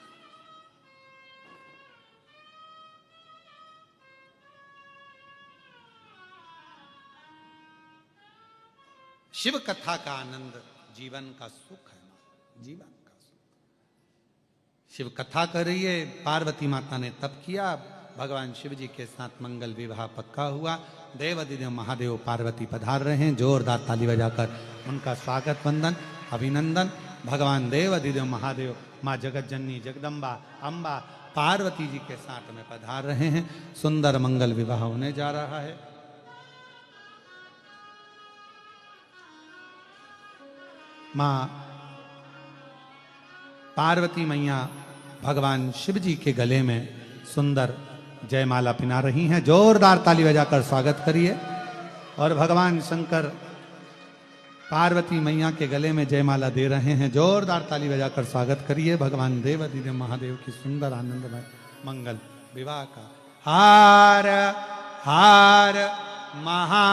शिव कथा का आनंद जीवन का सुख है, जीवन का सुख। शिव कथा कर रही है, पार्वती माता ने तप किया, भगवान शिव जी के साथ मंगल विवाह पक्का हुआ। देवादिदेव महादेव पार्वती पधार रहे हैं, जोरदार ताली बजाकर उनका स्वागत वंदन अभिनंदन। भगवान देवादिदेव महादेव माँ जगत जननी जगदम्बा अम्बा पार्वती जी के साथ में पधार रहे हैं। सुंदर मंगल विवाह होने जा रहा है। माँ पार्वती मैया भगवान शिव जी के गले में सुंदर जयमाला पिना रही हैं। जोरदार ताली बजाकर स्वागत करिए। और भगवान शंकर पार्वती मैया के गले में जयमाला दे रहे हैं। जोरदार ताली बजाकर स्वागत करिए भगवान देवादिदेव महादेव की सुंदर आनंदमय मंगल विवाह का। हार हार महा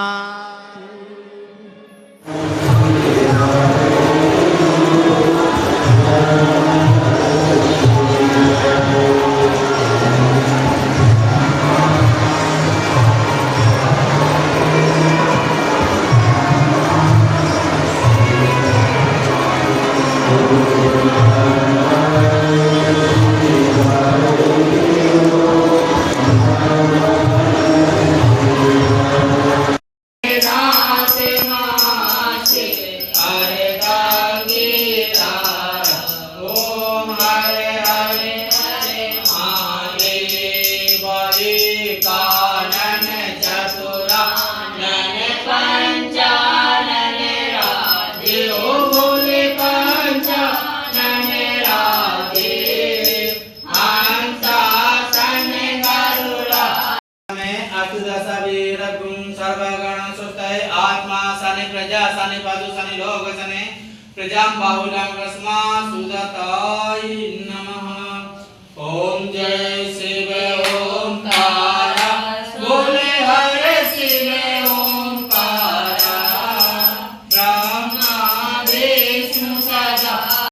प्रजां बाहुलं रस्मा सुदताय नमः। ओम जय